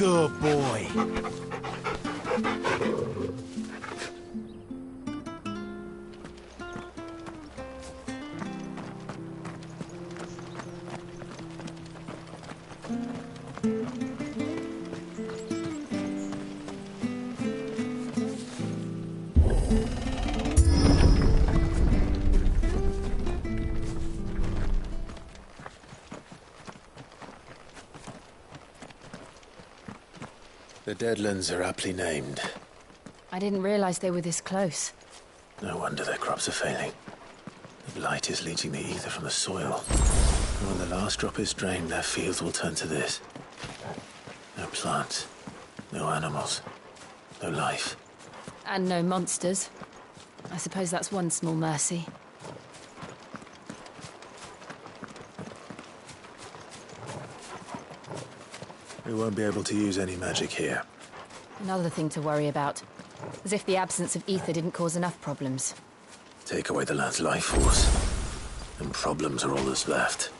Good boy. The Deadlands are aptly named. I didn't realize they were this close. No wonder their crops are failing. The blight is leaching the ether from the soil. And when the last drop is drained, their fields will turn to this. No plants, no animals, no life. And no monsters. I suppose that's one small mercy. We won't be able to use any magic here. Another thing to worry about. As if the absence of ether didn't cause enough problems. Take away the lad's life force, and problems are all that's left.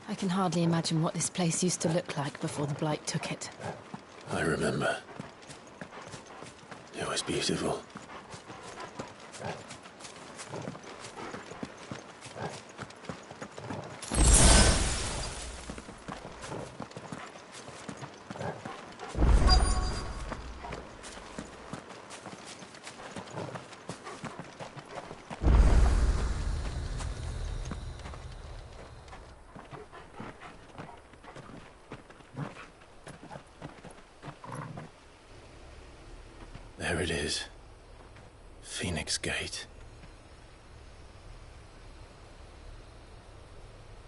I can hardly imagine what this place used to look like before the blight took it. I remember. It was beautiful. There it is. Phoenix Gate.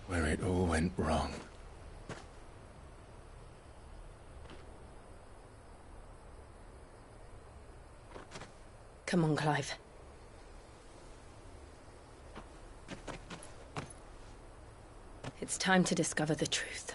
Where it all went wrong. Come on, Clive. It's time to discover the truth.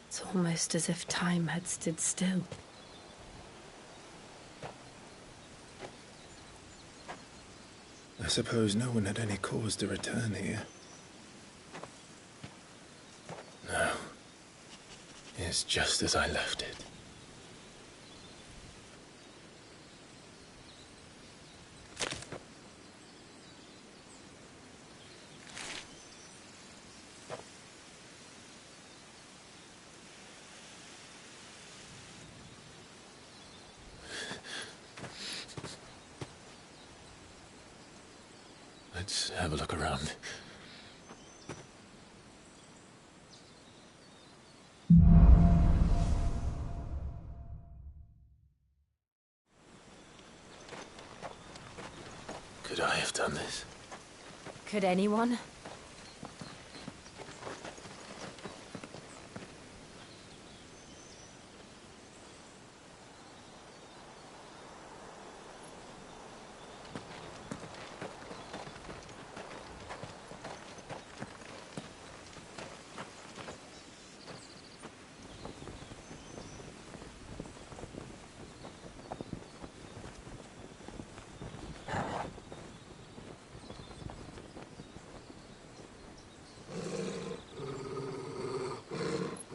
It's almost as if time had stood still. I suppose no one had any cause to return here. No. It's just as I left it. Let's have a look around. Could I have done this? Could anyone?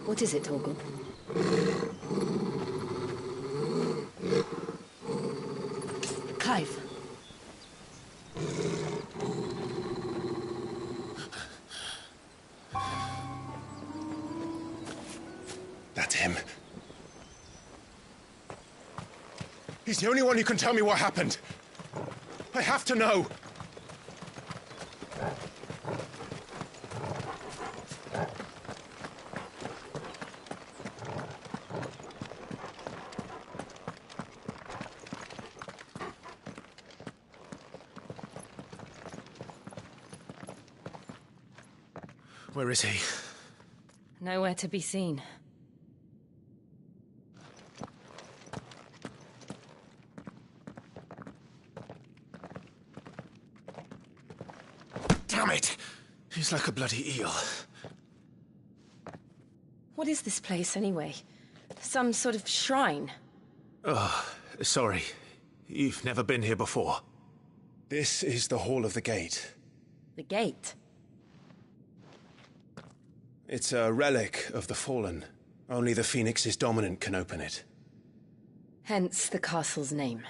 What is it, Torgal? Clive. That's him. He's the only one who can tell me what happened. I have to know. Where is he? Nowhere to be seen. Damn it! He's like a bloody eel. What is this place, anyway? Some sort of shrine? Oh, sorry. You've never been here before. This is the Hall of the Gate. The gate? It's a relic of the Fallen. Only the Phoenix's dominant can open it. Hence the castle's name.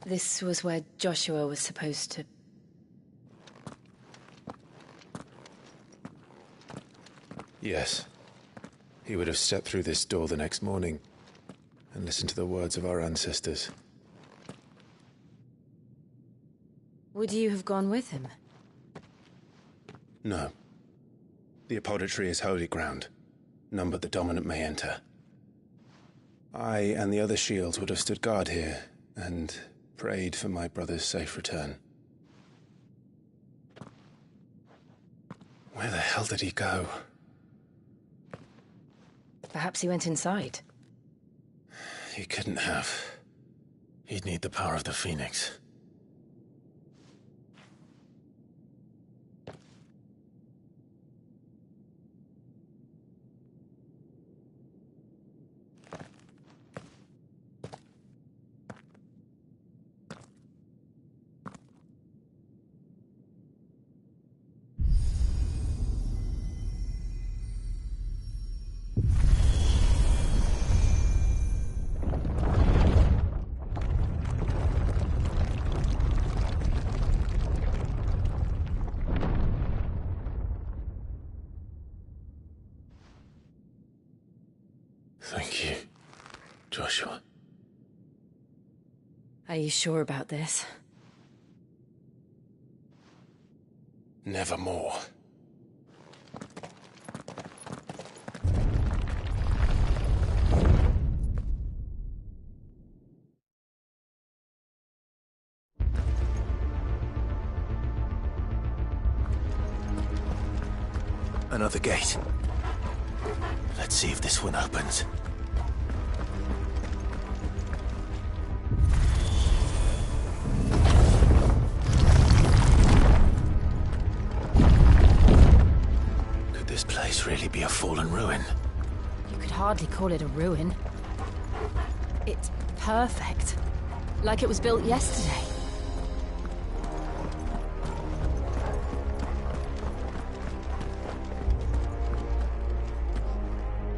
This was where Joshua was supposed to... Yes. He would have stepped through this door the next morning and listened to the words of our ancestors. Would you have gone with him? No. The apodatory is holy ground. None but the dominant may enter. I and the other shields would have stood guard here and prayed for my brother's safe return. Where the hell did he go? Perhaps he went inside. He couldn't have. He'd need the power of the Phoenix. Thank you, Joshua. Are you sure about this? Nevermore. Another gate. Let's see if this one opens. Could this place really be a fallen ruin? You could hardly call it a ruin. It's perfect. Like it was built yesterday.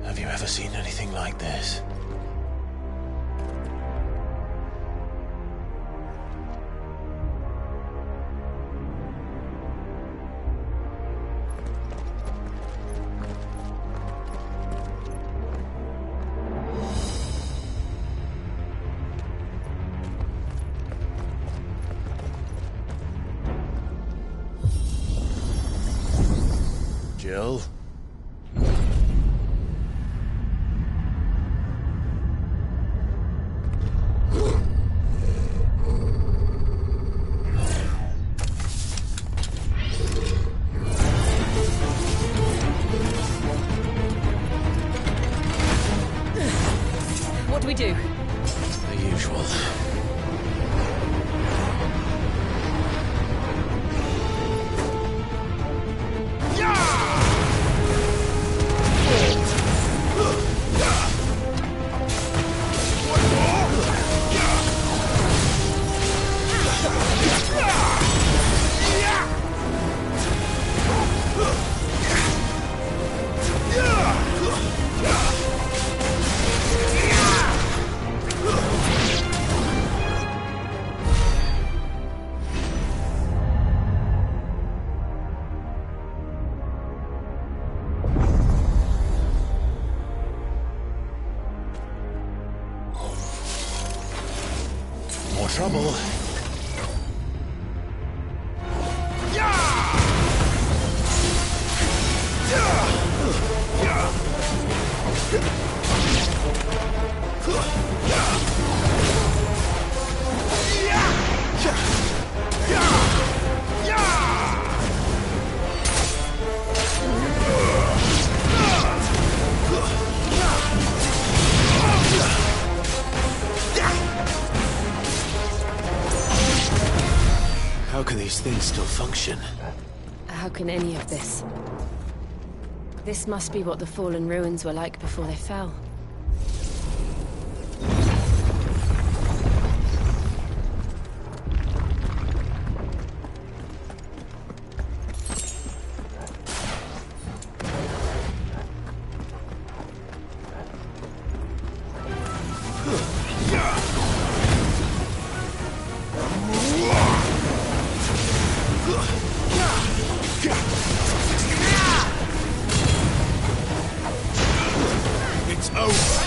Have you ever seen anything like this? Jill? What do we do? The usual. How can these things still function? How can any of this? This must be what the fallen ruins were like before they fell. It's over!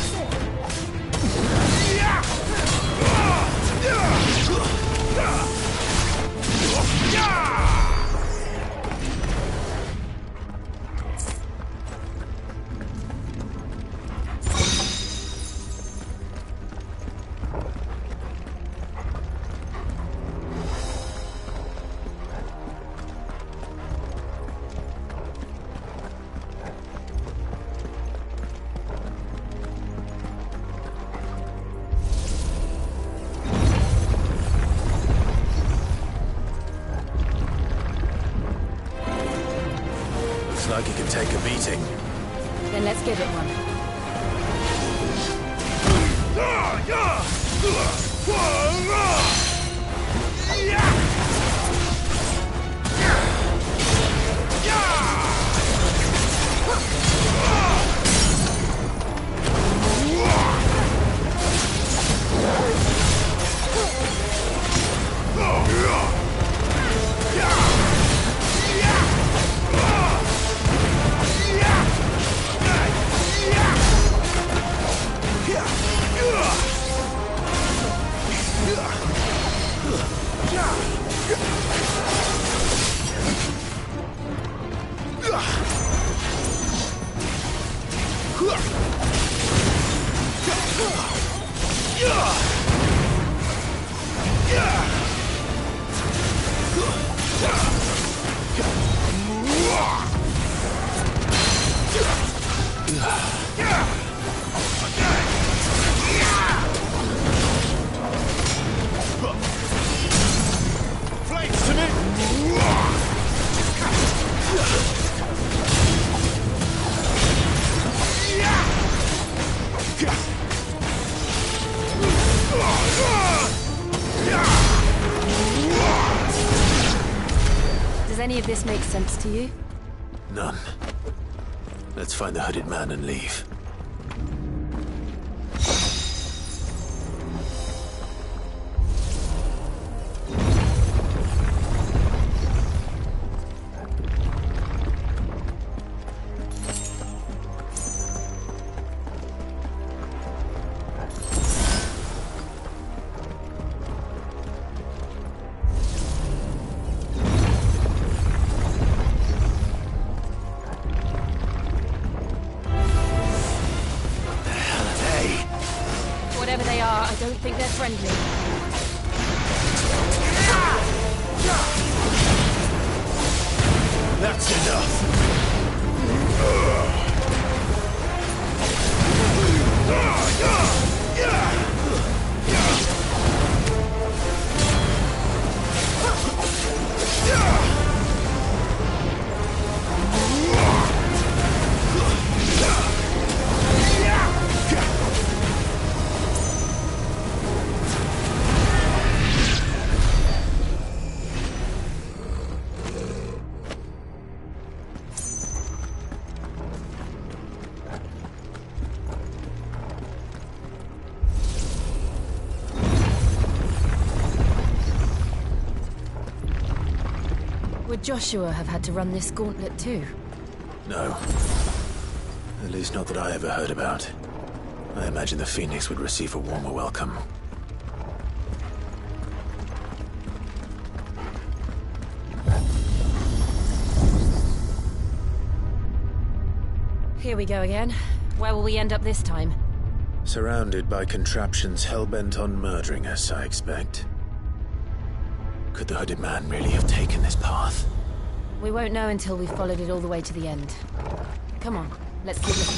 Like it can take a beating. Then let's give it one. Flames to me! Does any of this make sense to you? None. Let's find the hooded man and leave. Whatever they are, I don't think they're friendly. That's enough! Would Joshua have had to run this gauntlet too? No. At least not that I ever heard about. I imagine the Phoenix would receive a warmer welcome. Here we go again. Where will we end up this time? Surrounded by contraptions hell-bent on murdering us, I expect. Could the hooded man really have taken this path? We won't know until we've followed it all the way to the end. Come on, let's keep looking.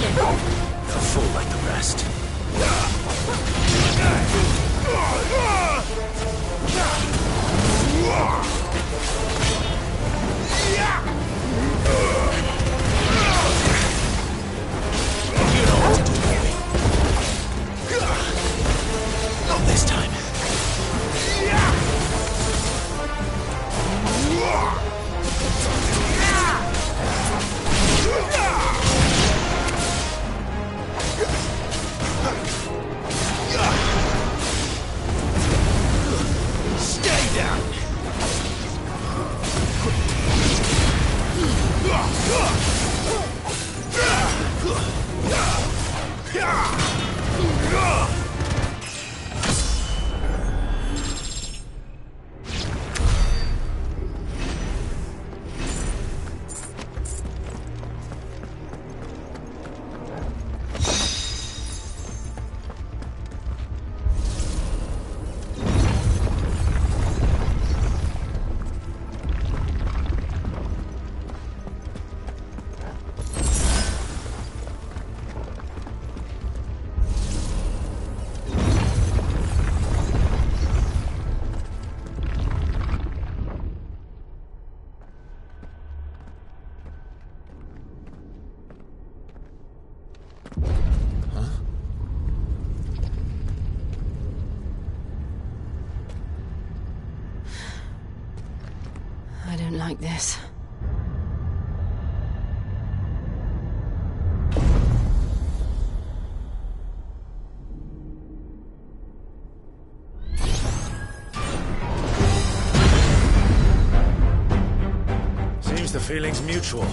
him. They'll fall like the rest. You know what to do, boy. Not this time. Stay down. I don't like this. Seems the feeling's mutual.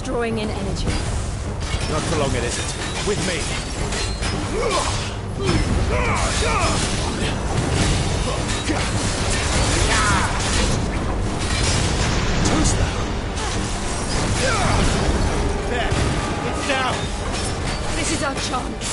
Drawing in energy. Not for long, it isn't. With me. Too slow. There. It's down. This is our chance.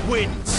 Wins!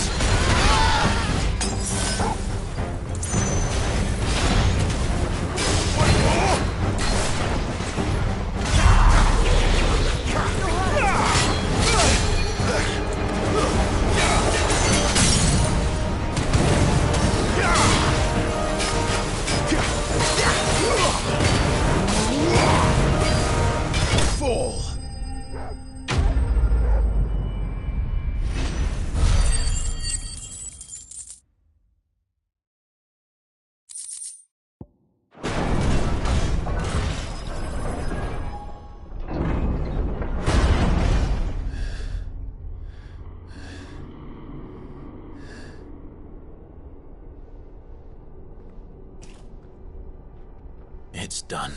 done.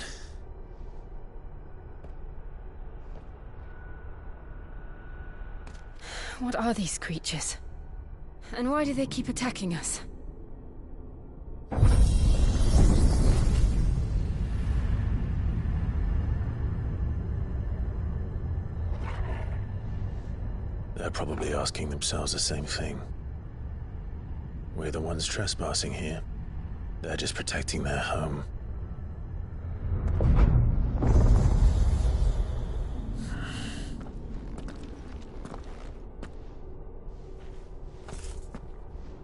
What are these creatures? And why do they keep attacking us? They're probably asking themselves the same thing. We're the ones trespassing here. They're just protecting their home.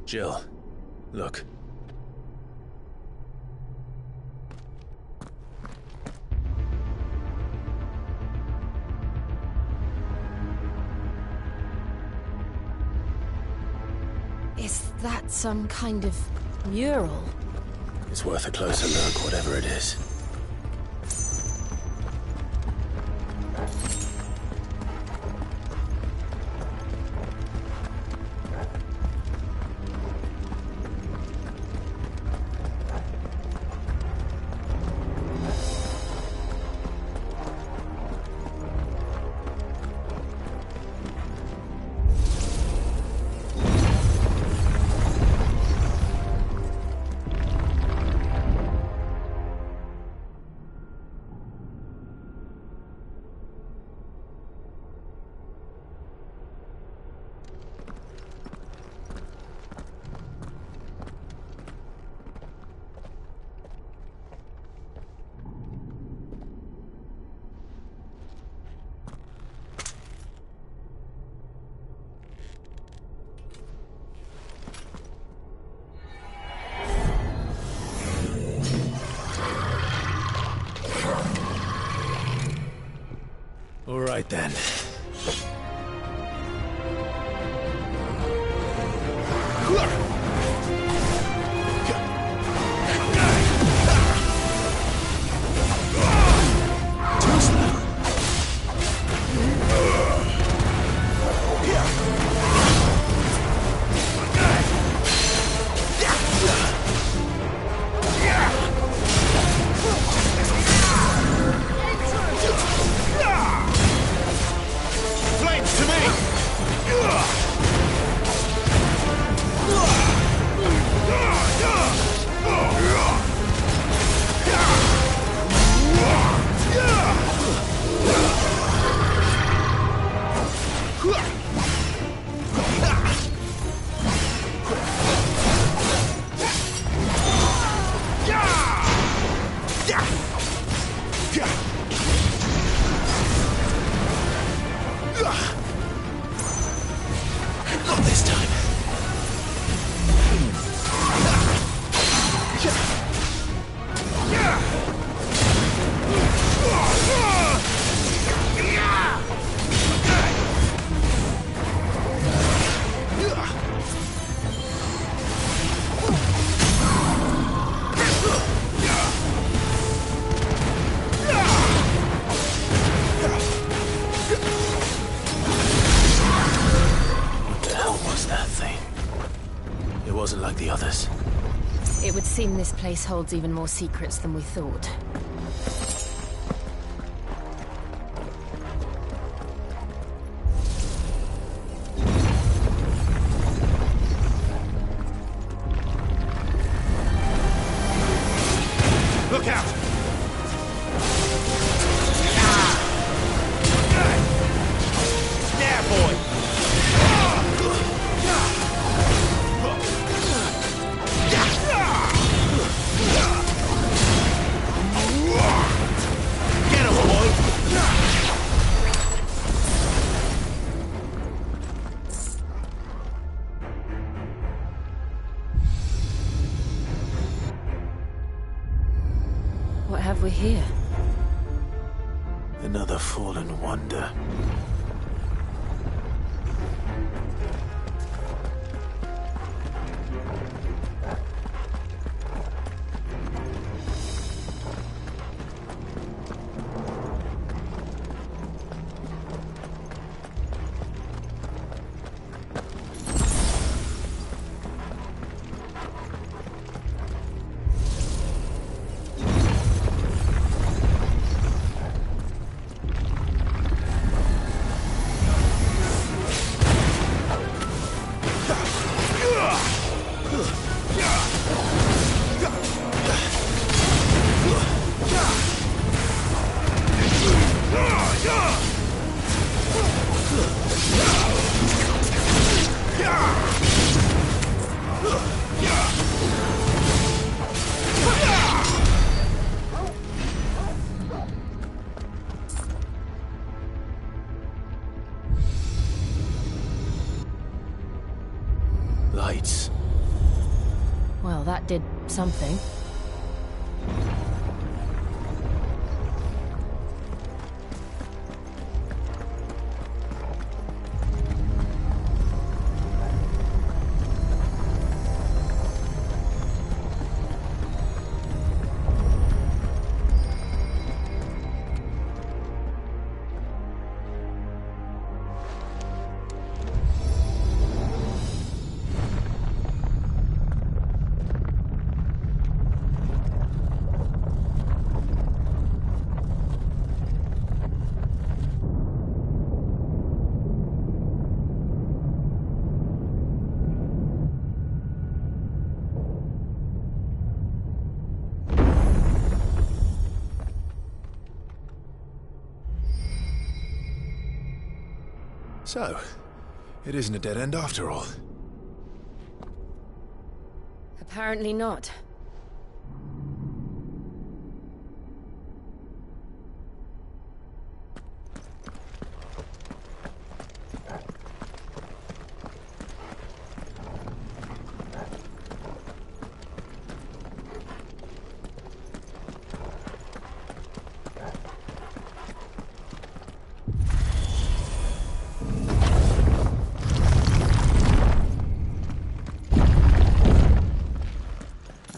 Jill, look. Is that some kind of mural? It's worth a closer look, whatever it is. All right then. Not this time. Wasn't like the others. It would seem this place holds even more secrets than we thought. Look out! Yeah, boy! What have we here? Another fallen wonder. lights. Well, that did something. So, it isn't a dead end after all. Apparently not.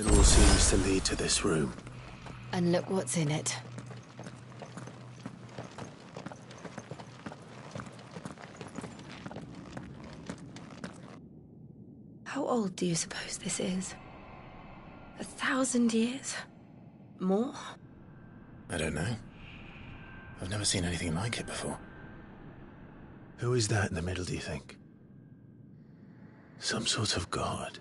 It all seems to lead to this room. And look what's in it. How old do you suppose this is? 1,000 years? More? I don't know. I've never seen anything like it before. Who is that in the middle, do you think? Some sort of god?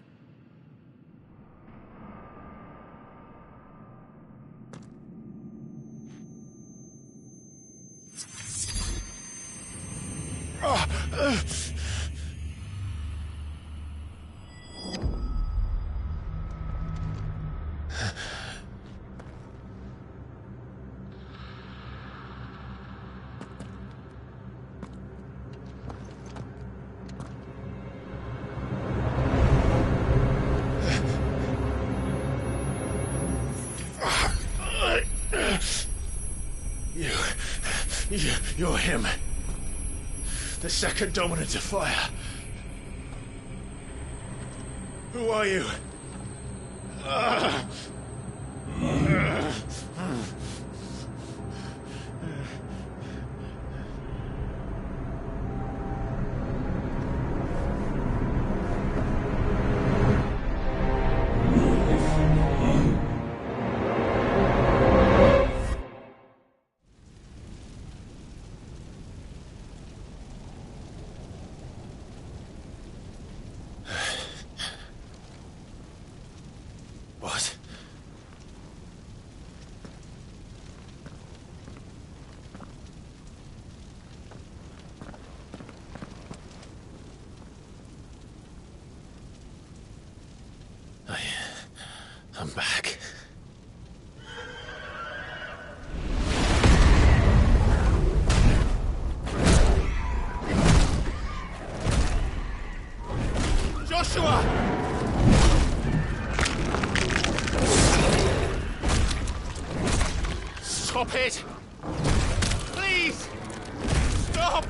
You're him. The second dominant of fire. Who are you? What? I'm back. Joshua! Stop it! Please! Stop!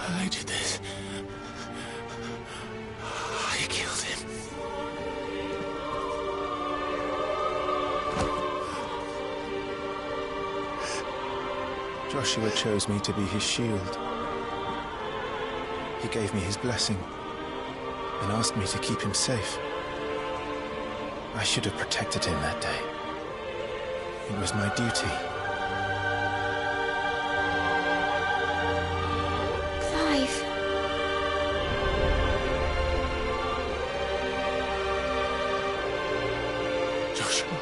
I did this. I killed him. Joshua chose me to be his shield. He gave me his blessing and asked me to keep him safe. I should have protected him that day. It was my duty. Clive. Joshua.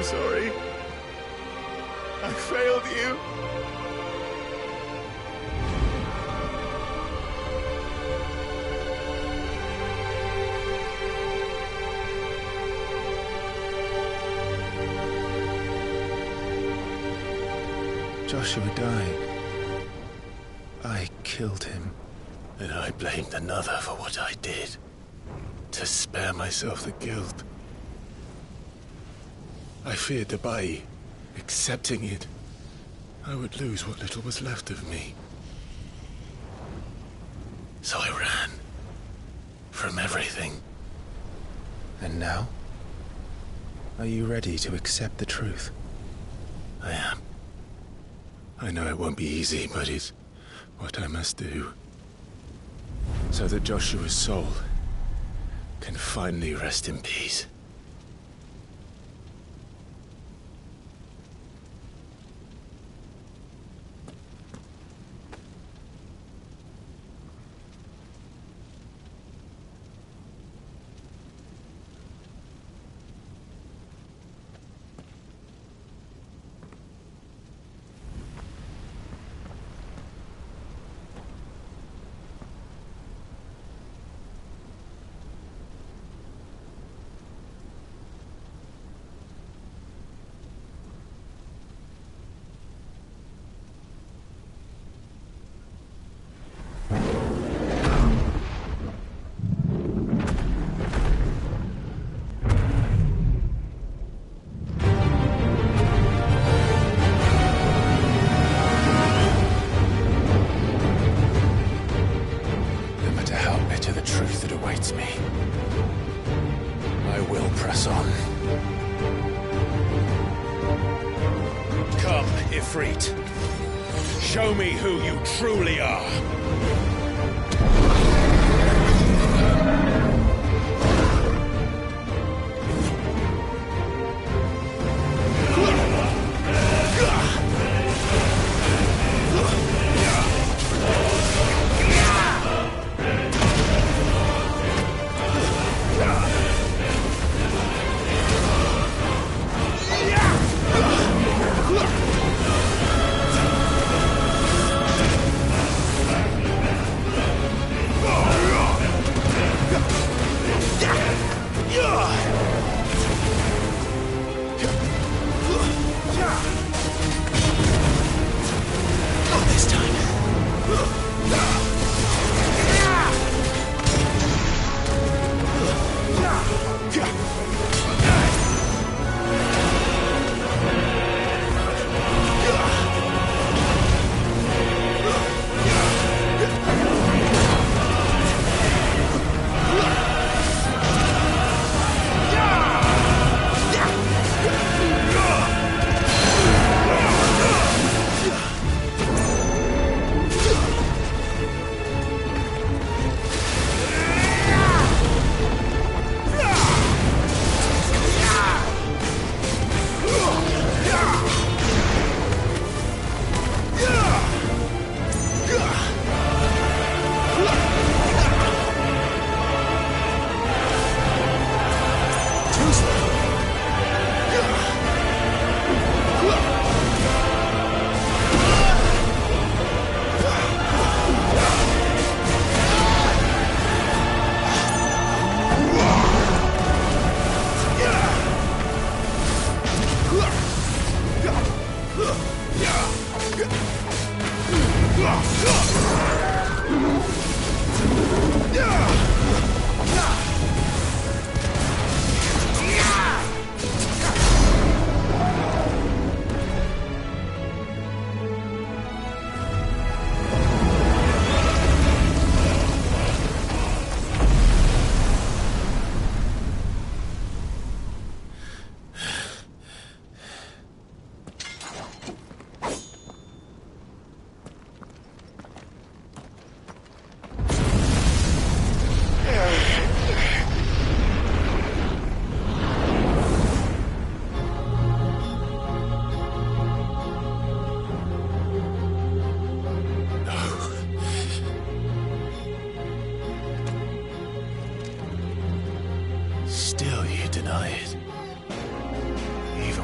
sorry. I failed you. Joshua died. I killed him. And I blamed another for what I did. To spare myself the guilt. I feared that by accepting it, I would lose what little was left of me. So I ran. From everything. And now? Are you ready to accept the truth? I am. I know it won't be easy, but it's what I must do. So that Joshua's soul can finally rest in peace. Me. I will press on. Come, Ifrit. Show me who you truly are.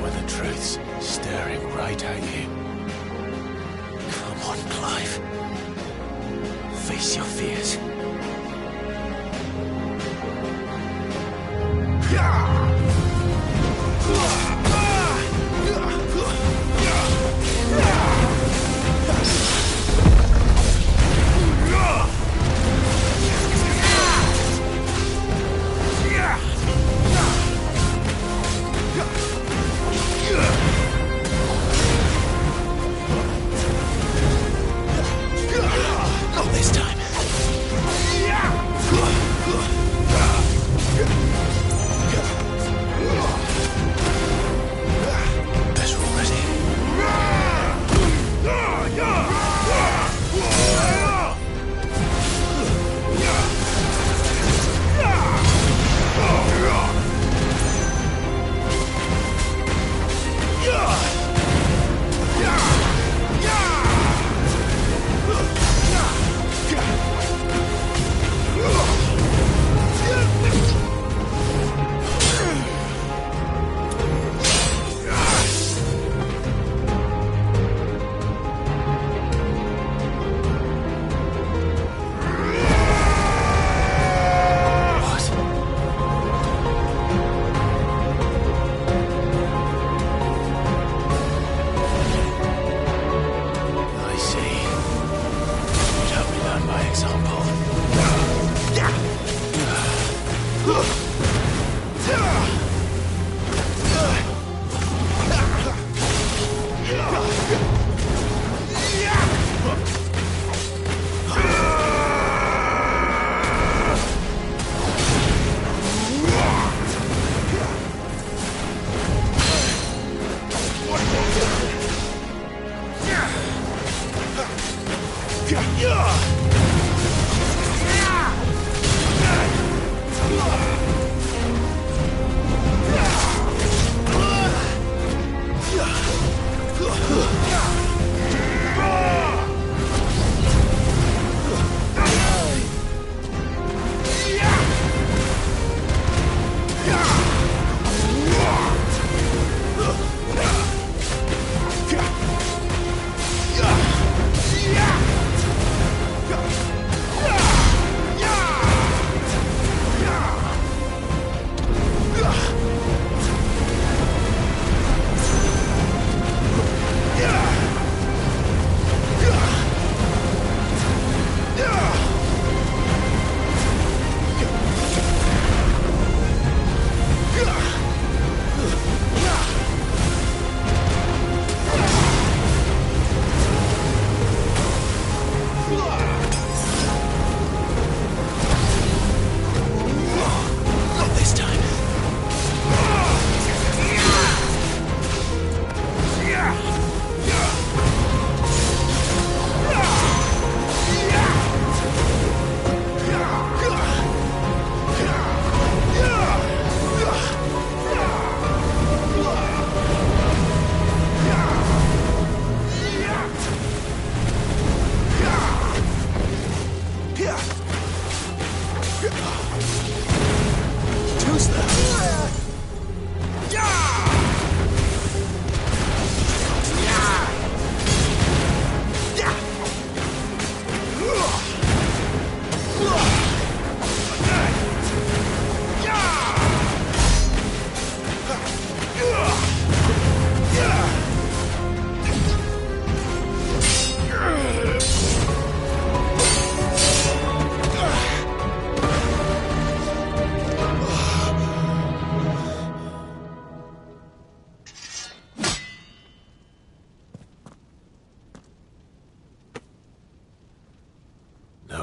when the truth's staring right at you. Come on, Clive. Face your fears. Not this time. Better already.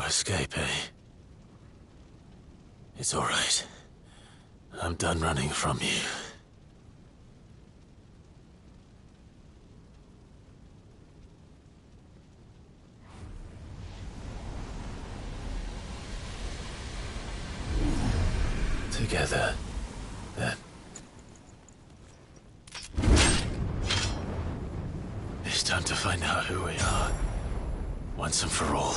Escape, eh? It's all right. I'm done running from you. Together, then. It's time to find out who we are, once and for all.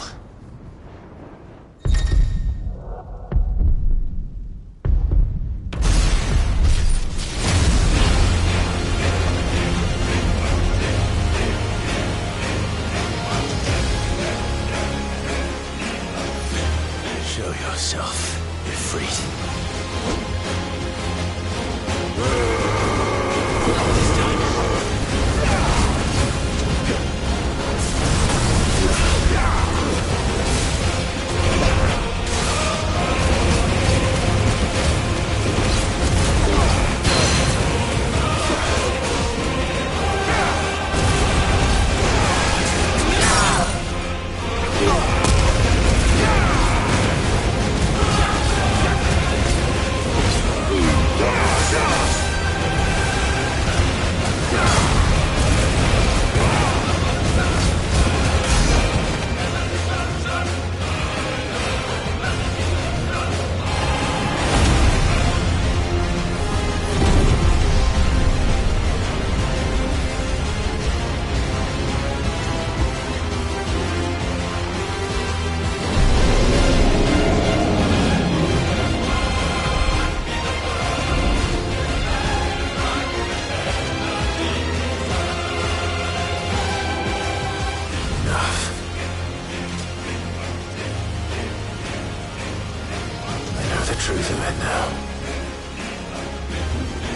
Truth of it now.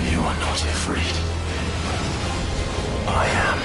You are not afraid. I am.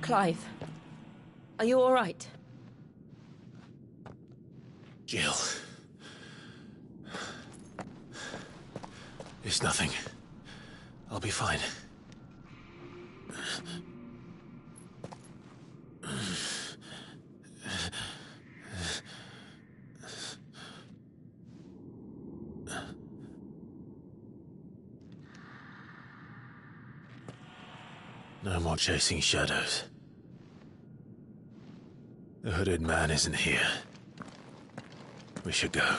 Clive, are you all right? Jill. It's nothing. I'll be fine. No more chasing shadows. The hooded man isn't here. We should go.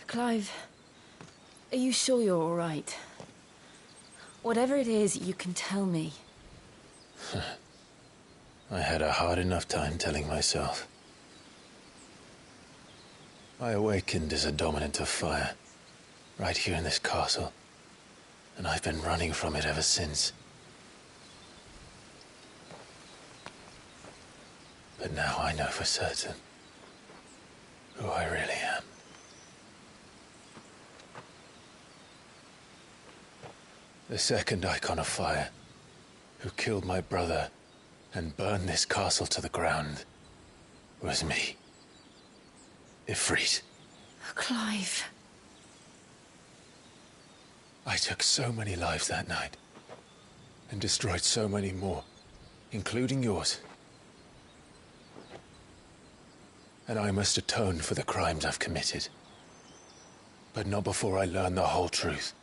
Clive, are you sure you're all right? Whatever it is, you can tell me. I had a hard enough time telling myself. I awakened as a dominant of fire, right here in this castle, and I've been running from it ever since. But now I know for certain who I really am. The second icon of fire, who killed my brother and burned this castle to the ground, was me. Ifrit. Clive. I took so many lives that night, and destroyed so many more, including yours. And I must atone for the crimes I've committed. But not before I learn the whole truth.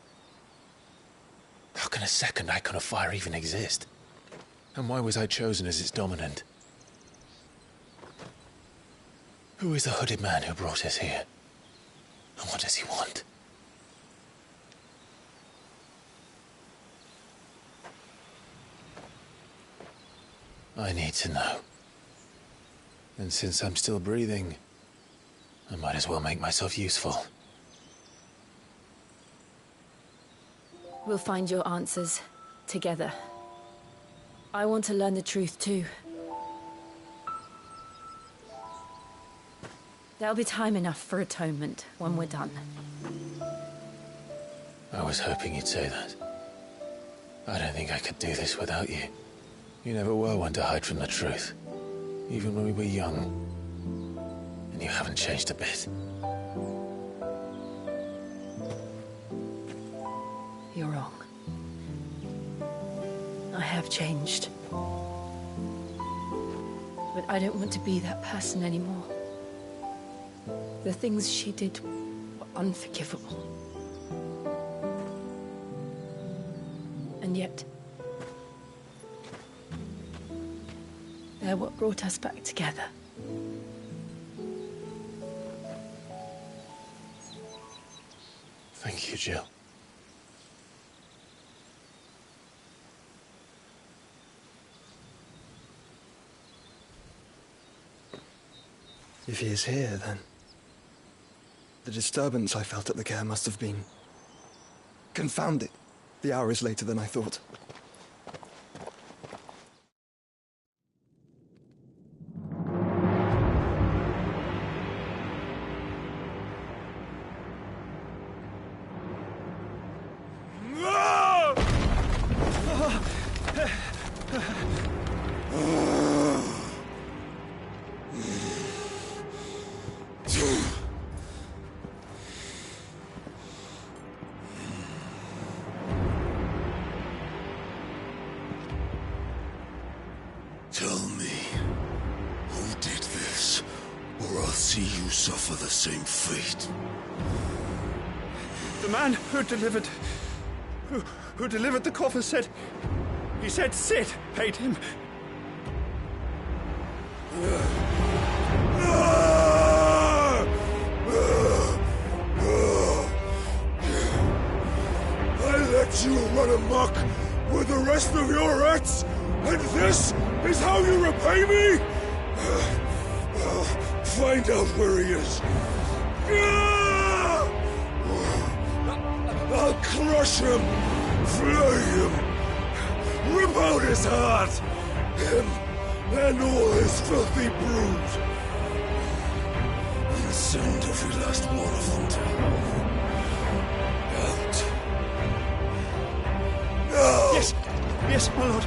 How can a second icon of fire even exist? And why was I chosen as its dominant? Who is the hooded man who brought us here? And what does he want? I need to know. And since I'm still breathing, I might as well make myself useful. We'll find your answers together. I want to learn the truth too. There'll be time enough for atonement when we're done. I was hoping you'd say that. I don't think I could do this without you. You never were one to hide from the truth, even when we were young. And you haven't changed a bit. You're wrong. I have changed. But I don't want to be that person anymore. The things she did were unforgivable. And yet, they're what brought us back together. Thank you, Jill. If he is here, then the disturbance I felt at the care must have been confounded. The hour is later than I thought. Tell me, who did this, or I'll see you suffer the same fate. The man who delivered the coffer said... He said Sid paid him. I let you run amok with the rest of your rats, and this is how you repay me? Find out where he is. I'll crush him, flay him, rip out his heart, him and all his filthy brood, and send every last one of them to hell. Out. Now! Yes, yes, my lord.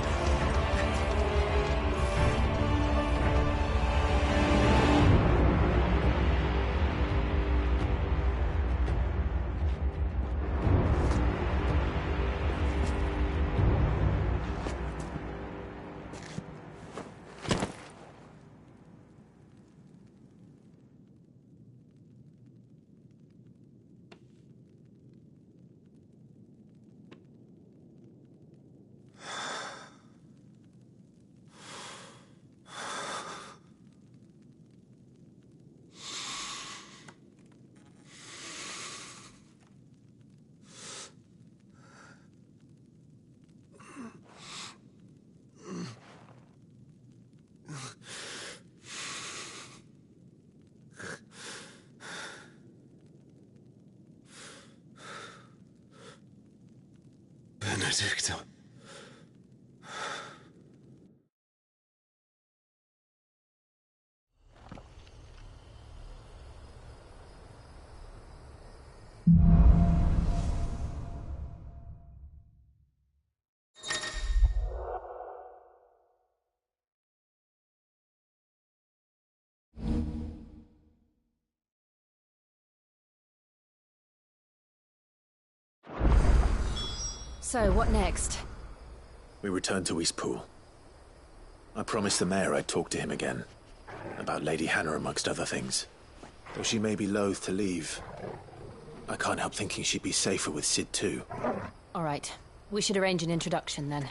Benedicta. So, what next? We return to Eastpool. I promised the mayor I'd talk to him again. About Lady Hannah, amongst other things. Though she may be loath to leave, I can't help thinking she'd be safer with Sid too. All right. We should arrange an introduction then.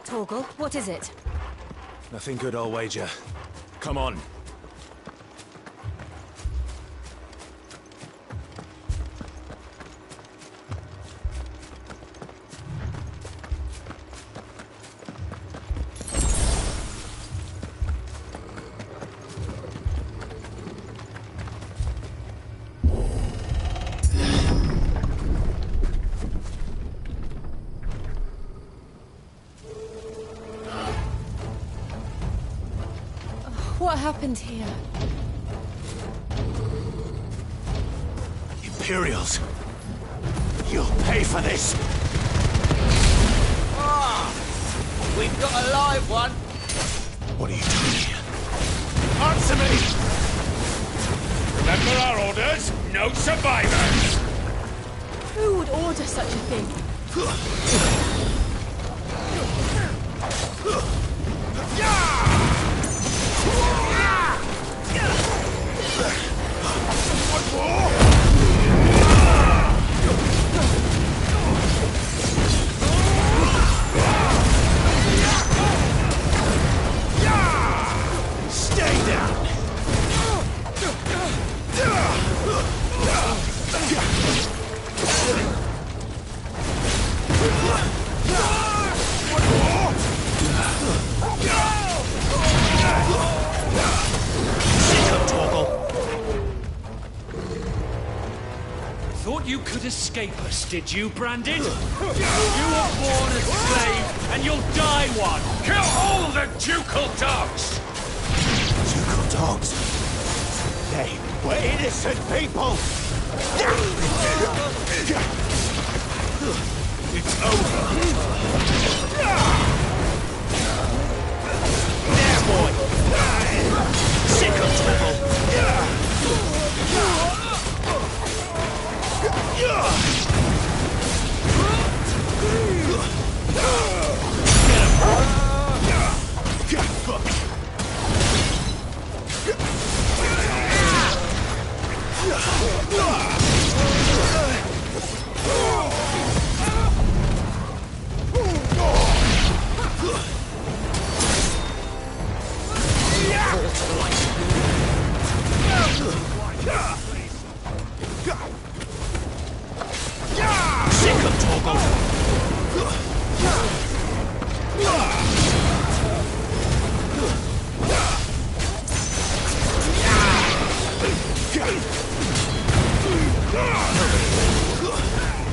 Torgal, what is it? Nothing good, I'll wager. Come on. What happened here? Imperials! You'll pay for this! We've got a live one. What are you doing here? Answer me! Remember our orders? No survivors! Who would order such a thing? Stay down! Thought you could escape us, did you, Brandon? You were born a slave, and you'll die one! Kill all the ducal dogs! Ducal dogs? They were innocent people! It's over. There, boy! Sick of trouble!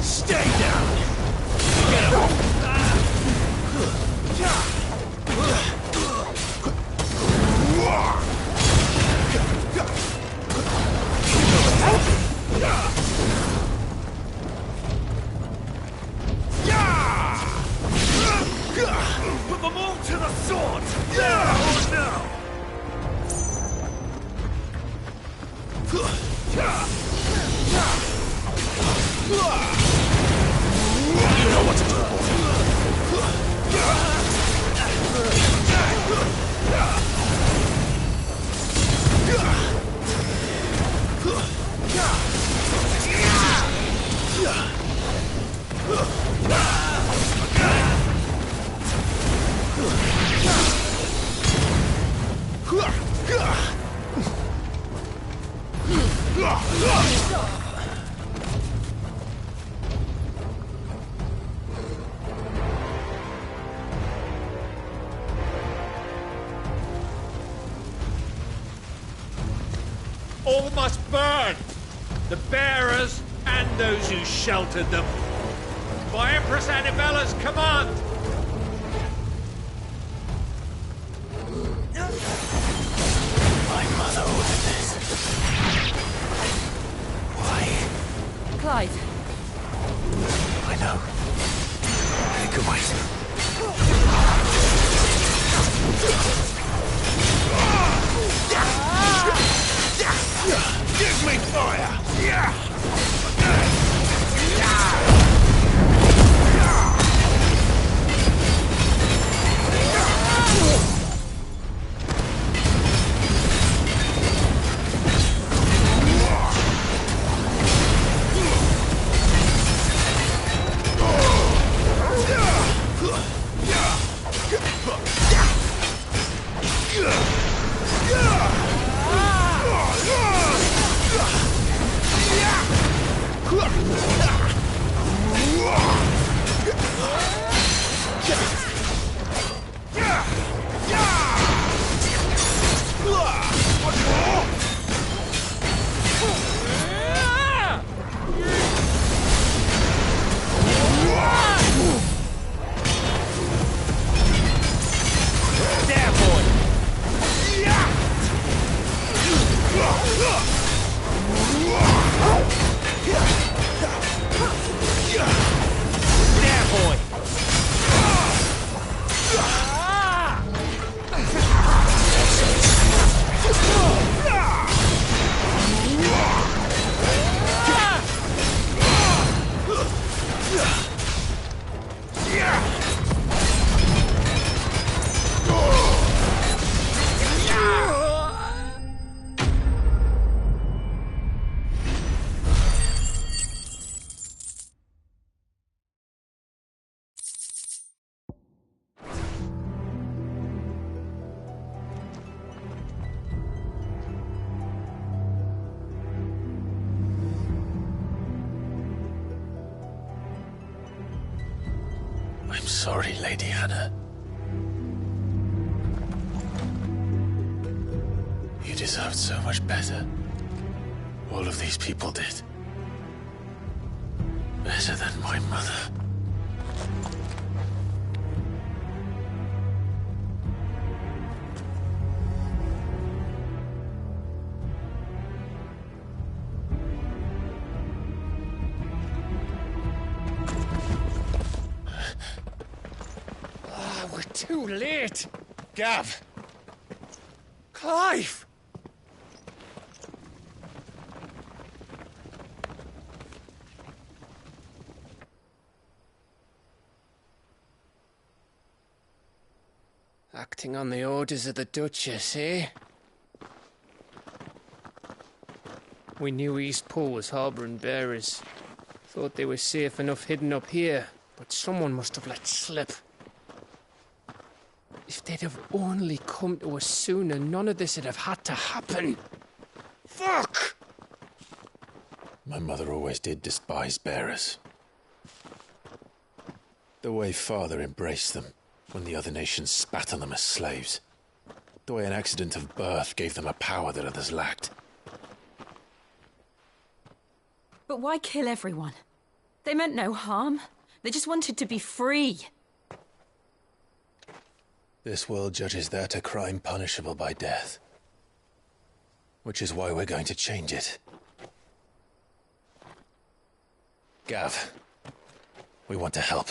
Stay down! Get him! Put them all to the sword! Now or now! You know what to do, boy. All must burn! The bearers and those who sheltered them. By Empress Annabella's command! My mother ordered this. Why? Clive, I know. It can wait. Give me fire! I'm sorry, Lady Hannah. You deserved so much better. All of these people did. Better than my mother. We're too late! Gav! Clive! Acting on the orders of the Duchess, eh? We knew Eastpool was harbouring bearers. Thought they were safe enough hidden up here, but someone must have let slip. If they'd have only come to us sooner, none of this would have had to happen. Fuck! My mother always did despise bearers. The way Father embraced them when the other nations spat on them as slaves. The way an accident of birth gave them a power that others lacked. but why kill everyone? They meant no harm. They just wanted to be free. This world judges that a crime punishable by death. Which is why we're going to change it. Gav, we want to help.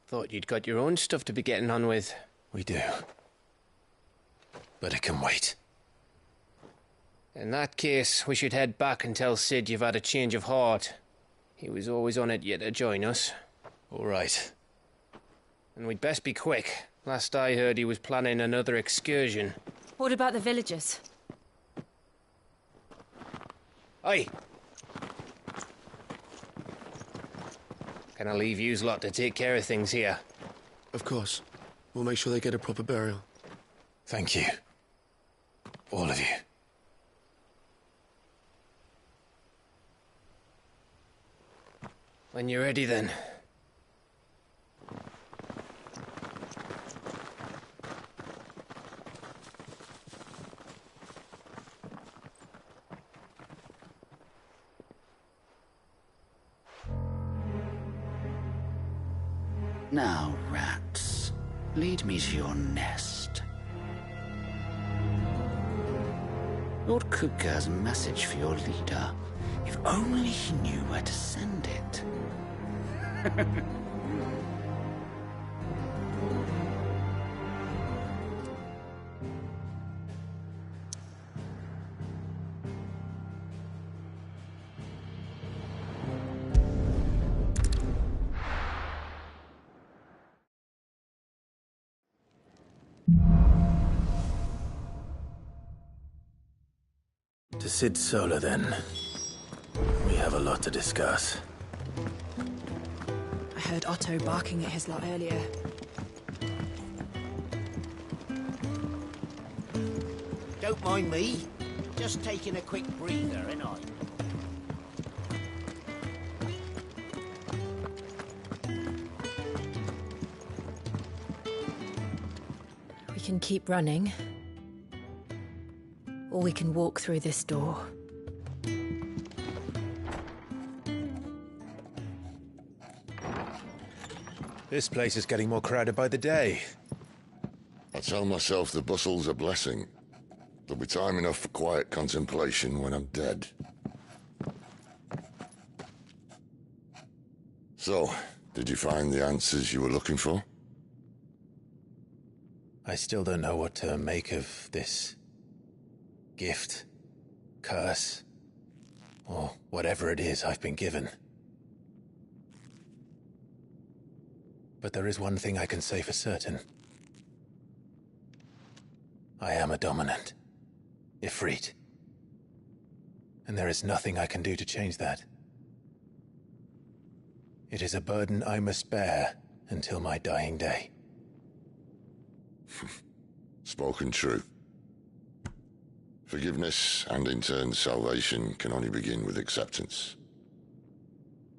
Thought you'd got your own stuff to be getting on with. We do. But it can wait. In that case, we should head back and tell Sid you've had a change of heart. He was always on it yet to join us. All right. And we'd best be quick. Last I heard, he was planning another excursion. What about the villagers? Aye. Can I leave yous lot to take care of things here? Of course. We'll make sure they get a proper burial. Thank you. All of you. When you're ready, then. Now, rats, lead me to your nest. Lord Kupka has a message for your leader. If only he knew where to send it. To Sid Solar, then. We have a lot to discuss. I heard Otto barking at his lot earlier. Don't mind me. Just taking a quick breather, ain't I? We can keep running. Or we can walk through this door. This place is getting more crowded by the day. I tell myself the bustle's a blessing. There'll be time enough for quiet contemplation when I'm dead. So, did you find the answers you were looking for? I still don't know what to make of this gift, curse, or whatever it is I've been given. But there is one thing I can say for certain. I am a dominant, Ifrit. And there is nothing I can do to change that. It is a burden I must bear until my dying day. Spoken true. Forgiveness, and in turn salvation, can only begin with acceptance.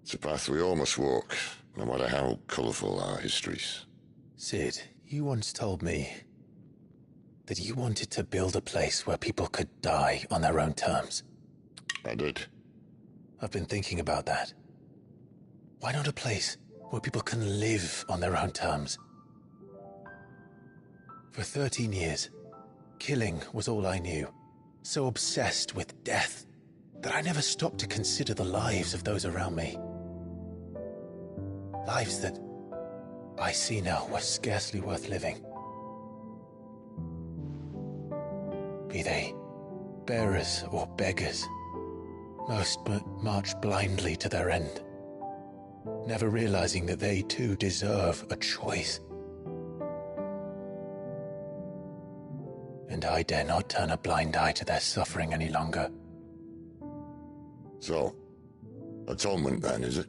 It's a path we all must walk, no matter how colourful our histories. Sid, you once told me that you wanted to build a place where people could die on their own terms. I did. I've been thinking about that. Why not a place where people can live on their own terms? For 13 years, killing was all I knew. So obsessed with death that I never stopped to consider the lives of those around me. Lives that I see now were scarcely worth living. Be they bearers or beggars, most march blindly to their end, never realizing that they too deserve a choice. And I dare not turn a blind eye to their suffering any longer. So, atonement then, is it?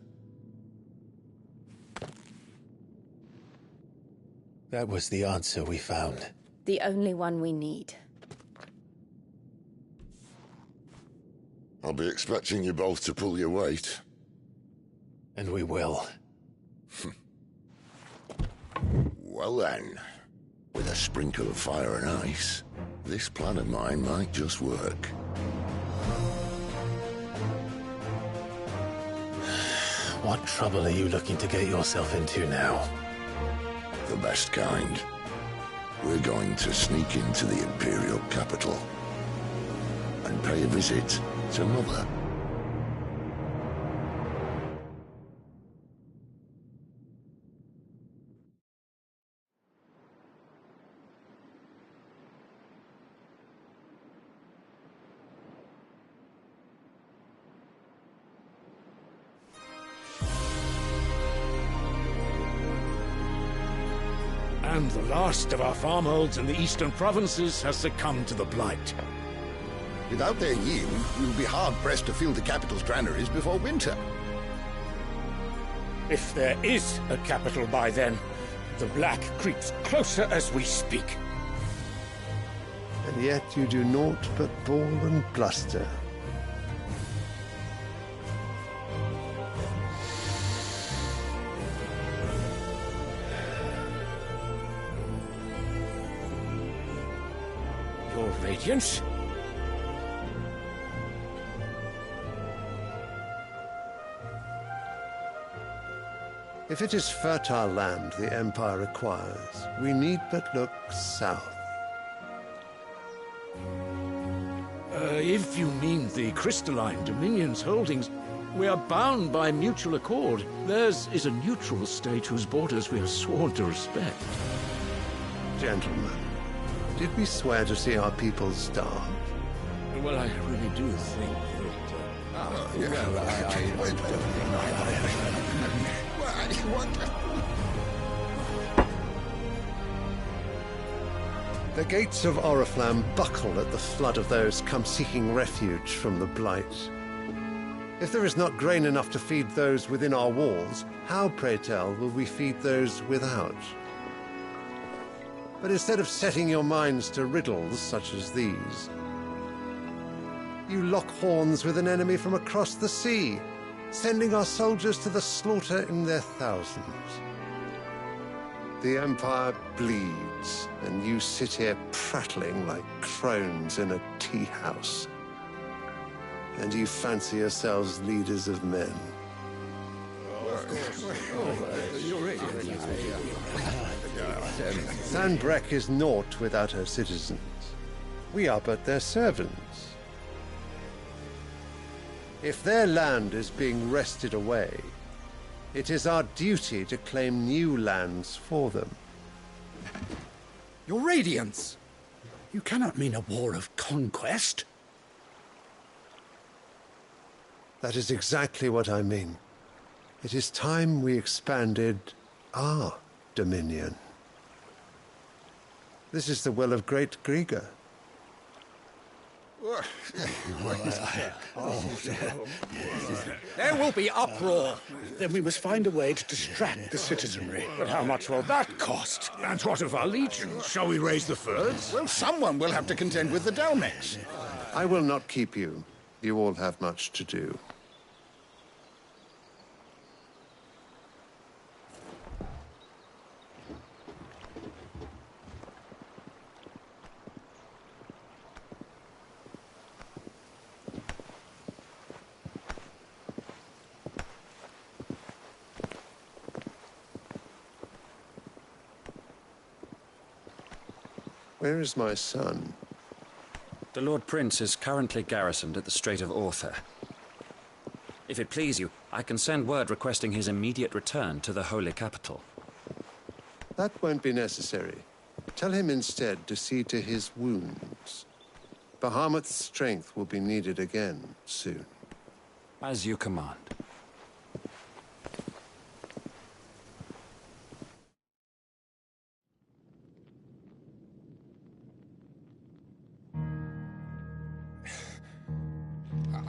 That was the answer we found. The only one we need. I'll be expecting you both to pull your weight. And we will. Well then, with a sprinkle of fire and ice, this plan of mine might just work. What trouble are you looking to get yourself into now? The best kind. We're going to sneak into the Imperial capital and pay a visit to Mother. And the last of our farmholds in the eastern provinces has succumbed to the blight. Without their yield, we'll be hard-pressed to fill the capital's granaries before winter. If there is a capital by then, the black creeps closer as we speak. And yet you do naught but bawl and bluster. Your Radiance? If it is fertile land the Empire requires, we need but look south. If you mean the crystalline Dominion's holdings, we are bound by mutual accord. Theirs is a neutral state whose borders we have sworn to respect. Gentlemen, did we swear to see our people starve? Well, I really do think The gates of Oriflamme buckle at the flood of those come seeking refuge from the blight. If there is not grain enough to feed those within our walls, how, pray tell, will we feed those without? But instead of setting your minds to riddles such as these, you lock horns with an enemy from across the sea, sending our soldiers to the slaughter in their thousands. The Empire bleeds, and you sit here prattling like crones in a tea house. And you fancy yourselves leaders of men. Sanbreque is naught without her citizens. We are but their servants. If their land is being wrested away, it is our duty to claim new lands for them. Your Radiance! You cannot mean a war of conquest. That is exactly what I mean. It is time we expanded our dominion. This is the will of great Grieger. There will be uproar. Then we must find a way to distract the citizenry. But how much will that cost? And what of our legions? Shall we raise the furs? Well, someone will have to contend with the Dalmex. I will not keep you. You all have much to do. Where is my son? The Lord Prince is currently garrisoned at the Strait of Orther. If it please you, I can send word requesting his immediate return to the Holy Capital. That won't be necessary. Tell him instead to see to his wounds. Bahamut's strength will be needed again soon. As you command.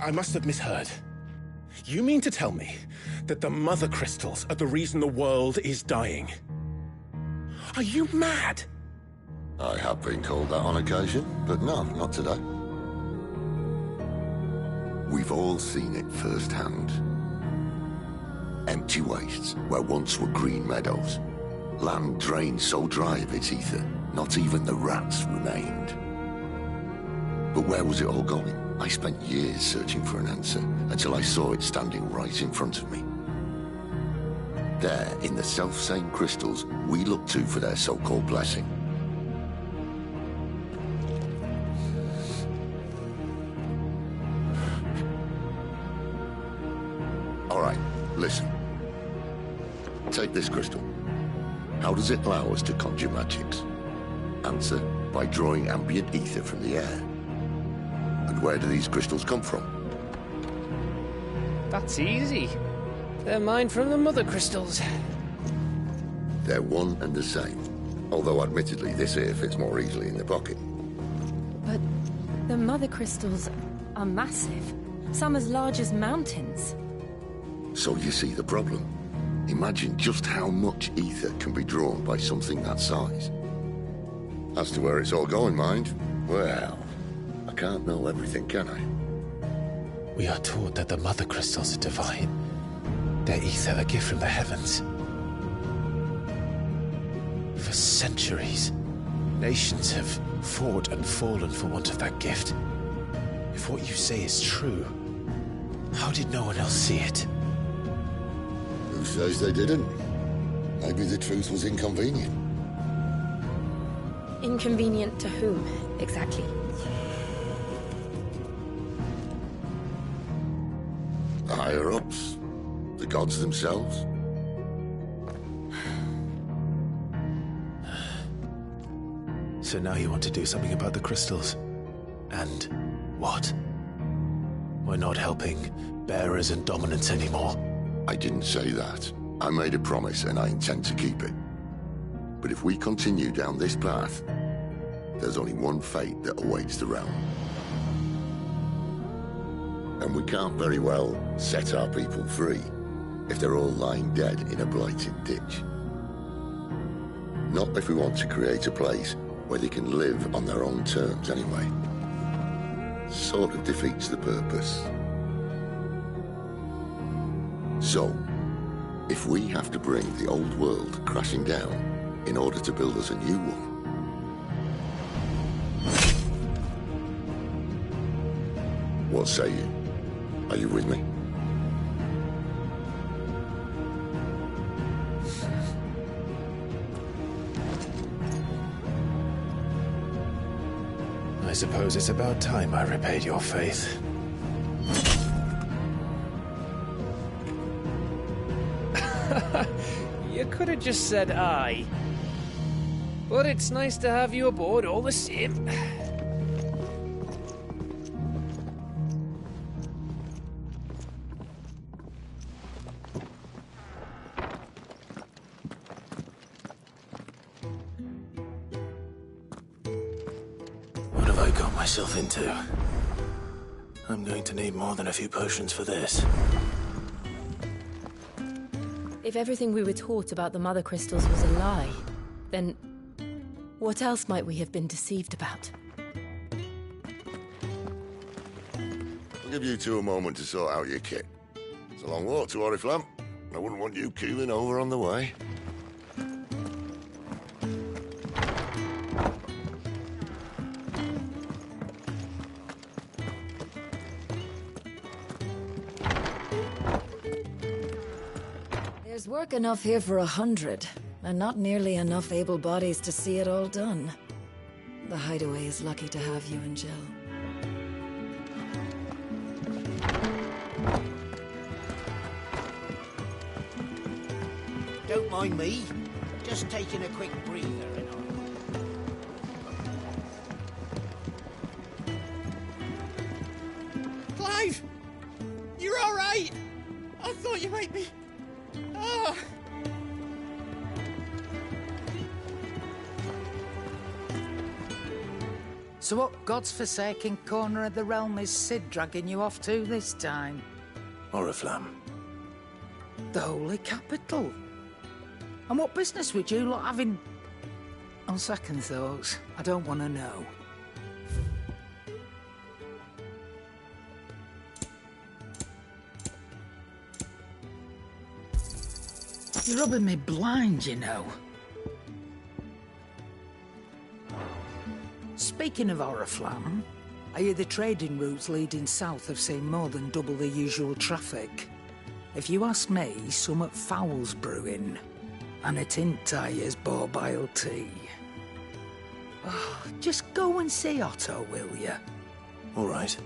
I must have misheard. You mean to tell me that the Mother Crystals are the reason the world is dying? Are you mad? I have been called that on occasion, but no, not today. We've all seen it firsthand. Empty wastes where once were green meadows. Land drained so dry of its ether, not even the rats remained. But where was it all going? I spent years searching for an answer, until I saw it standing right in front of me. There, in the self-same crystals we look to for their so-called blessing. All right, listen. Take this crystal. How does it allow us to conjure magics? Answer, by drawing ambient ether from the air. And where do these crystals come from? That's easy. They're mined from the Mother Crystals. They're one and the same. Although admittedly this here fits more easily in the pocket. But the mother crystals are massive. Some as large as mountains. So you see the problem. Imagine just how much ether can be drawn by something that size. As to where it's all going, mind, well, I can't know everything, can I? We are taught that the mother crystals are divine. Their ether a gift from the heavens. For centuries, nations have fought and fallen for want of that gift. If what you say is true, how did no one else see it? Who says they didn't? Maybe the truth was inconvenient. Inconvenient to whom, exactly? The higher-ups? The gods themselves? So now you want to do something about the crystals? And what? We're not helping bearers and dominants anymore. I didn't say that. I made a promise and I intend to keep it. But if we continue down this path, there's only one fate that awaits the realm. And we can't very well set our people free if they're all lying dead in a blighted ditch. Not if we want to create a place where they can live on their own terms anyway. Sort of defeats the purpose. So, if we have to bring the old world crashing down in order to build us a new one, what say you? Are you with me? I suppose it's about time I repaid your faith. You could have just said aye. But it's nice to have you aboard all the same. What have I got myself into? I'm going to need more than a few potions for this. If everything we were taught about the mother crystals was a lie, then what else might we have been deceived about? I'll give you two a moment to sort out your kit. It's a long walk to Oriflamme. I wouldn't want you keeling over on the way. There's work enough here for 100, and not nearly enough able bodies to see it all done. The Hideaway is lucky to have you and Jill. Don't mind me. Just taking a quick breather and all. Clive! You're all right! I thought you might be... Ah! So what god's-forsaken corner of the realm is Sid dragging you off to this time? Oriflamme. The Holy Capital. And what business would you lot having... On second thoughts, I don't want to know. You're rubbing me blind, you know. Speaking of Oriflamme, I hear the trading routes leading south have seen more than double the usual traffic. If you ask me, summat foul's brewing. And a tin tire's borbile tea. Oh, just go and see Otto, will you? All right.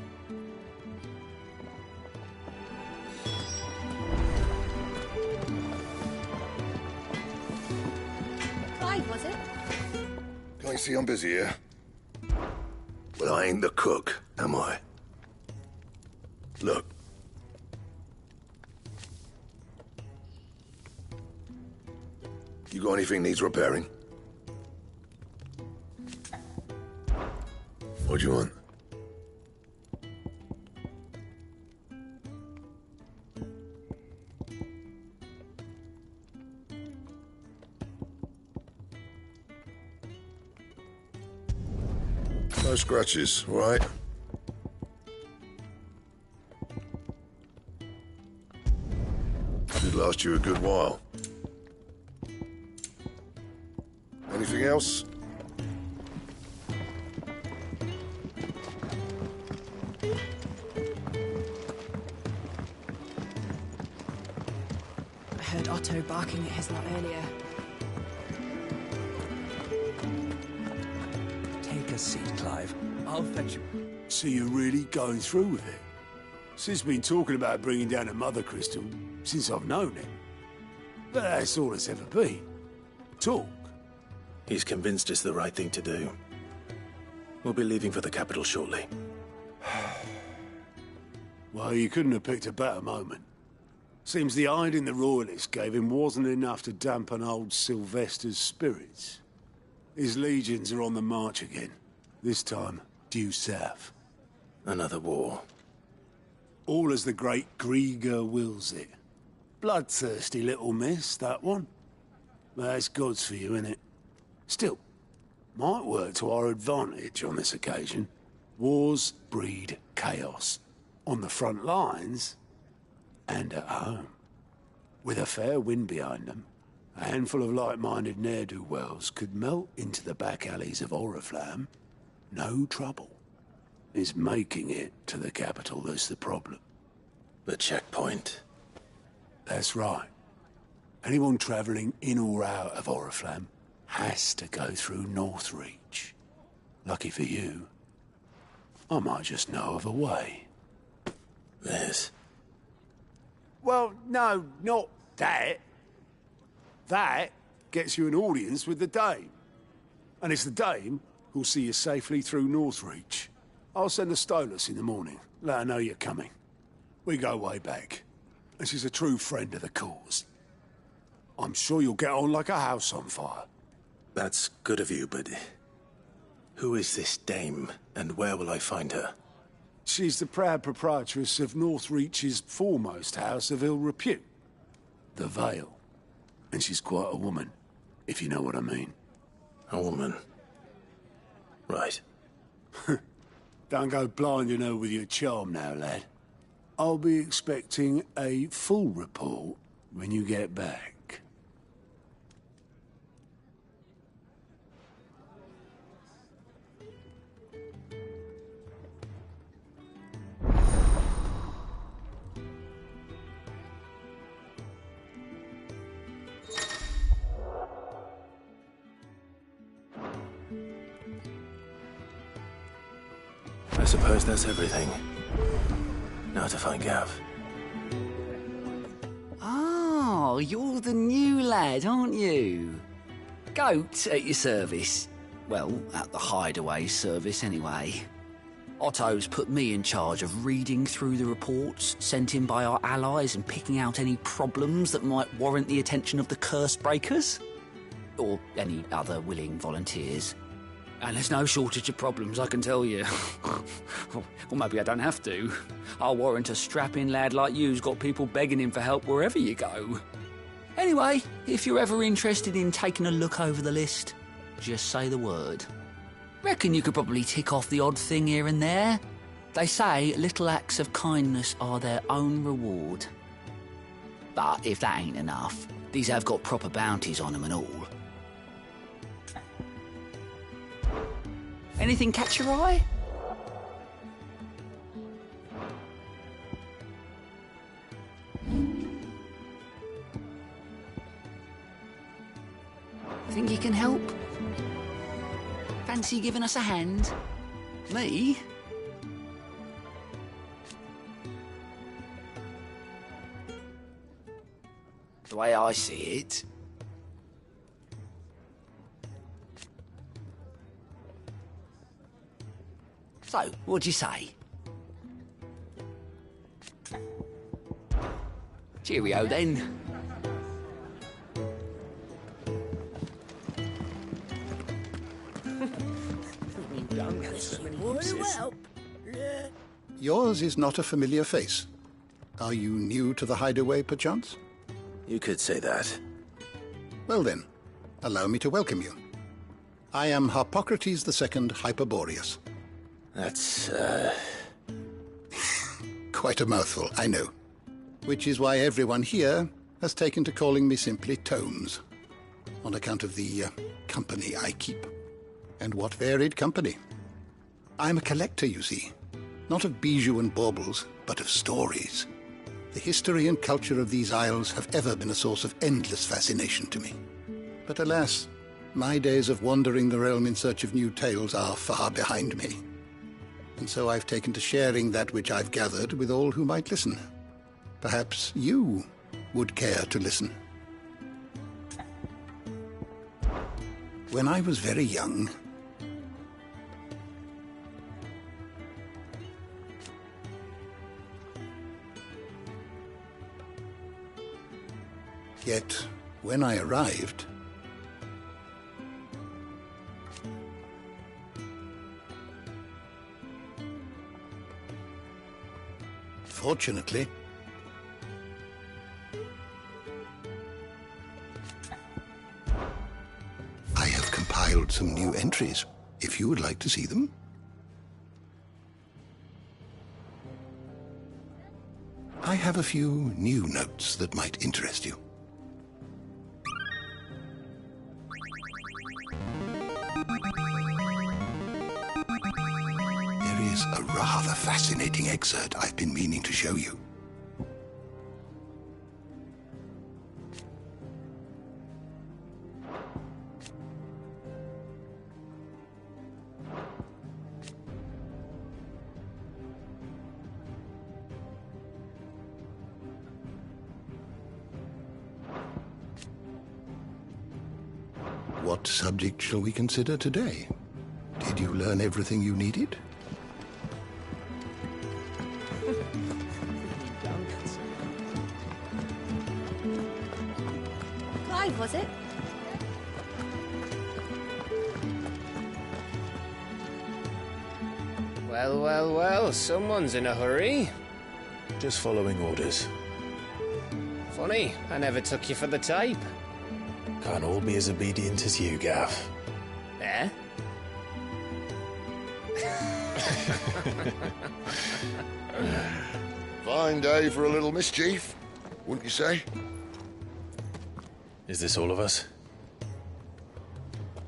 Clive, was it? Can I see I'm busy here? Well, I ain't the cook, am I? Look. You got anything needs repairing? What do you want? No scratches, all right? Should last you a good while. Anything else? I heard Otto barking at his lot earlier. Take a seat, Clive. I'll fetch you. So you're really going through with it? Sid's been talking about bringing down a mother crystal since I've known him. But that's all it's ever been. Talk. He's convinced it's the right thing to do. We'll be leaving for the capital shortly. Well, you couldn't have picked a better moment. Seems the hiding the Royalists gave him wasn't enough to dampen old Sylvester's spirits. His legions are on the march again. This time, due south. Another war. All as the great Grieger wills it. Bloodthirsty little miss, that one. That's God's for you, innit? Still, might work to our advantage on this occasion. Wars breed chaos. On the front lines, and at home. With a fair wind behind them, a handful of like-minded ne'er-do-wells could melt into the back alleys of Oriflamme. No trouble. It's making it to the capital that's the problem. The checkpoint. That's right. Anyone travelling in or out of Oriflamme has to go through Northreach. Lucky for you, I might just know of a way. This? Well, no, not that. That gets you an audience with the Dame. And it's the Dame who'll see you safely through Northreach. I'll send the Stolas in the morning. Let her know you're coming. We go way back. And she's a true friend of the cause. I'm sure you'll get on like a house on fire. That's good of you, but... who is this Dame, and where will I find her? She's the proud proprietress of Northreach's foremost house of ill repute. The Vale. And she's quite a woman, if you know what I mean. A woman? Right. Don't go blinding her with your charm now, lad. I'll be expecting a full report when you get back. I suppose that's everything. Now to find Gav. Oh, you're the new lad, aren't you? Goat at your service. Well, at the hideaway service anyway. Otto's put me in charge of reading through the reports sent in by our allies and picking out any problems that might warrant the attention of the curse breakers. Or any other willing volunteers. And there's no shortage of problems, I can tell you. Or maybe I don't have to. I'll warrant a strapping lad like you's got people begging him for help wherever you go. Anyway, if you're ever interested in taking a look over the list, just say the word. Reckon you could probably tick off the odd thing here and there. They say little acts of kindness are their own reward. But if that ain't enough, these have got proper bounties on them and all. Anything catch your eye? Think you can help? Fancy giving us a hand? Me? The way I see it... So, what'd you say? Cheerio, then. Yours is not a familiar face. Are you new to the hideaway, perchance? You could say that. Well then, allow me to welcome you. I am Harpocrates II Hyperboreus. That's, Quite a mouthful, I know. Which is why everyone here has taken to calling me simply Tomes, on account of the company I keep. And what varied company. I'm a collector, you see. Not of bijou and baubles, but of stories. The history and culture of these isles have ever been a source of endless fascination to me. But alas, my days of wandering the realm in search of new tales are far behind me. And so I've taken to sharing that which I've gathered with all who might listen. Perhaps you would care to listen. When I was very young, yet when I arrived, fortunately, I have compiled some new entries, if you would like to see them. I have a few new notes that might interest you. There is a rather fascinating excerpt I've been meaning to show you. What subject shall we consider today? Did you learn everything you needed? Clive, was it? Well, well, well, someone's in a hurry. Just following orders. Funny, I never took you for the type. Can't all be as obedient as you, Gav. Eh? Fine day for a little mischief, wouldn't you say? Is this all of us?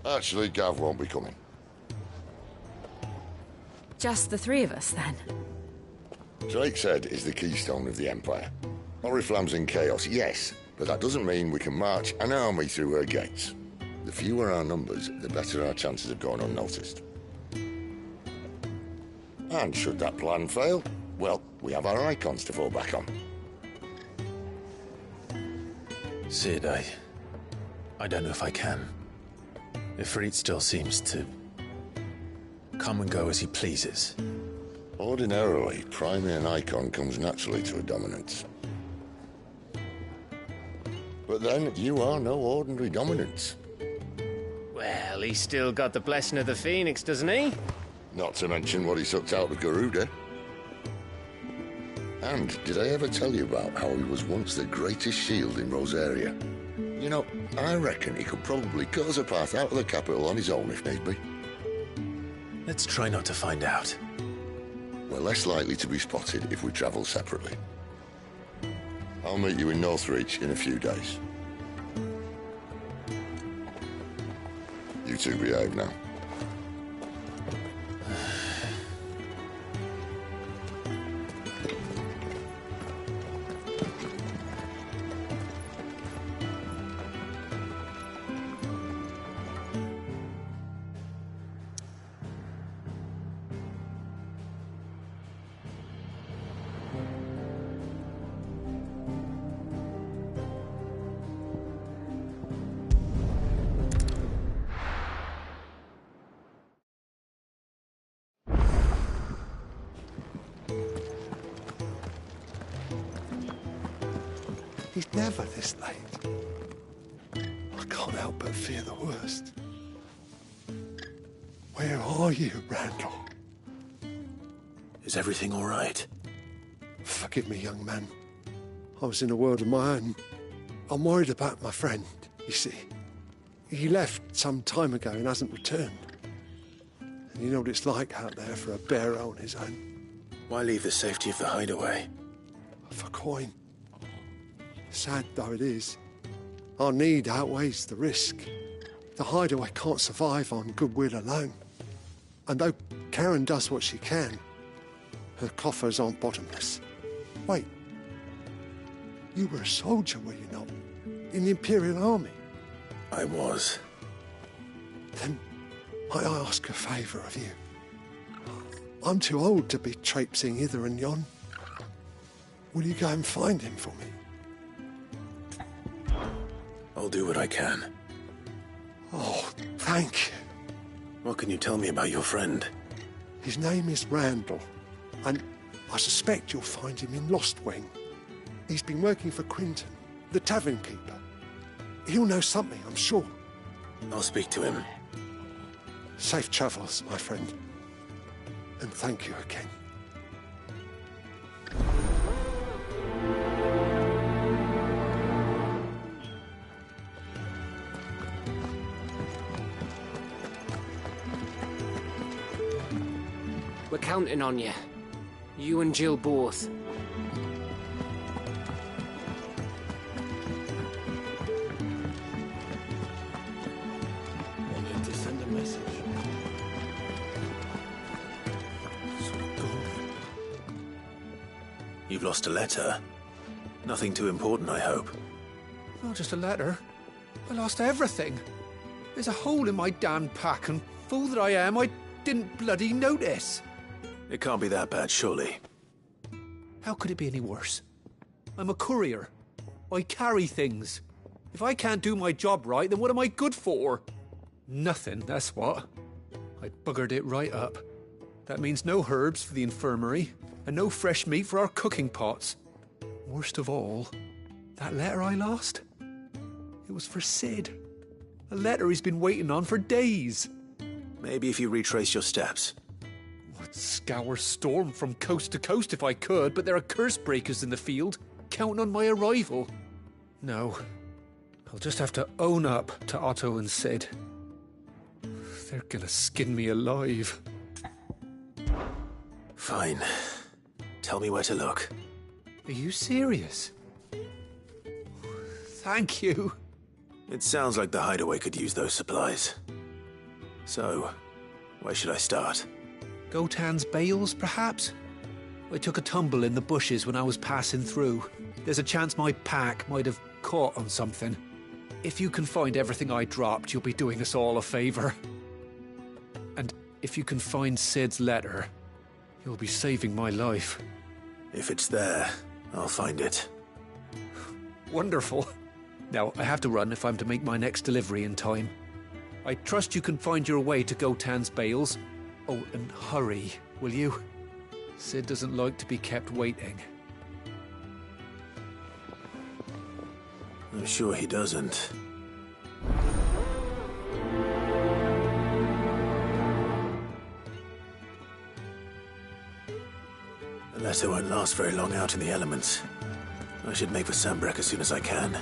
Actually, Gav won't be coming. Just the three of us, then? Drake's Head is the keystone of the Empire. Oriflamme's in chaos, yes, but that doesn't mean we can march an army through her gates. The fewer our numbers, the better our chances of going unnoticed. And should that plan fail, well, we have our icons to fall back on. Sid, I don't know if I can. Ifrit still seems to come and go as he pleases. Ordinarily, priming an icon comes naturally to a dominance. But then, you are no ordinary dominance. Well, he's still got the blessing of the Phoenix, doesn't he? Not to mention what he sucked out of Garuda. And did I ever tell you about how he was once the greatest shield in Rosaria? You know, I reckon he could probably cut us a path out of the capital on his own if need be. Let's try not to find out. We're less likely to be spotted if we travel separately. I'll meet you in Northreach in a few days. You two behave now. He's never this late. I can't help but fear the worst. Where are you, Randall? Is everything all right? Forgive me, young man. I was in a world of my own. I'm worried about my friend, you see. He left some time ago and hasn't returned. And you know what it's like out there for a bearer on his own. Why leave the safety of the hideaway? For coin. Sad though it is, our need outweighs the risk. The hideaway can't survive on goodwill alone. And though Karen does what she can, her coffers aren't bottomless. Wait. You were a soldier, were you not? In the Imperial Army? I was. Then might I ask a favour of you? I'm too old to be traipsing hither and yon. Will you go and find him for me? I'll do what I can. Oh, thank you. What can you tell me about your friend? His name is Randall, and I suspect you'll find him in Lost Wing. He's been working for Quinton, the tavern keeper. He'll know something, I'm sure. I'll speak to him. Safe travels, my friend. And thank you again. We're counting on you. You and Jill both. I need to send a message. You've lost a letter. Nothing too important, I hope. Not just a letter. I lost everything. There's a hole in my damn pack, and fool that I am, I didn't bloody notice. It can't be that bad, surely. How could it be any worse? I'm a courier. I carry things. If I can't do my job right, then what am I good for? Nothing, that's what. I buggered it right up. That means no herbs for the infirmary, and no fresh meat for our cooking pots. Worst of all, that letter I lost? It was for Sid. A letter he's been waiting on for days. Maybe if you retrace your steps. I'd scour Storm from coast to coast if I could, but there are curse breakers in the field, counting on my arrival. No, I'll just have to own up to Otto and Sid. They're gonna skin me alive. Fine. Tell me where to look. Are you serious? Thank you. It sounds like the hideaway could use those supplies. So, where should I start? Gotan's bales, perhaps? I took a tumble in the bushes when I was passing through. There's a chance my pack might have caught on something. If you can find everything I dropped, you'll be doing us all a favour. And if you can find Sid's letter, you'll be saving my life. If it's there, I'll find it. Wonderful. Now, I have to run if I'm to make my next delivery in time. I trust you can find your way to Gotan's bales. Oh, and hurry, will you? Sid doesn't like to be kept waiting. I'm sure he doesn't. The letter won't last very long out in the elements. I should make for Sambrek as soon as I can.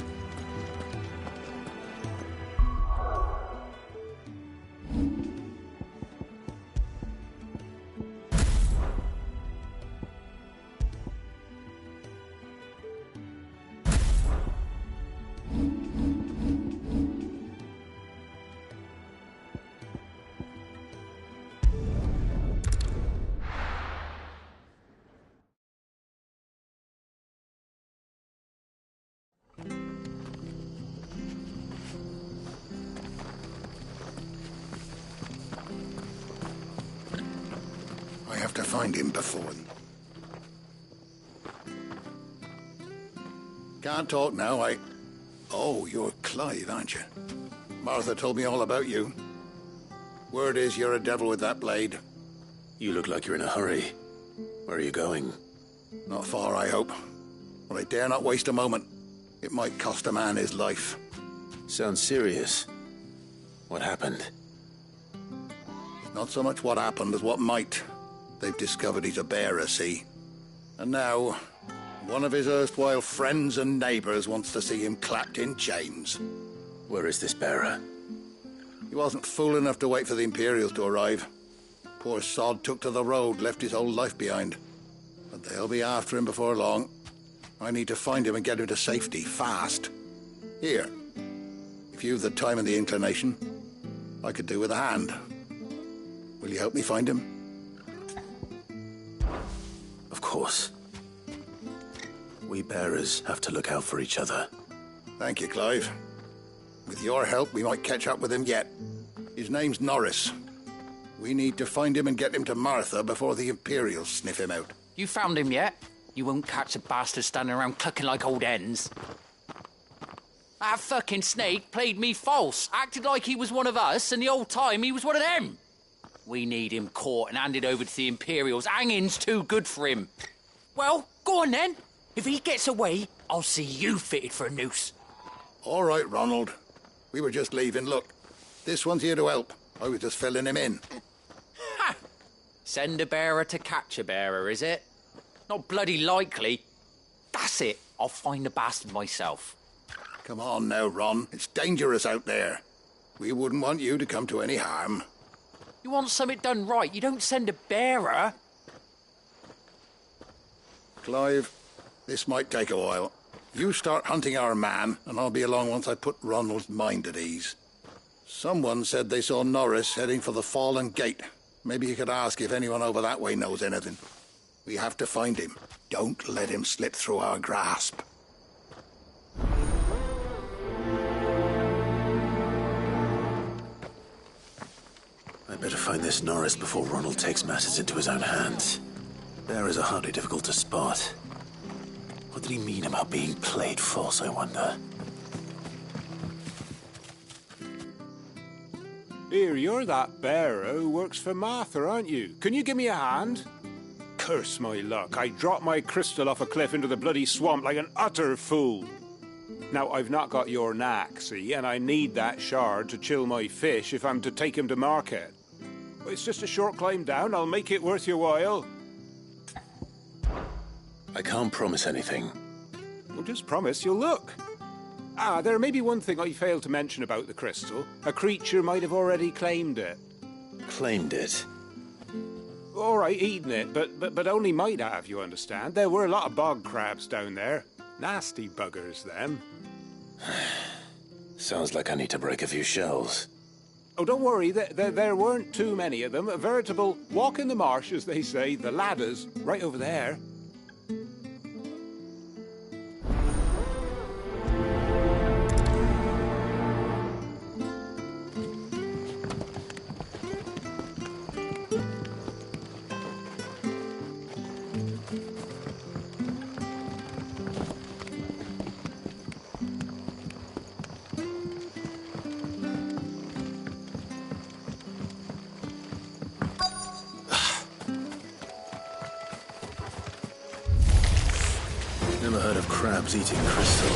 I have to find him before. Can't talk now, Oh, you're Clive, aren't you? Martha told me all about you. Word is you're a devil with that blade. You look like you're in a hurry. Where are you going? Not far, I hope. But I dare not waste a moment. It might cost a man his life. Sounds serious. What happened? Not so much what happened as what might. They've discovered he's a bearer, see? And now, one of his erstwhile friends and neighbours wants to see him clapped in chains. Where is this bearer? He wasn't fool enough to wait for the Imperials to arrive. Poor sod took to the road, left his whole life behind. But they'll be after him before long. I need to find him and get him to safety, fast. Here, if you've the time and the inclination, I could do with a hand. Will you help me find him? Of course. We bearers have to look out for each other. Thank you, Clive. With your help, we might catch up with him yet. His name's Norris. We need to find him and get him to Martha before the Imperials sniff him out. You found him yet? You won't catch a bastard standing around clucking like old hens. That fucking snake played me false, acted like he was one of us, and the whole time he was one of them. We need him caught and handed over to the Imperials. Hanging's too good for him. Well, go on then. If he gets away, I'll see you fitted for a noose. All right, Ronald. We were just leaving. Look, this one's here to help. I was just filling him in. Ha! Send a bearer to catch a bearer, is it? Not bloody likely. That's it. I'll find the bastard myself. Come on now, Ron. It's dangerous out there. We wouldn't want you to come to any harm. You want something done right, you don't send a bearer. Clive, this might take a while. You start hunting our man, and I'll be along once I put Ronald's mind at ease. Someone said they saw Norris heading for the Fallen Gate. Maybe you could ask if anyone over that way knows anything. We have to find him. Don't let him slip through our grasp. I better find this Norris before Ronald takes matters into his own hands. Bearers are hardly difficult to spot. What did he mean about being played false, I wonder? Here, you're that bearer who works for Martha, aren't you? Can you give me a hand? Curse my luck. I dropped my crystal off a cliff into the bloody swamp like an utter fool. Now, I've not got your knack, see, and I need that shard to chill my fish if I'm to take him to market. But it's just a short climb down. I'll make it worth your while. I can't promise anything. Well, just promise you'll look. Ah, there may be one thing I failed to mention about the crystal. A creature might have already claimed it. Claimed it? All right, eaten it, but only might have, you understand. There were a lot of bog crabs down there. Nasty buggers, them. Sounds like I need to break a few shells. Oh, don't worry, there weren't too many of them. A veritable walk in the marsh, as they say, the ladders, right over there. Never heard of crabs eating crystal.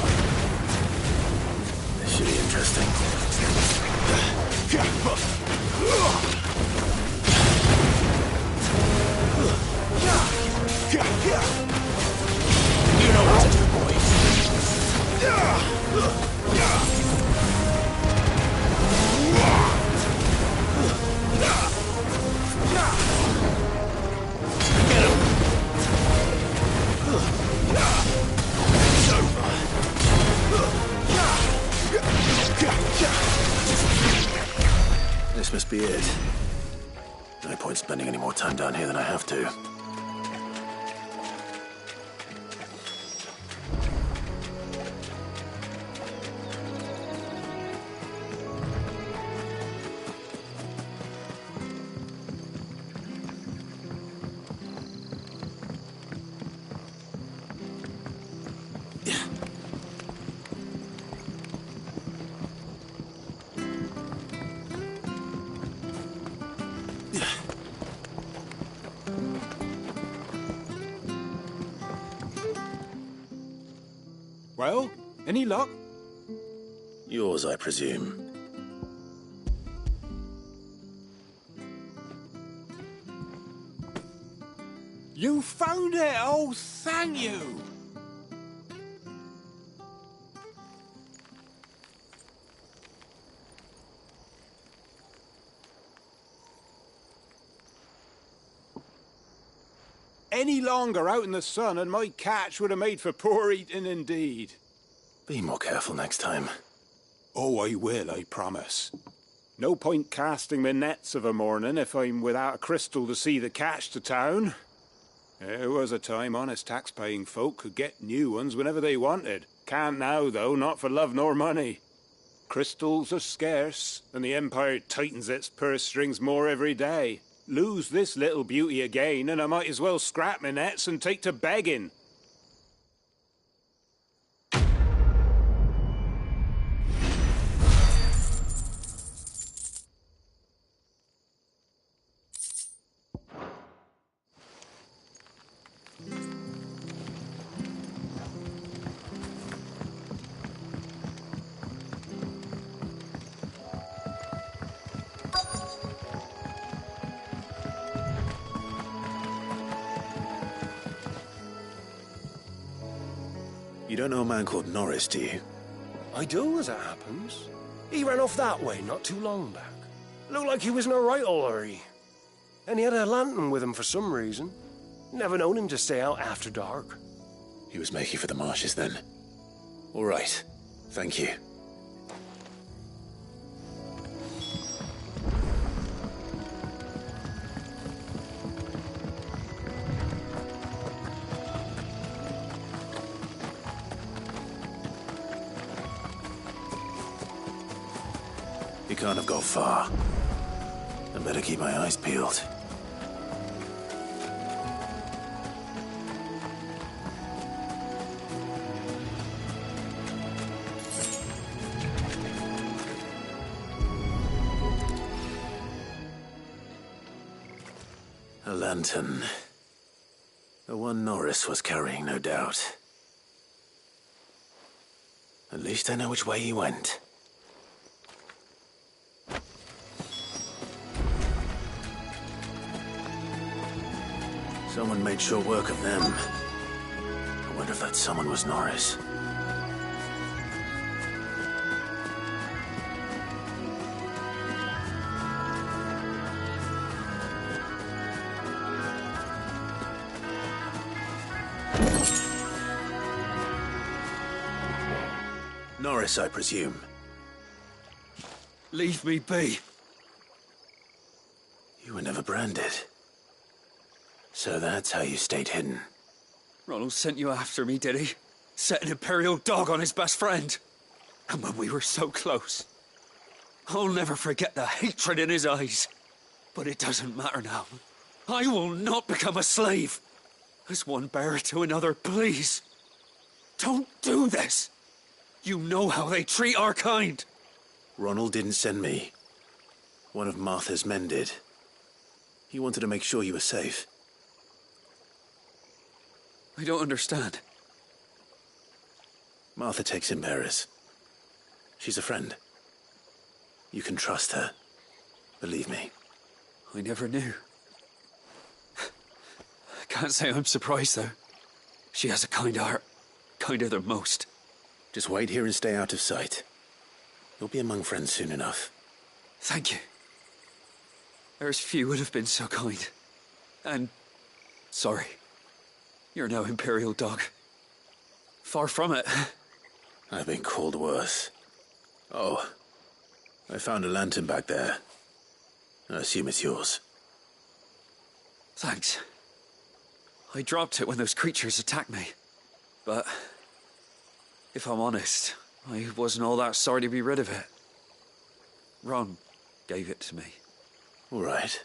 This should be interesting. You know what to do, boys. Get him! This must be it. No point spending any more time down here than I have to. Well, any luck? Yours, I presume. You found it! Oh, thank you! Any longer out in the sun and my catch would have made for poor eating indeed. Be more careful next time. Oh, I will, I promise. No point casting my nets of a morning if I'm without a crystal to see the catch to town. There was a time honest tax-paying folk could get new ones whenever they wanted. Can't now, though, not for love nor money. Crystals are scarce, and the Empire tightens its purse strings more every day. Lose this little beauty again, and I might as well scrap my nets and take to begging. You don't know a man called Norris, do you? I do, as it happens. He ran off that way not too long back. Looked like he was in a right old hurry. And he had a lantern with him for some reason. Never known him to stay out after dark. He was making for the marshes then. All right. Thank you. He can't have got far. I better keep my eyes peeled. A lantern. The one Norris was carrying, no doubt. At least I know which way he went. Someone made sure work of them. I wonder if that someone was Norris. Norris, I presume. Leave me be. You were never branded. So that's how you stayed hidden. Ronald sent you after me, did he? Set an Imperial dog on his best friend. And when we were so close. I'll never forget the hatred in his eyes. But it doesn't matter now. I will not become a slave. As one bearer to another, please. Don't do this. You know how they treat our kind. Ronald didn't send me. One of Martha's men did. He wanted to make sure you were safe. I don't understand. Martha takes in bearers. She's a friend. You can trust her. Believe me. I never knew. I can't say I'm surprised, though. She has a kind heart. Kinder than most. Just wait here and stay out of sight. You'll be among friends soon enough. Thank you. There's few would have been so kind. And sorry. You're no Imperial dog. Far from it. I've been called worse. Oh, I found a lantern back there. I assume it's yours. Thanks. I dropped it when those creatures attacked me. But if I'm honest, I wasn't all that sorry to be rid of it. Ron gave it to me. All right.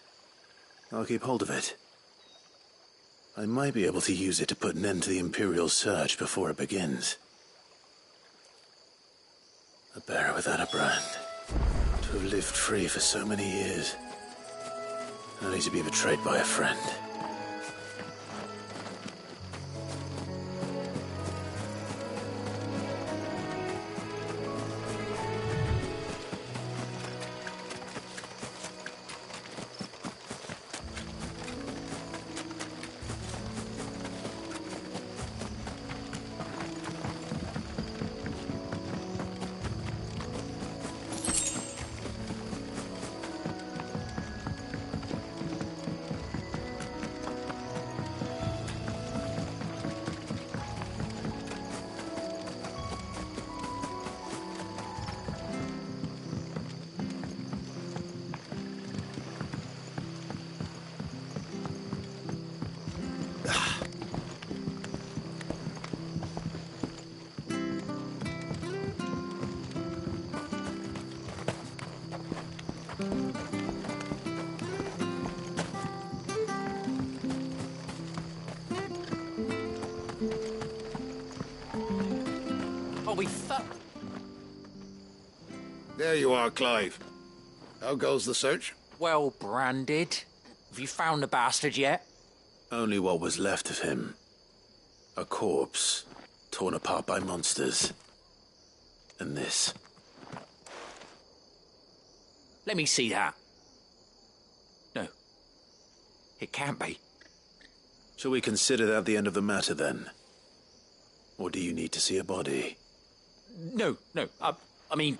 I'll keep hold of it. I might be able to use it to put an end to the Imperial search before it begins. A bearer without a brand. To have lived free for so many years. Only to be betrayed by a friend. There you are, Clive. How goes the search? Well branded. Have you found the bastard yet? Only what was left of him. A corpse, torn apart by monsters. And this. Let me see that. No. It can't be. Shall we consider that the end of the matter, then? Or do you need to see a body? No. I mean,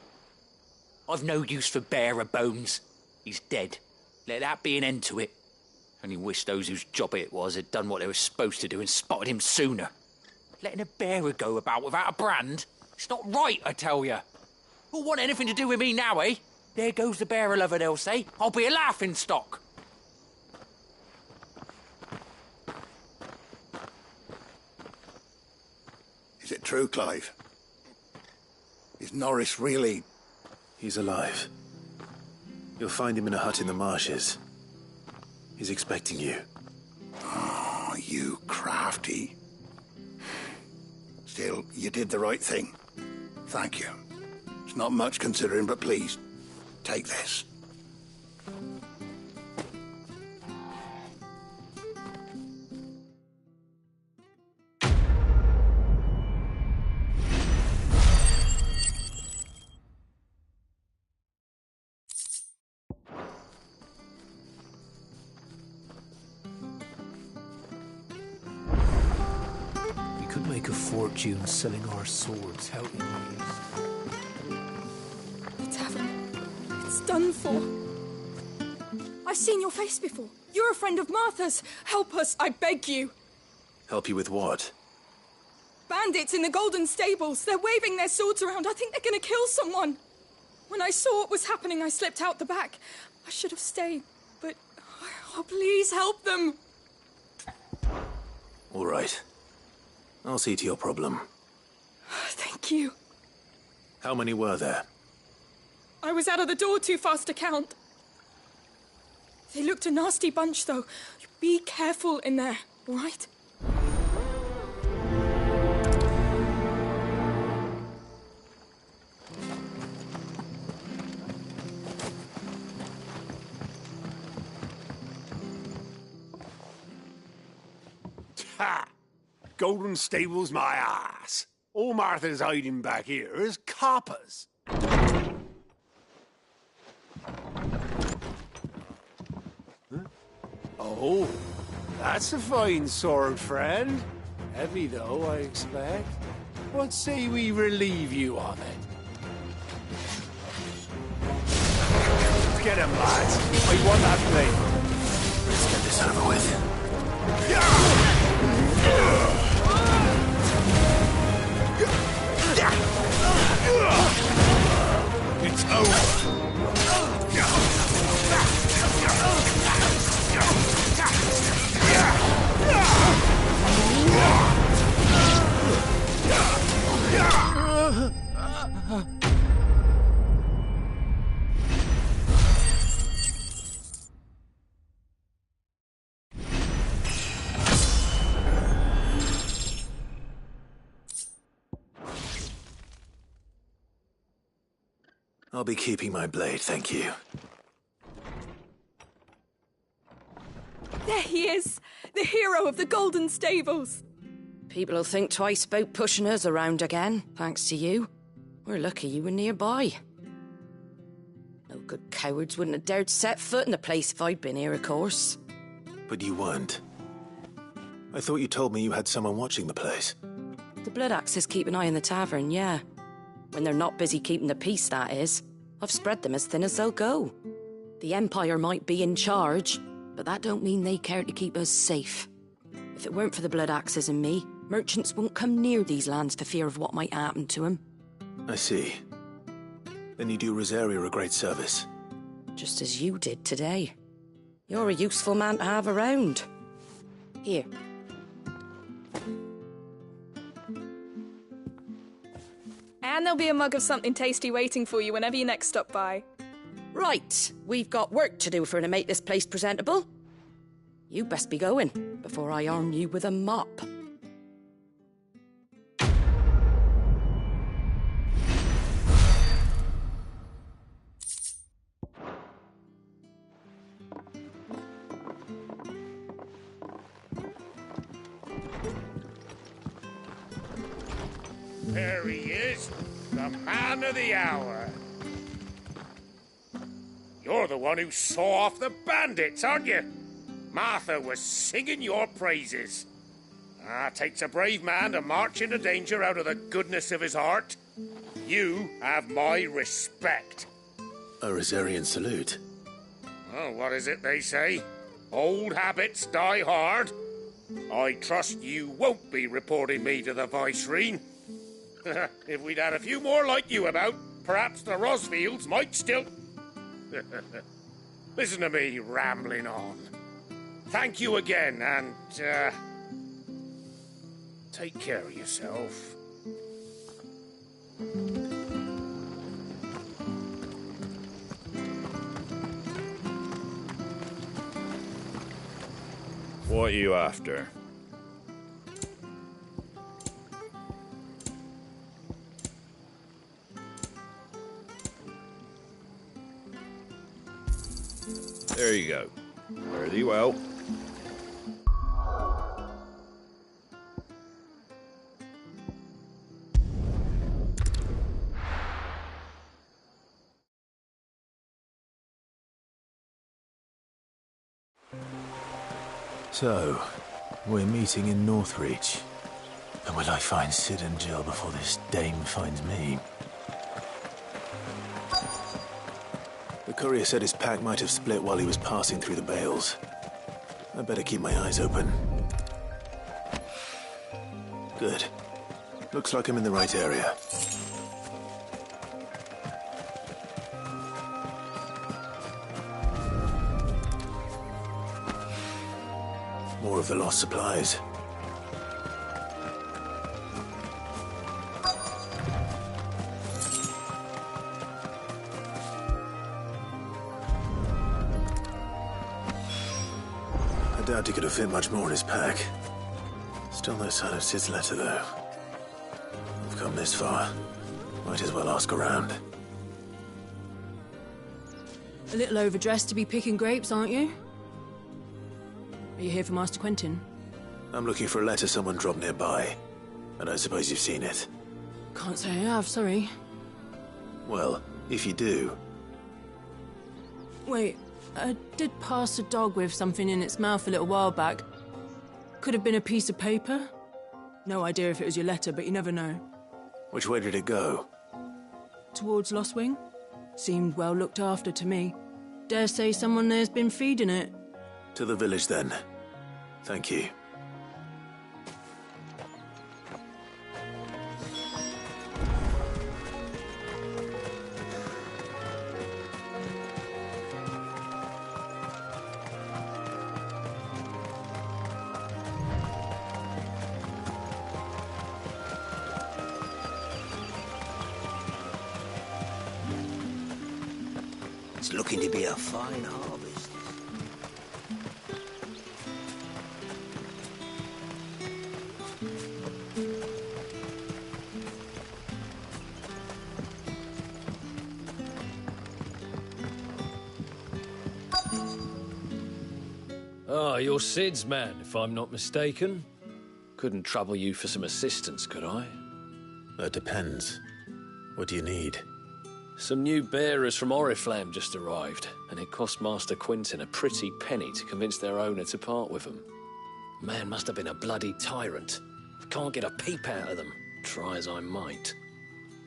I've no use for bearer bones. He's dead. Let that be an end to it. Only wish those whose job it was had done what they were supposed to do and spotted him sooner. Letting a bearer go about without a brand? It's not right, I tell you. Who'll want anything to do with me now, eh? There goes the bearer lover, they'll say. I'll be a laughing stock. Is it true, Clive? Is Norris really... He's alive. You'll find him in a hut in the marshes. He's expecting you. Oh, you crafty. Still, you did the right thing. Thank you. It's not much considering, but please, take this. Make a fortune selling our swords out in years. The tavern. It's done for. I've seen your face before. You're a friend of Martha's. Help us, I beg you. Help you with what? Bandits in the Golden Stables. They're waving their swords around. I think they're going to kill someone. When I saw what was happening, I slipped out the back. I should have stayed, but... Oh, please help them. All right. I'll see to your problem. Thank you. How many were there? I was out of the door too fast to count. They looked a nasty bunch, though. Be careful in there, all right? Ha! Golden Stables, my ass. All Martha's hiding back here is coppers. Huh? Oh, that's a fine sword, friend. Heavy, though, I expect. What say we relieve you of it? Get him, lads. I want that blade. Let's get this over with. It's over. I'll be keeping my blade, thank you. There he is, the hero of the Golden Stables. People will think twice about pushing us around again, thanks to you. We're lucky you were nearby. No good cowards wouldn't have dared set foot in the place if I'd been here, of course. But you weren't. I thought you told me you had someone watching the place. The Blood Axes keep an eye on the tavern, yeah. When they're not busy keeping the peace, that is. I've spread them as thin as they'll go. The Empire might be in charge, but that don't mean they care to keep us safe. If it weren't for the Blood Axes and me, merchants won't come near these lands for fear of what might happen to them. I see. Then you do Rosaria a great service. Just as you did today. You're a useful man to have around. Here. And there'll be a mug of something tasty waiting for you whenever you next stop by. Right, we've got work to do for to make this place presentable. You best be going, before I arm you with a mop. There he is, the man of the hour. You're the one who saw off the bandits, aren't you? Martha was singing your praises. Takes a brave man to march into danger out of the goodness of his heart. You have my respect. A Rosarian salute. Oh, what is it they say? Old habits die hard. I trust you won't be reporting me to the Viceroy. If we'd had a few more like you about, perhaps the Rosfields might still... Listen to me rambling on. Thank you again, and, take care of yourself. What are you after? There you go. Fare thee well. So, we're meeting in Northreach. And will I find Sid and Jill before this dame finds me? The courier said his pack might have split while he was passing through the bales. I better keep my eyes open. Good. Looks like I'm in the right area. More of the lost supplies. I doubt he could have fit much more in his pack. Still no sign of Sid's letter, though. We've come this far. Might as well ask around. A little overdressed to be picking grapes, aren't you? Are you here for Master Quentin? I'm looking for a letter someone dropped nearby. I don't suppose you've seen it. Can't say I have, sorry. Well, if you do... Wait, I did pass a dog with something in its mouth a little while back. Could have been a piece of paper. No idea if it was your letter, but you never know. Which way did it go? Towards Lostwing. Seemed well looked after to me. Dare say someone there's been feeding it. To the village, then. Thank you. It's looking to be a fine harvest. Ah, you're Sid's man, if I'm not mistaken. Couldn't trouble you for some assistance, could I? That depends. What do you need? Some new bearers from Oriflamme just arrived, and it cost Master Quentin a pretty penny to convince their owner to part with them. Man must have been a bloody tyrant. I can't get a peep out of them, try as I might.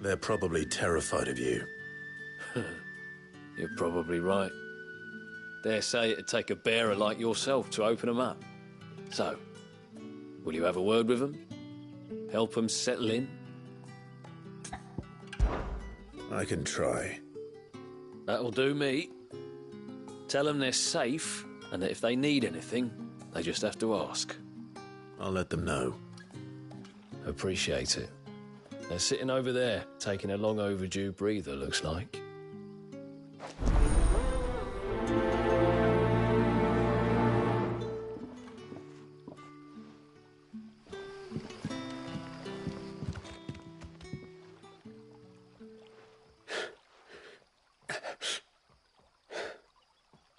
They're probably terrified of you. You're probably right. Dare say it'd take a bearer like yourself to open them up. So, will you have a word with them? Help them settle in? I can try. That'll do me. Tell them they're safe, and that if they need anything, they just have to ask. I'll let them know. Appreciate it. They're sitting over there, taking a long overdue breather, looks like.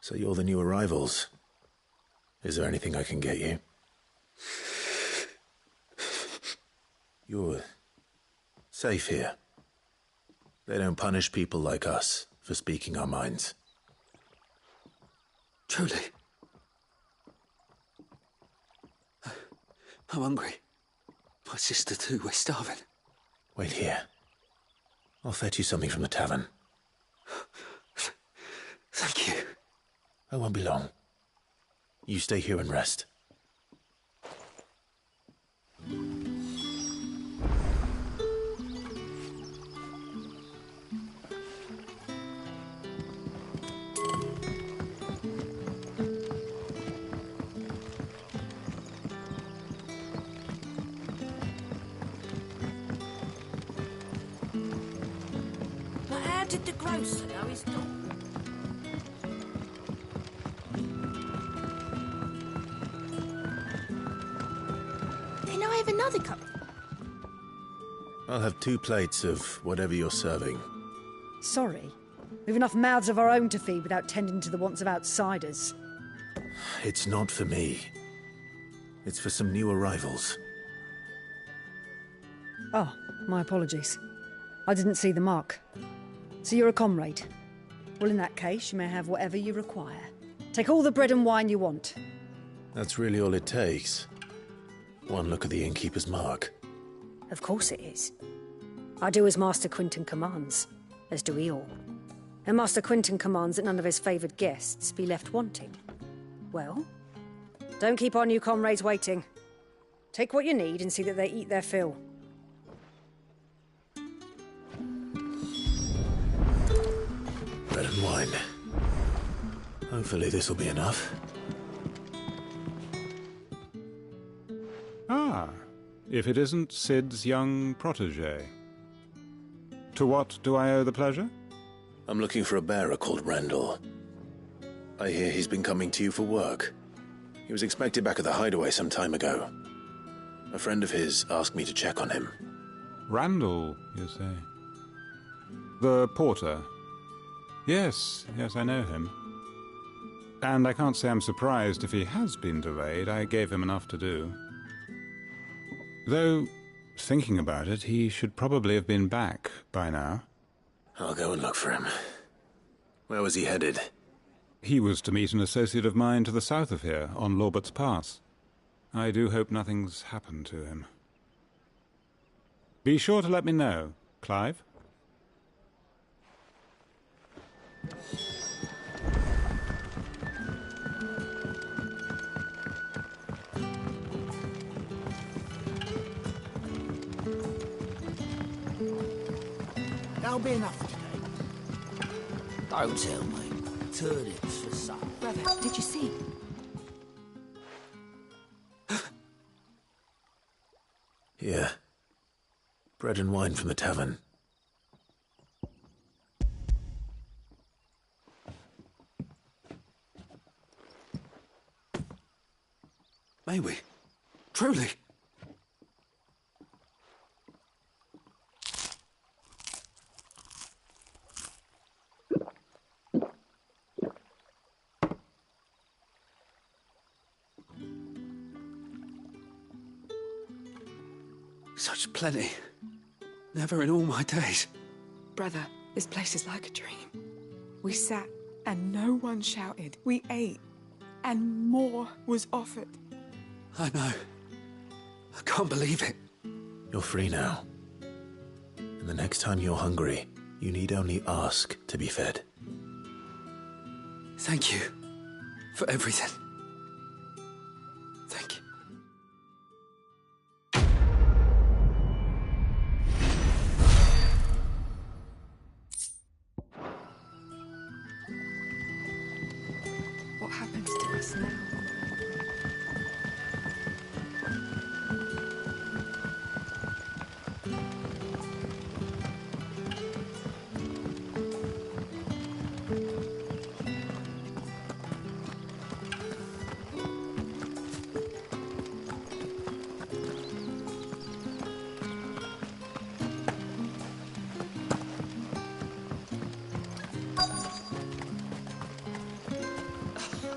So you're the new arrivals. Is there anything I can get you? You're Safe here. They don't punish people like us for speaking our minds. Truly. I'm hungry. My sister too, we're starving. Wait here. I'll fetch you something from the tavern. Thank you. I won't be long. You stay here and rest. But how did the grocer know his dog? Can I have another cup? I'll have 2 plates of whatever you're serving. Sorry. We've enough mouths of our own to feed without tending to the wants of outsiders. It's not for me. It's for some new arrivals. Oh, my apologies. I didn't see the mark. So you're a comrade. Well, in that case, you may have whatever you require. Take all the bread and wine you want. That's really all it takes. One look at the innkeeper's mark. Of course it is. I do as Master Quinton commands, as do we all. And Master Quinton commands that none of his favoured guests be left wanting. Well, don't keep our new comrades waiting. Take what you need and see that they eat their fill. Bread and wine. Hopefully this'll be enough. Ah, if it isn't Sid's young protégé. To what do I owe the pleasure? I'm looking for a bearer called Randall. I hear he's been coming to you for work. He was expected back at the hideaway some time ago. A friend of his asked me to check on him. Randall, you say? The porter? Yes, I know him. And I can't say I'm surprised if he has been delayed. I gave him enough to do. Though, thinking about it, he should probably have been back by now. I'll go and look for him. Where was he headed? He was to meet an associate of mine to the south of here, on Lorbert's Pass. I do hope nothing's happened to him. Be sure to let me know, Clive. That'll be enough for today. Don't tell me. Turnips for supper. Brother, did you see? Here. Bread and wine from the tavern. May we? Truly? Such plenty. Never in all my days. Brother, this place is like a dream. We sat and no one shouted. We ate and more was offered. I know. I can't believe it. You're free now. And the next time you're hungry, you need only ask to be fed. Thank you for everything. Thank you. What happens to us now?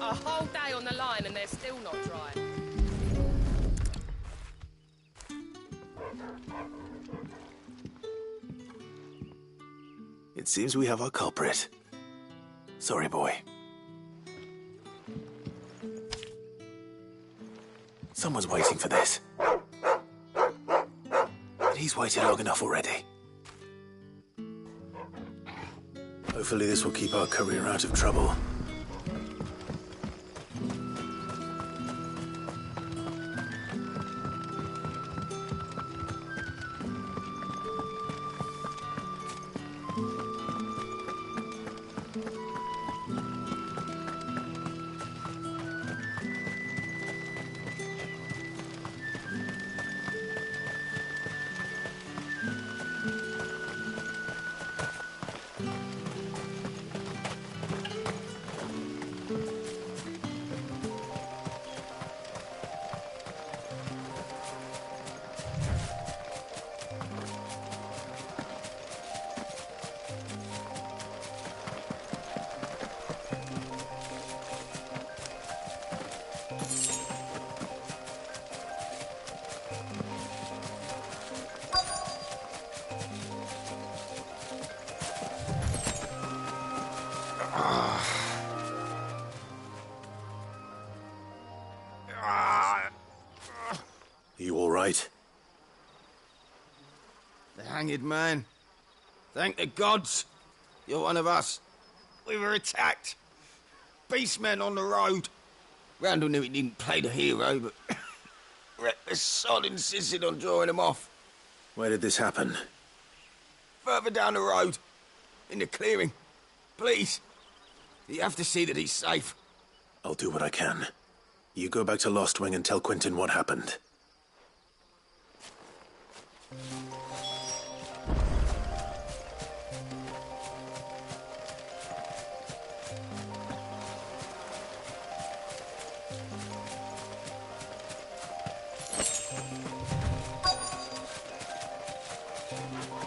A whole day on the line and they're still not dry. It seems we have our culprit. Sorry, boy. Someone's waiting for this. And he's waited long enough already. Hopefully this will keep our career out of trouble. You all right? The hanged man. Thank the gods. You're one of us. We were attacked. Beastmen on the road. Randall knew he didn't play the hero, but reckless sod insisted on drawing him off. Where did this happen? Further down the road. In the clearing. Please. You have to see that he's safe. I'll do what I can. You go back to Lost Wing and tell Quentin what happened.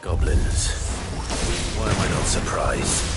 Goblins. Why am I not surprised?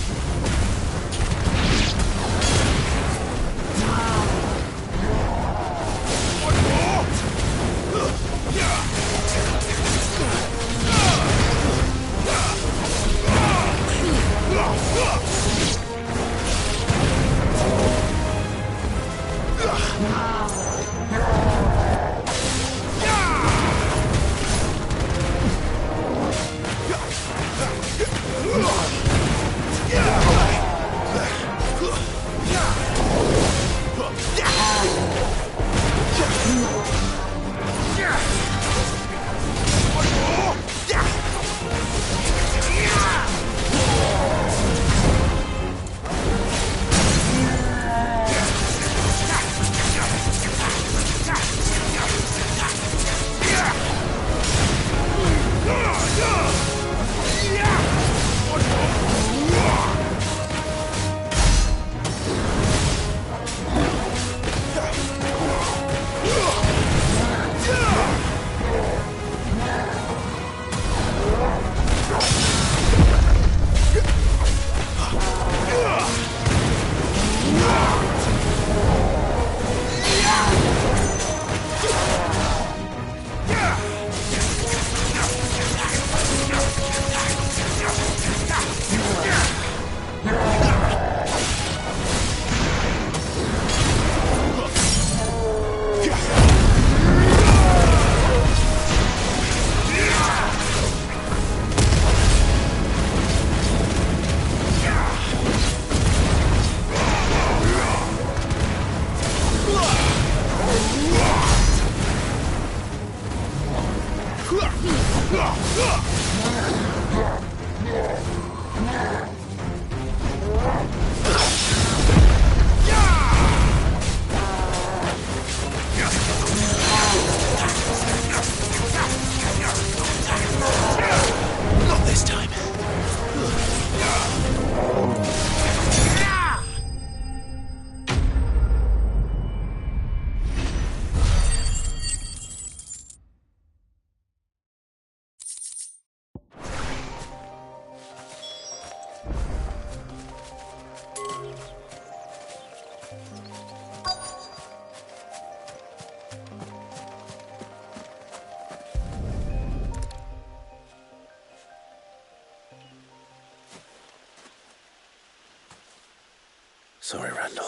Sorry, Randall.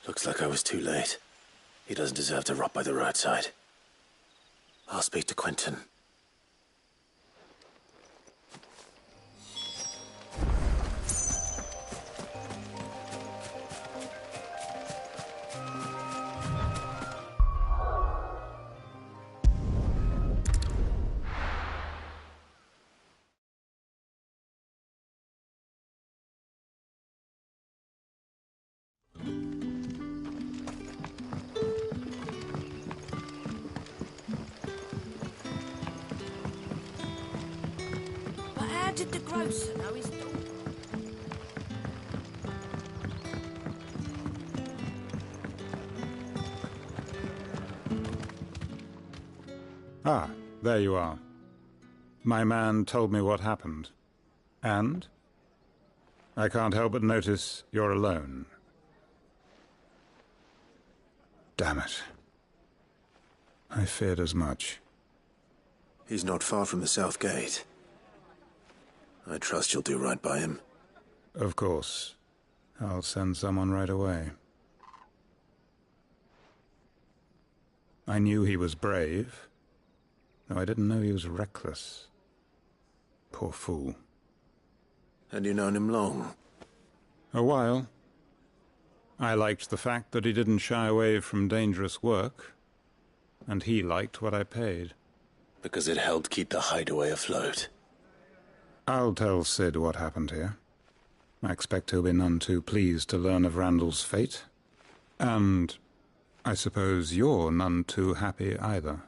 Looks like I was too late. He doesn't deserve to rot by the roadside. I'll speak to Quentin. But how did the grocer know his dog? Ah, there you are. My man told me what happened. And? I can't help but notice you're alone. Damn it. I feared as much. He's not far from the south gate. I trust you'll do right by him. Of course. I'll send someone right away. I knew he was brave, though I didn't know he was reckless. Poor fool. And you've known him long? A while. I liked the fact that he didn't shy away from dangerous work, and he liked what I paid. Because it helped keep the hideaway afloat. I'll tell Sid what happened here. I expect he'll be none too pleased to learn of Randall's fate. And I suppose you're none too happy either.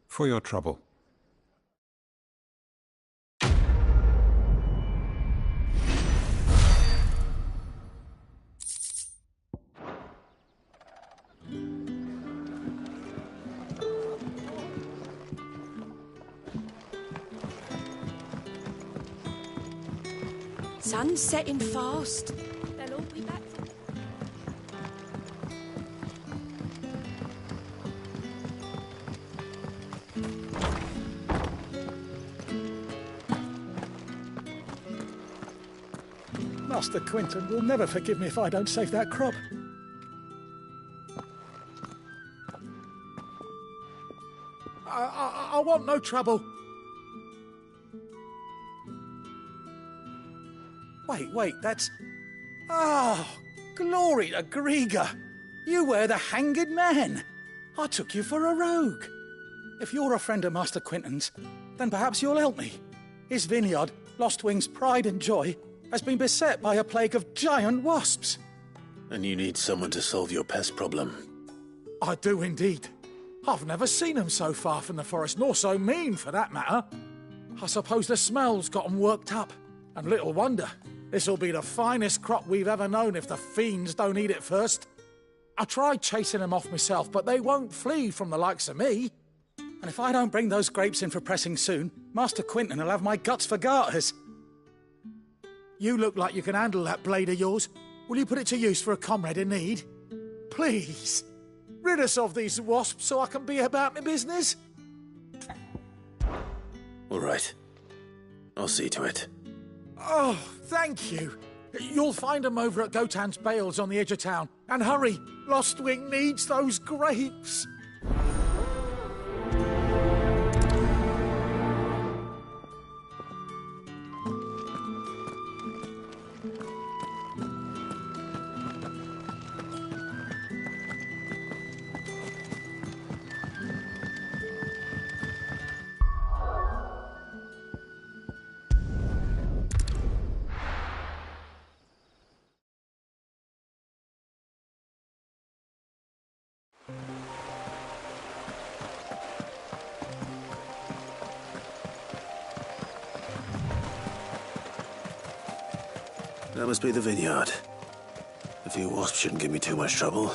For your trouble. Sun's setting fast. They'll all be back. Master Quentin will never forgive me if I don't save that crop. I want no trouble. Wait, that's... Oh, glory to Grieger. You were the hanged man. I took you for a rogue. If you're a friend of Master Quentin's, then perhaps you'll help me. His vineyard, Lostwing's pride and joy, has been beset by a plague of giant wasps. And you need someone to solve your pest problem. I do indeed. I've never seen them so far from the forest, nor so mean, for that matter. I suppose the smell's got 'em worked up. And little wonder. This'll be the finest crop we've ever known if the fiends don't eat it first. I tried chasing them off myself, but they won't flee from the likes of me. And if I don't bring those grapes in for pressing soon, Master Quentin will have my guts for garters. You look like you can handle that blade of yours. Will you put it to use for a comrade in need? Please. Rid us of these wasps so I can be about my business. All right. I'll see to it. Oh, thank you. You'll find them over at Gotan's Bales on the edge of town. And hurry, Lostwing needs those grapes. That must be the vineyard. A few wasps shouldn't give me too much trouble.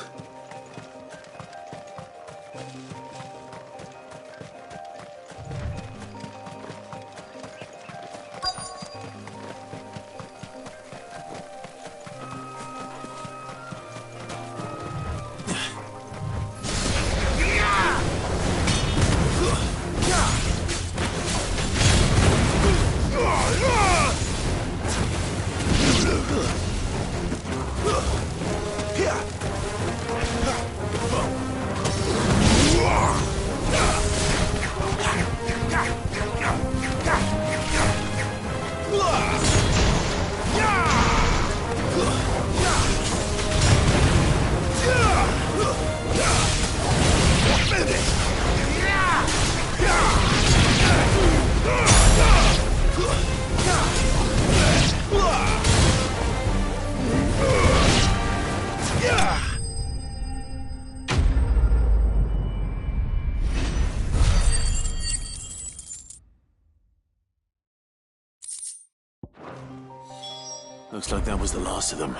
Looks like that was the last of them.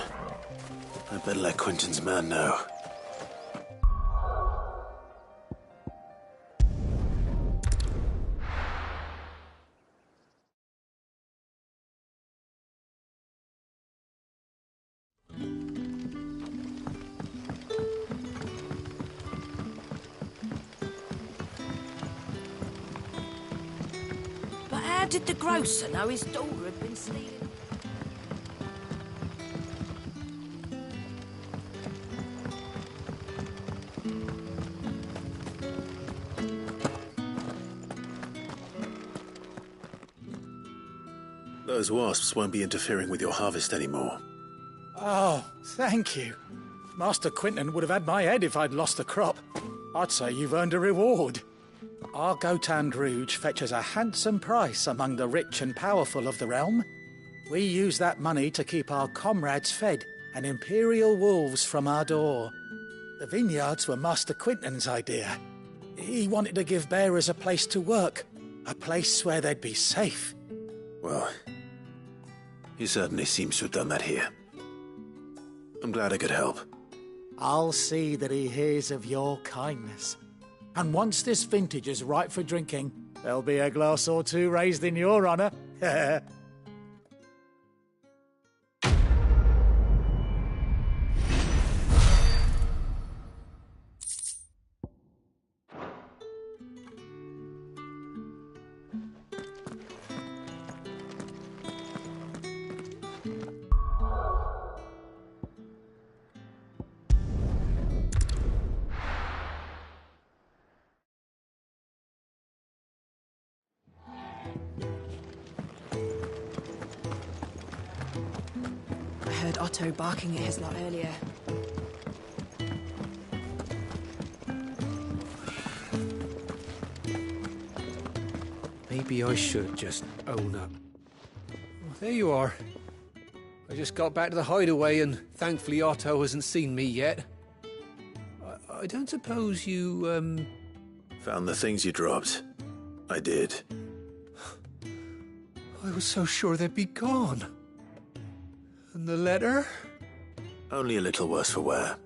I better let Quentin's man know. But how did the grocer know his daughter had been stealing? Those wasps won't be interfering with your harvest anymore. Oh, thank you. Master Quinton would have had my head if I'd lost the crop. I'd say you've earned a reward. Our Gotand Rouge fetches a handsome price among the rich and powerful of the realm. We use that money to keep our comrades fed and imperial wolves from our door. The vineyards were Master Quinton's idea. He wanted to give bearers a place to work, a place where they'd be safe. Well, he certainly seems to have done that here. I'm glad I could help. I'll see that he hears of your kindness. And once this vintage is ripe for drinking, there'll be a glass or two raised in your honour. I heard Otto barking at his lot earlier. Maybe I should just own up. Well, there you are. I just got back to the hideaway and thankfully Otto hasn't seen me yet. I don't suppose you, Found the things you dropped. I did. I was so sure they'd be gone. And the letter? Only a little worse for wear.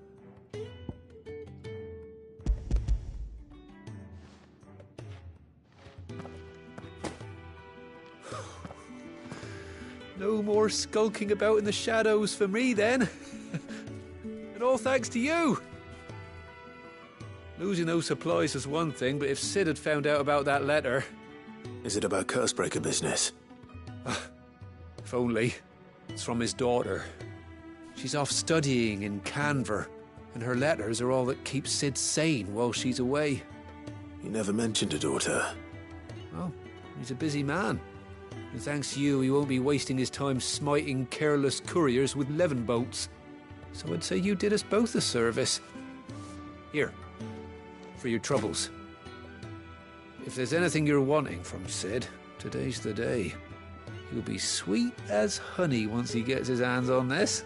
No more skulking about in the shadows for me, then. And all thanks to you. Losing those supplies was one thing, but if Sid had found out about that letter... Is it about Cursebreaker business? If only. It's from his daughter. She's off studying in Canver, and her letters are all that keeps Sid sane while she's away. He never mentioned a daughter. Well, he's a busy man. And thanks to you, he won't be wasting his time smiting careless couriers with levin boats. So I'd say you did us both a service. Here, for your troubles. If there's anything you're wanting from Sid, today's the day. He'll be sweet as honey once he gets his hands on this.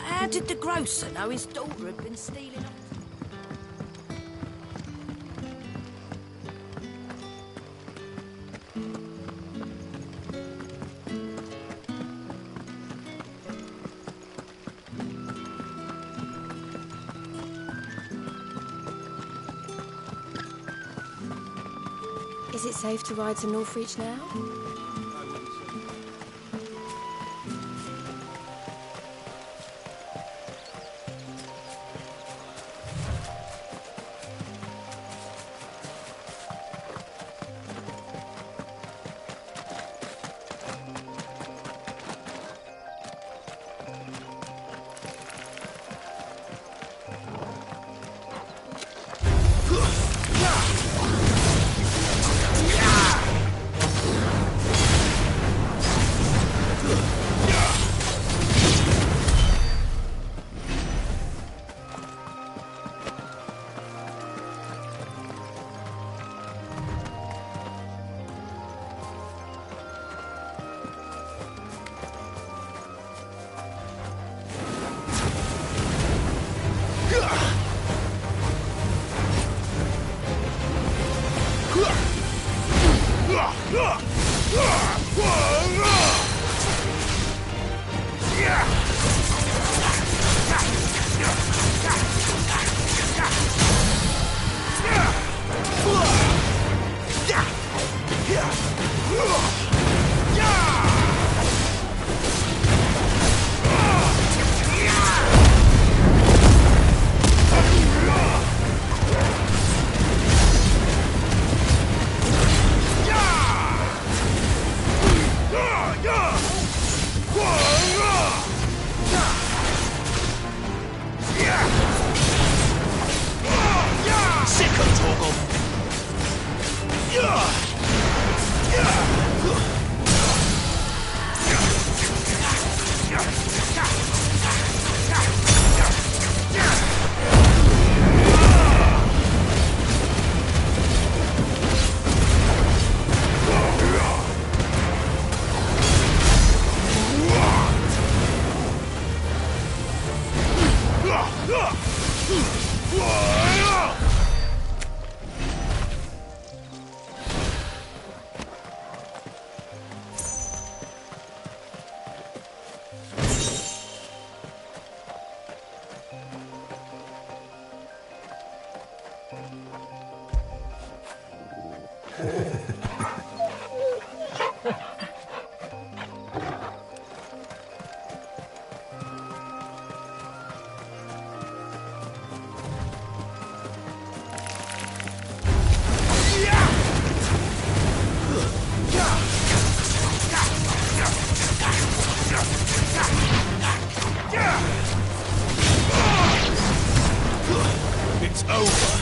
But how did the grocer know his daughter had been stealing? Is it safe to ride to Northreach now? It's over.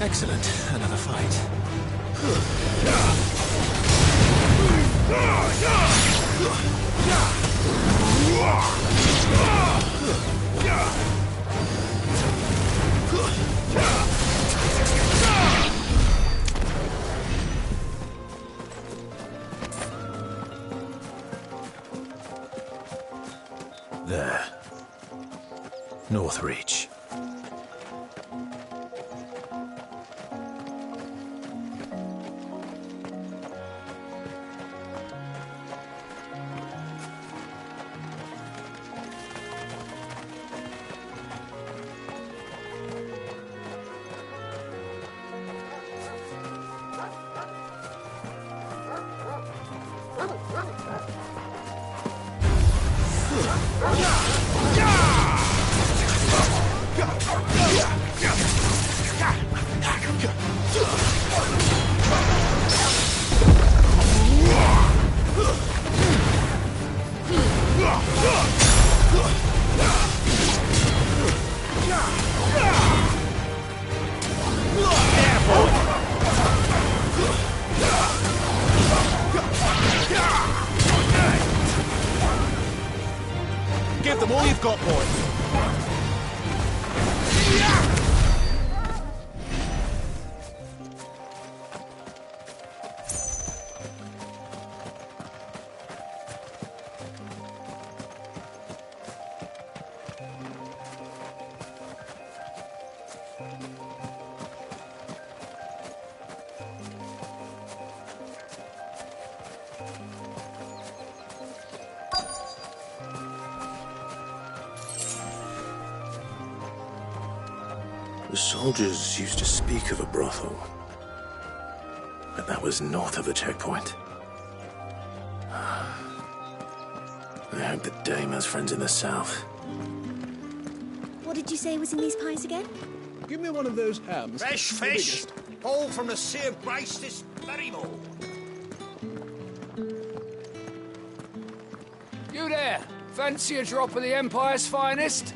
Excellent. Another fight. There. Northreach. Give them all you've got, boys. The soldiers used to speak of a brothel, but that was north of the checkpoint. I hope the dame has friends in the south. What did you say was in these pies again? Give me one of those hams. Fresh The fish, biggest. all from the sea of Grace this very morning. You there, fancy a drop of the Empire's finest?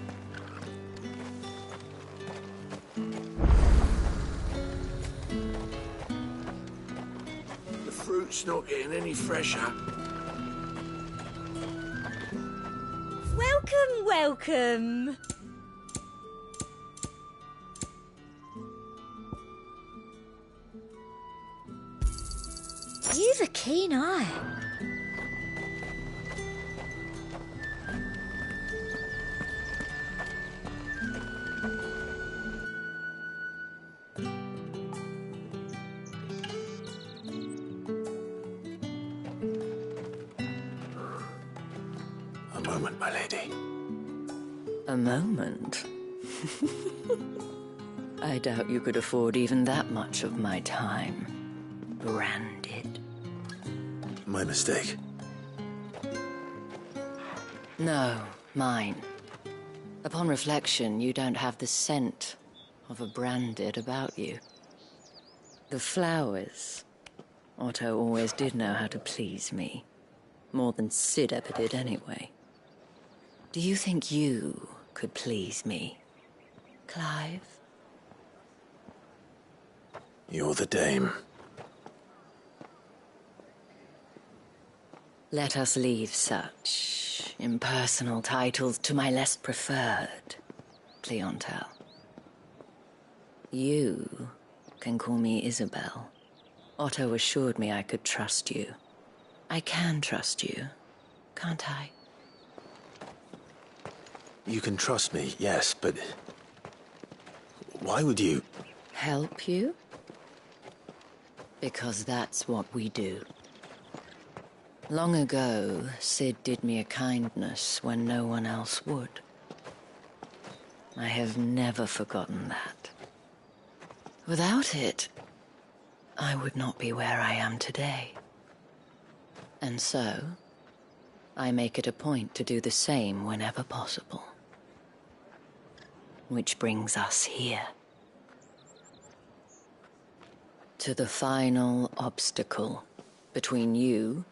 The fruit's not getting any fresher. Welcome, welcome. You've a keen eye. A moment, my lady. A moment? I doubt you could afford even that much of my time. Branded. My mistake. No, mine. Upon reflection, you don't have the scent of a branded about you. The flowers. Otto always did know how to please me. More than Sid ever did anyway. Do you think you could please me, Clive? You're the dame. Let us leave such impersonal titles to my less preferred clientele. You can call me Isabel. Otto assured me I could trust you. I can trust you, can't I? You can trust me, yes, but why would you? Help you? Because that's what we do. Long ago, Sid did me a kindness when no one else would. I have never forgotten that. Without it, I would not be where I am today. And so, I make it a point to do the same whenever possible. Which brings us here. To the final obstacle between you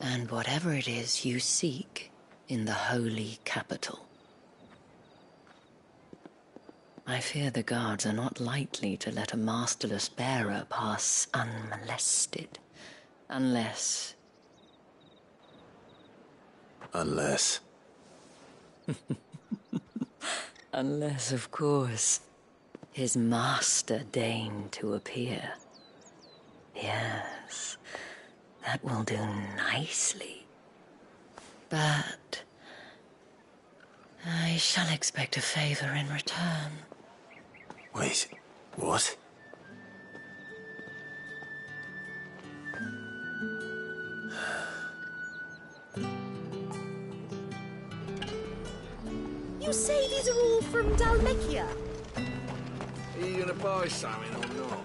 and whatever it is you seek in the holy capital. I fear the guards are not likely to let a masterless bearer pass unmolested. Unless... Unless, of course, his master deigned to appear. Yes, that will do nicely. But I shall expect a favor in return. Wait, what? You say these are all from Dalmekia? Are you gonna buy something or not?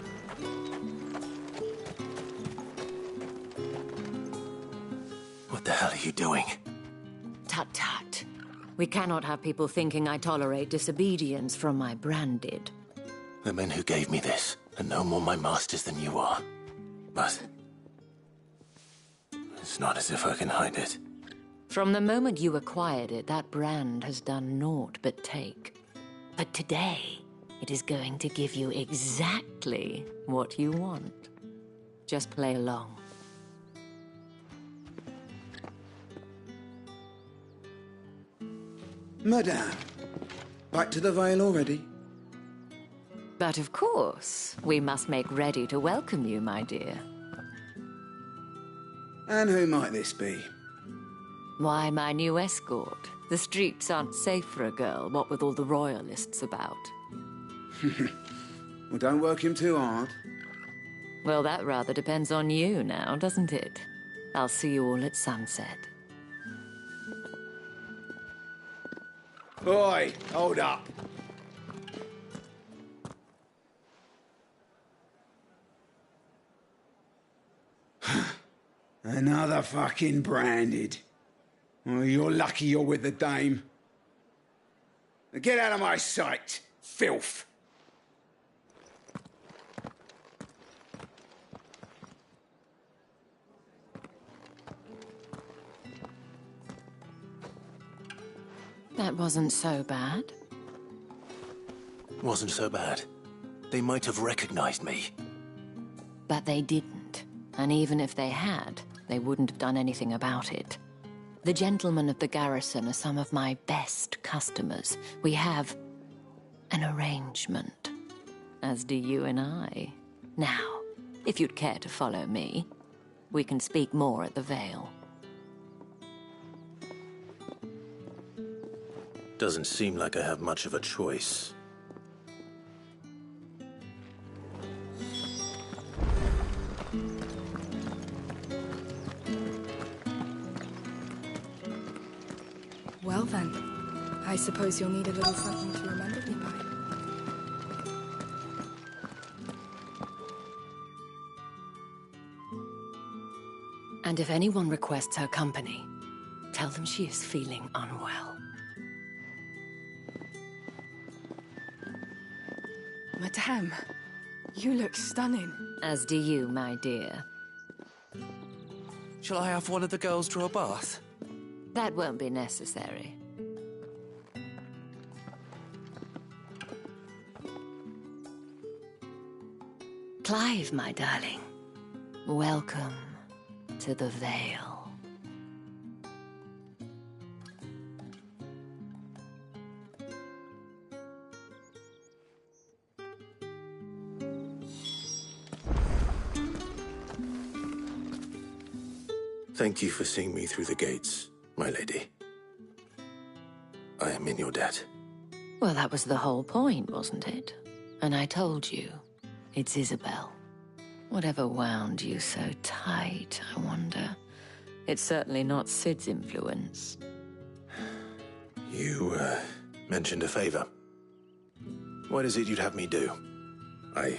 What the hell are you doing? Tut-tut. We cannot have people thinking I tolerate disobedience from my branded. The men who gave me this are no more my masters than you are. But it's not as if I can hide it. From the moment you acquired it, that brand has done naught but take. But today, it is going to give you exactly what you want. Just play along. Madame, back to the Vale already? But of course, we must make ready to welcome you, my dear. And who might this be? Why, my new escort. The streets aren't safe for a girl, what with all the royalists about. Well, don't work him too hard. Well, that rather depends on you now, doesn't it? I'll see you all at sunset. Oi, hold up. Another fucking branded. Well, you're lucky you're with the dame. Now get out of my sight, filth. That wasn't so bad. Wasn't so bad. They might have recognized me. But they didn't. And even if they had, they wouldn't have done anything about it. The gentlemen of the garrison are some of my best customers. We have an arrangement, as do you and I. Now, if you'd care to follow me, we can speak more at the Vale. Doesn't seem like I have much of a choice. Well then, I suppose you'll need a little something to remember me by. And if anyone requests her company, tell them she is feeling unwell. Madame, you look stunning. As do you, my dear. Shall I have one of the girls draw a bath? That won't be necessary. Clive, my darling, welcome to the Vale. Thank you for seeing me through the gates, my lady. I am in your debt. Well, that was the whole point, wasn't it? And I told you, it's Isabel. Whatever wound you so tight, I wonder. It's certainly not Sid's influence. You, mentioned a favor. What is it you'd have me do? I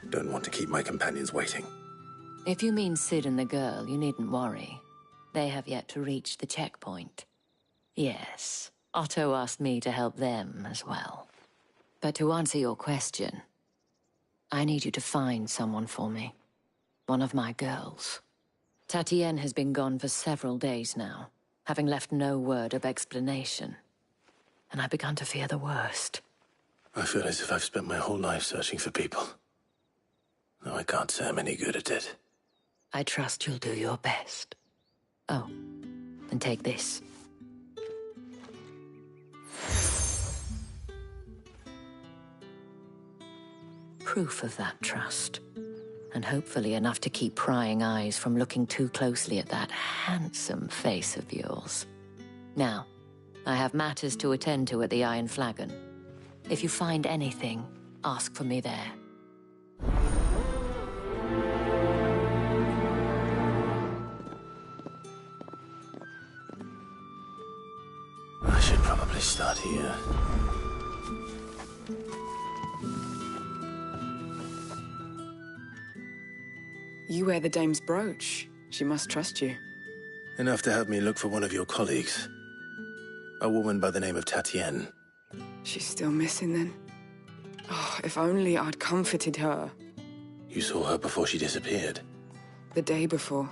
don't want to keep my companions waiting. If you mean Sid and the girl, you needn't worry. They have yet to reach the checkpoint. Yes, Otto asked me to help them as well. But to answer your question, I need you to find someone for me. One of my girls. Tatienne has been gone for several days now, having left no word of explanation. And I've begun to fear the worst. I feel as if I've spent my whole life searching for people. Though I can't say I'm any good at it. I trust you'll do your best. Oh, and take this. Proof of that trust. And hopefully enough to keep prying eyes from looking too closely at that handsome face of yours. Now, I have matters to attend to at the Iron Flagon. If you find anything, ask for me there. I should probably start here. You wear the dame's brooch. She must trust you. Enough to have me look for one of your colleagues. A woman by the name of Tatienne. She's still missing then? Oh, if only I'd comforted her. You saw her before she disappeared? The day before.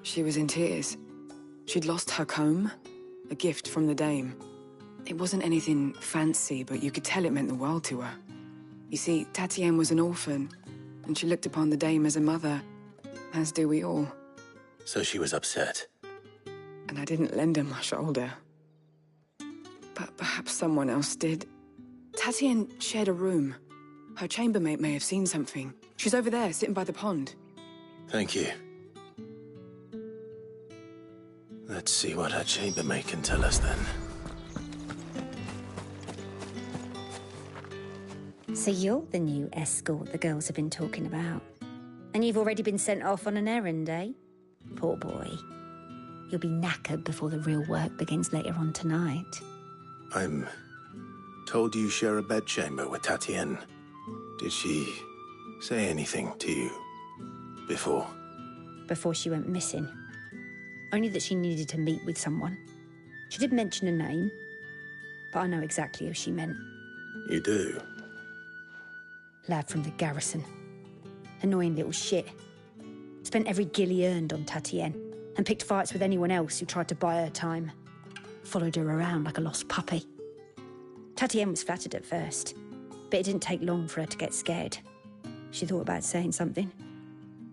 She was in tears. She'd lost her comb, a gift from the dame. It wasn't anything fancy, but you could tell it meant the world to her. You see, Tatienne was an orphan, and she looked upon the dame as a mother, as do we all. So she was upset. And I didn't lend her my shoulder. But perhaps someone else did. Tatienne shared a room. Her chambermaid may have seen something. She's over there, sitting by the pond. Thank you. Let's see what her chambermaid can tell us then. So you're the new escort the girls have been talking about. And you've already been sent off on an errand, eh? Poor boy. You'll be knackered before the real work begins later on tonight. I'm told you share a bedchamber with Tatienne. Did she say anything to you before? Before she went missing. Only that she needed to meet with someone. She did mention a name, but I know exactly who she meant. You do? Lad from the garrison. Annoying little shit. Spent every guil he earned on Tatienne, and picked fights with anyone else who tried to buy her time. Followed her around like a lost puppy. Tatienne was flattered at first, but it didn't take long for her to get scared. She thought about saying something.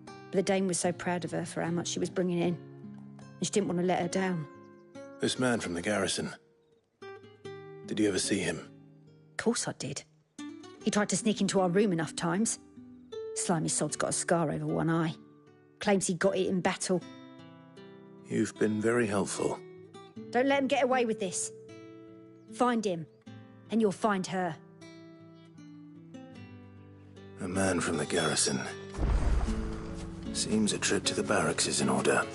But the dame was so proud of her for how much she was bringing in, and she didn't want to let her down. This man from the garrison. Did you ever see him? Of course I did. He tried to sneak into our room enough times. Slimy sod's got a scar over one eye. Claims he got it in battle. You've been very helpful. Don't let him get away with this. Find him, and you'll find her. A man from the garrison. Seems a trip to the barracks is in order.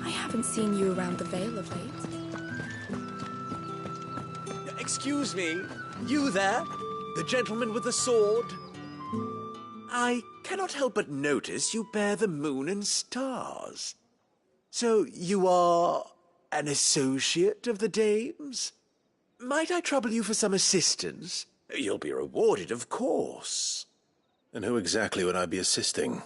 I haven't seen you around the Vale of late. Excuse me, you there? The gentleman with the sword? I cannot help but notice you bear the moon and stars. So you are an associate of the dame's? Might I trouble you for some assistance? You'll be rewarded, of course. And who exactly would I be assisting?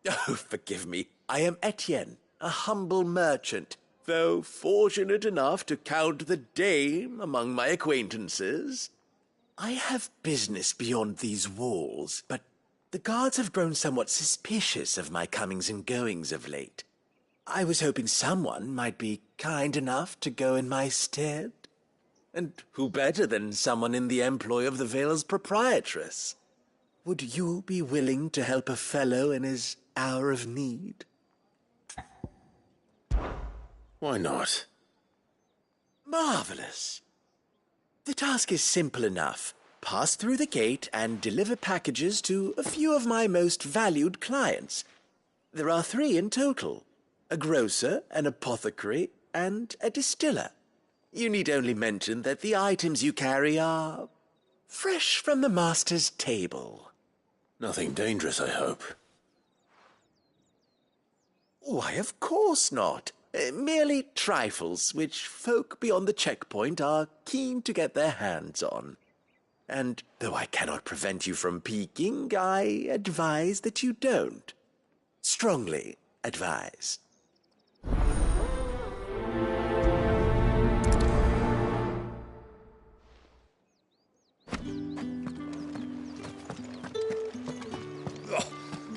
Oh, forgive me. I am Etienne, a humble merchant, though fortunate enough to count the dame among my acquaintances. I have business beyond these walls, but the guards have grown somewhat suspicious of my comings and goings of late. I was hoping someone might be kind enough to go in my stead. And who better than someone in the employ of the Vale's proprietress? Would you be willing to help a fellow in his hour of need? Why not? Marvelous. The task is simple enough. Pass through the gate and deliver packages to a few of my most valued clients. There are 3 in total. A grocer, an apothecary, and a distiller. You need only mention that the items you carry are fresh from the master's table. Nothing dangerous, I hope. Why, of course not. Merely trifles which folk beyond the checkpoint are keen to get their hands on. And though I cannot prevent you from peeking, I advise that you don't. Strongly advise.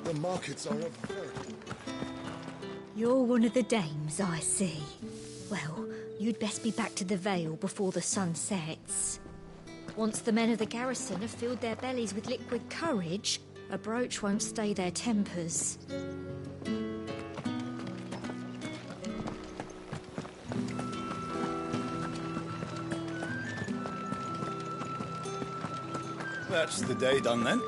The markets are a very... You're one of the dames, I see. Well, you'd best be back to the Vale before the sun sets. Once the men of the garrison have filled their bellies with liquid courage, a brooch won't stay their tempers. That's the day done then.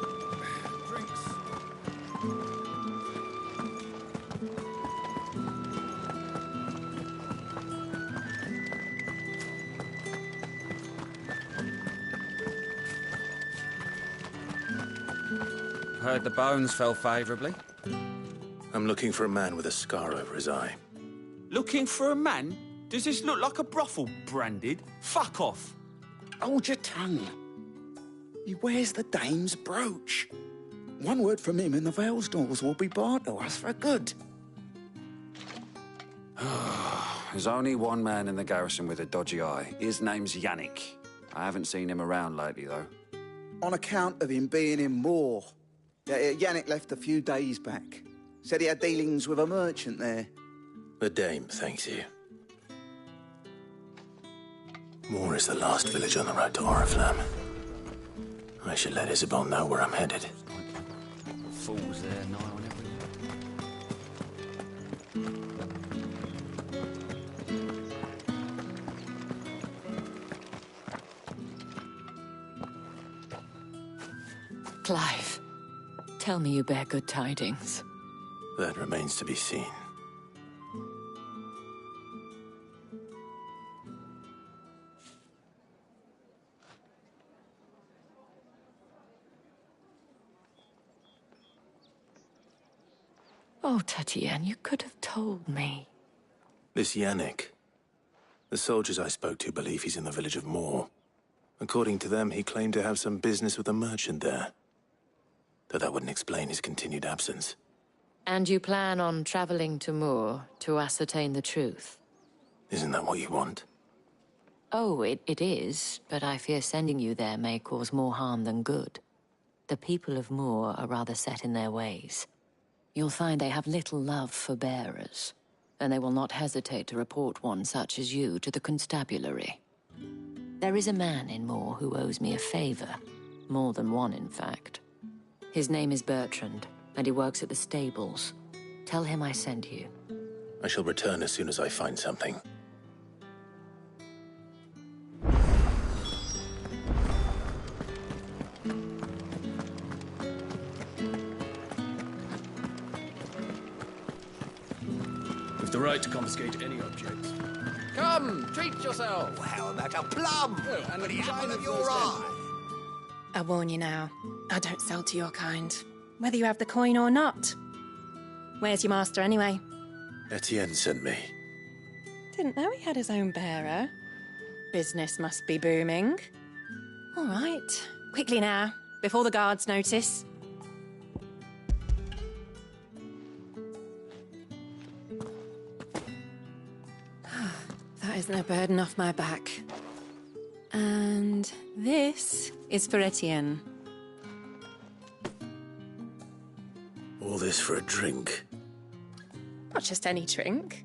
Heard the bones fell favourably. I'm looking for a man with a scar over his eye. Looking for a man? Does this look like a brothel branded? Fuck off. Hold your tongue. He wears the dame's brooch. One word from him and the Vale's doors will be barred to us for good. There's only one man in the garrison with a dodgy eye. His name's Yannick. I haven't seen him around lately, though. On account of him being in Moor. Yannick left a few days back. Said he had dealings with a merchant there. The dame thanks you. Moor is the last village on the road to Oriflamme. I should let Isabel know where I'm headed. Fools there, nigh on everyone. Clive, tell me you bear good tidings. That remains to be seen. Oh, Tatienne, you could have told me. This Yannick. The soldiers I spoke to believe he's in the village of Moor. According to them, he claimed to have some business with a merchant there. Though that wouldn't explain his continued absence. And you plan on traveling to Moor to ascertain the truth? Isn't that what you want? Oh, it is, but I fear sending you there may cause more harm than good. The people of Moor are rather set in their ways. You'll find they have little love for bearers, and they will not hesitate to report one such as you to the constabulary. There is a man in Moor who owes me a favor. More than one, in fact. His name is Bertrand, and he works at the stables. Tell him I sent you. I shall return as soon as I find something. We've the right to confiscate any objects. Come, treat yourself. How about a plum? Oh, and for the a apple china of your first eye? I warn you now, I don't sell to your kind, whether you have the coin or not. Where's your master, anyway? Etienne sent me. Didn't know he had his own bearer. Business must be booming. All right, quickly now, before the guards notice. That isn't a burden off my back. And this is for Etienne. All this for a drink. Not just any drink.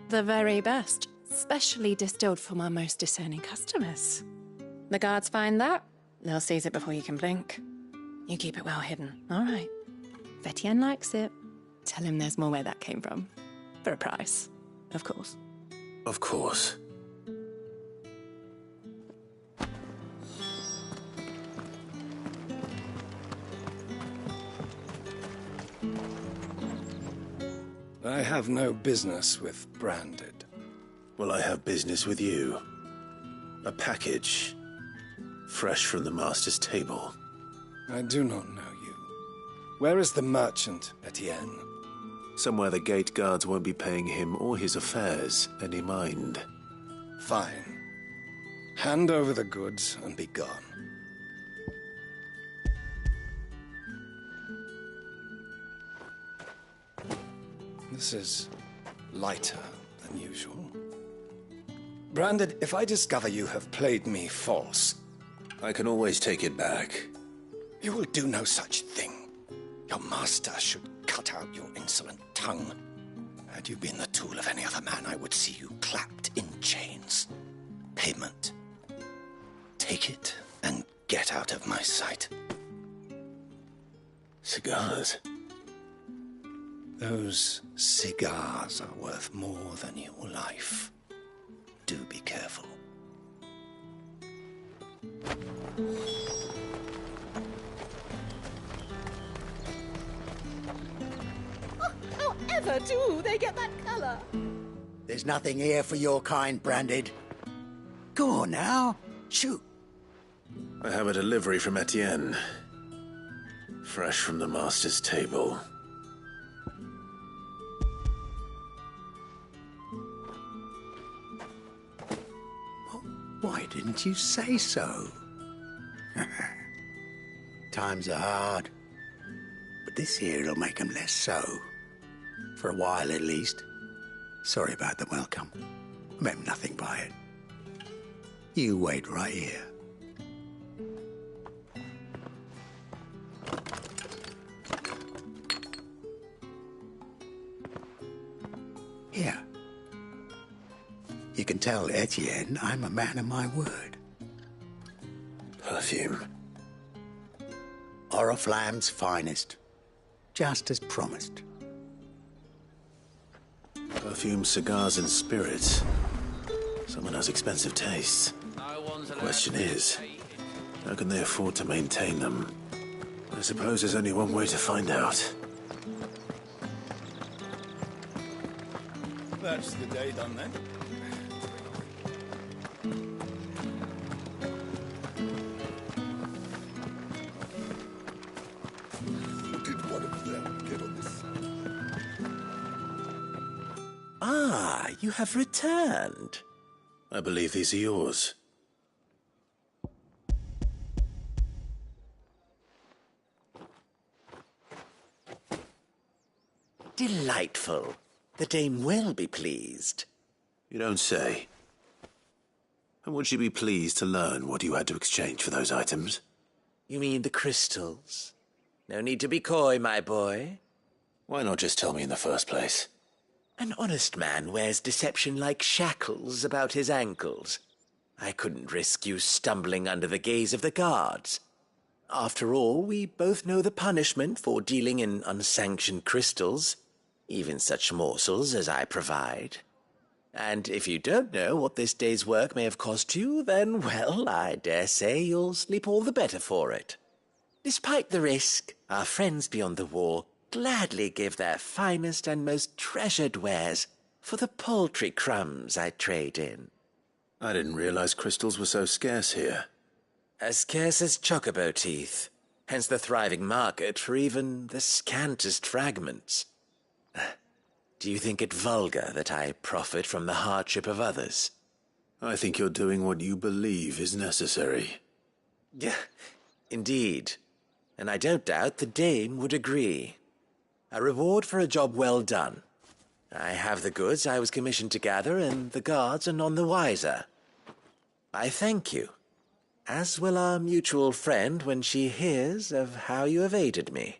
The very best, specially distilled for my most discerning customers. The guards find that, they'll seize it before you can blink. You keep it well hidden, all right? If Etienne likes it, tell him there's more where that came from. For a price, of course. Of course. I have no business with Branded. Well, I have business with you. A package. Fresh from the master's table. I do not know you. Where is the merchant, Etienne? Somewhere the gate guards won't be paying him or his affairs any mind. Fine. Hand over the goods and be gone. This is lighter than usual. Branded, if I discover you have played me false... I can always take it back. You will do no such thing. Your master should cut out your insolent tongue. Had you been the tool of any other man, I would see you clapped in chains. Payment. Take it and get out of my sight. Cigars. Those cigars are worth more than your life. Do be careful. However do they get that colour? There's nothing here for your kind, Branded. Go on now, shoot. I have a delivery from Etienne. Fresh from the master's table. Why did didn't you say so? Times are hard, but this here'll make 'em less so. For a while, at least. Sorry about the welcome. I meant nothing by it. You wait right here. Here. You can tell Etienne I'm a man of my word. Perfume. Oriflamme's finest. Just as promised. Perfume, cigars, and spirits. Someone has expensive tastes. The question is, how can they afford to maintain them? I suppose there's only one way to find out. That's the day done then. Did one of them get on this? Ah, you have returned. I believe these are yours. Delightful. The dame will be pleased. You don't say. And would she be pleased to learn what you had to exchange for those items? You mean the crystals? No need to be coy, my boy. Why not just tell me in the first place? An honest man wears deception like shackles about his ankles. I couldn't risk you stumbling under the gaze of the guards. After all, we both know the punishment for dealing in unsanctioned crystals, even such morsels as I provide. And if you don't know what this day's work may have cost you, then, well, I dare say you'll sleep all the better for it. Despite the risk, our friends beyond the wall gladly give their finest and most treasured wares for the paltry crumbs I trade in. I didn't realize crystals were so scarce here. As scarce as chocobo teeth, hence the thriving market for even the scantest fragments. Do you think it vulgar that I profit from the hardship of others? I think you're doing what you believe is necessary. Yeah, indeed. And I don't doubt the dame would agree. A reward for a job well done. I have the goods I was commissioned to gather, and the guards are none the wiser. I thank you, as will our mutual friend when she hears of how you have aided me.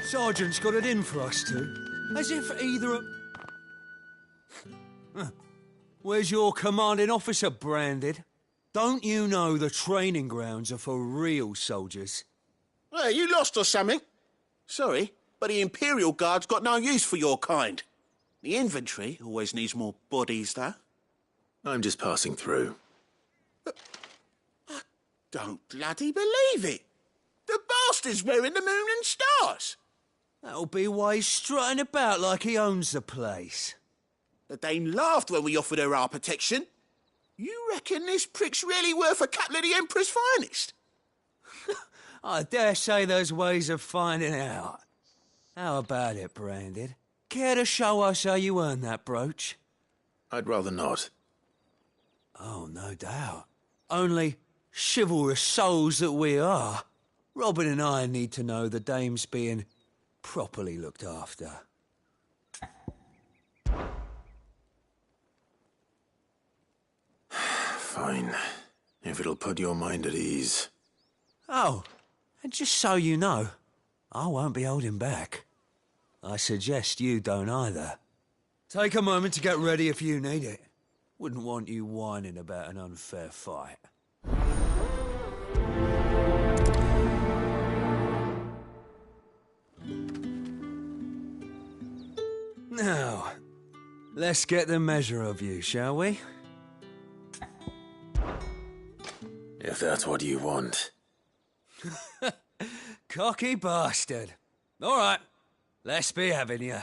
Sergeant's got it in for us two. As if either of... Where's your commanding officer, Branded? Don't you know the training grounds are for real soldiers? Hey, you lost or something? Sorry, but the Imperial Guard's got no use for your kind. The infantry always needs more bodies, though. I'm just passing through. I don't bloody believe it. The bastard's wearing the moon and stars. That'll be why he's strutting about like he owns the place. The dame laughed when we offered her our protection. You reckon this prick's really worth a couple of the Emperor's finest? I dare say there's ways of finding out. How about it, Branded? Care to show us how you earned that brooch? I'd rather not. Oh, no doubt. Only chivalrous souls that we are, Robin and I need to know the dame's being properly looked after. Fine. If it'll put your mind at ease. Oh, and just so you know, I won't be holding back. I suggest you don't either. Take a moment to get ready if you need it. Wouldn't want you whining about an unfair fight. Now, let's get the measure of you, shall we? If that's what you want. Cocky bastard. All right, let's be having you.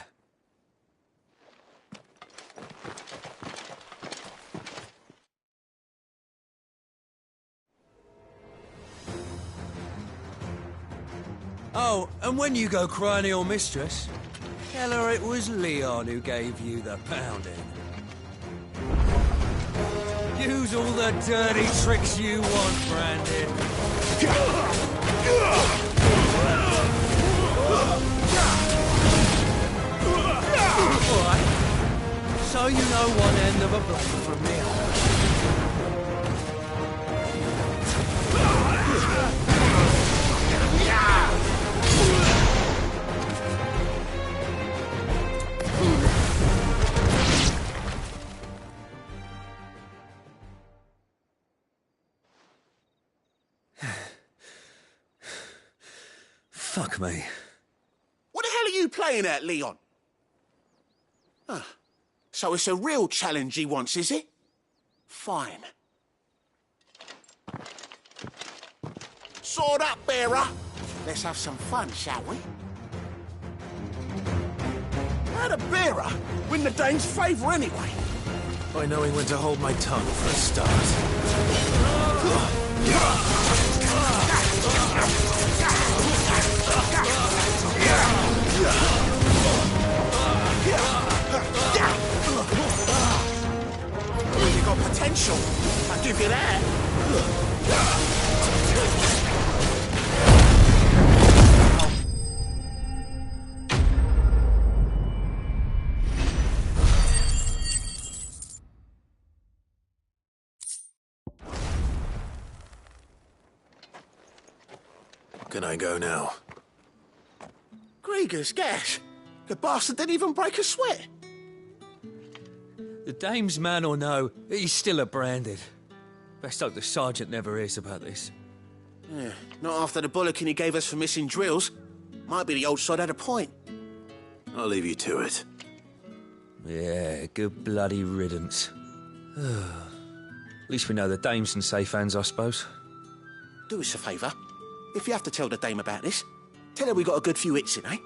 Oh, and when you go crying to your mistress, tell her it was Leon who gave you the pounding. Use all the dirty tricks you want, Brandon. Alright, so you know one end of a blade from the other. Fuck me. What the hell are you playing at, Leon? So it's a real challenge he wants, is it? Fine. Sword up, bearer. Let's have some fun, shall we? How'd a bearer win the Dane's favour anyway? By knowing when to hold my tongue for a start. You got potential, I'll give you that. Can I go now? Grieger's gas. The bastard didn't even break a sweat. The dame's man or no, he's still a branded. Best hope the sergeant never hears about this. Yeah, not after the bullocking he gave us for missing drills. Might be the old sod had a point. I'll leave you to it. Yeah, good bloody riddance. At least we know the dame's in safe hands, I suppose. Do us a favour. If you have to tell the dame about this, tell her we got a good few hits in, eh?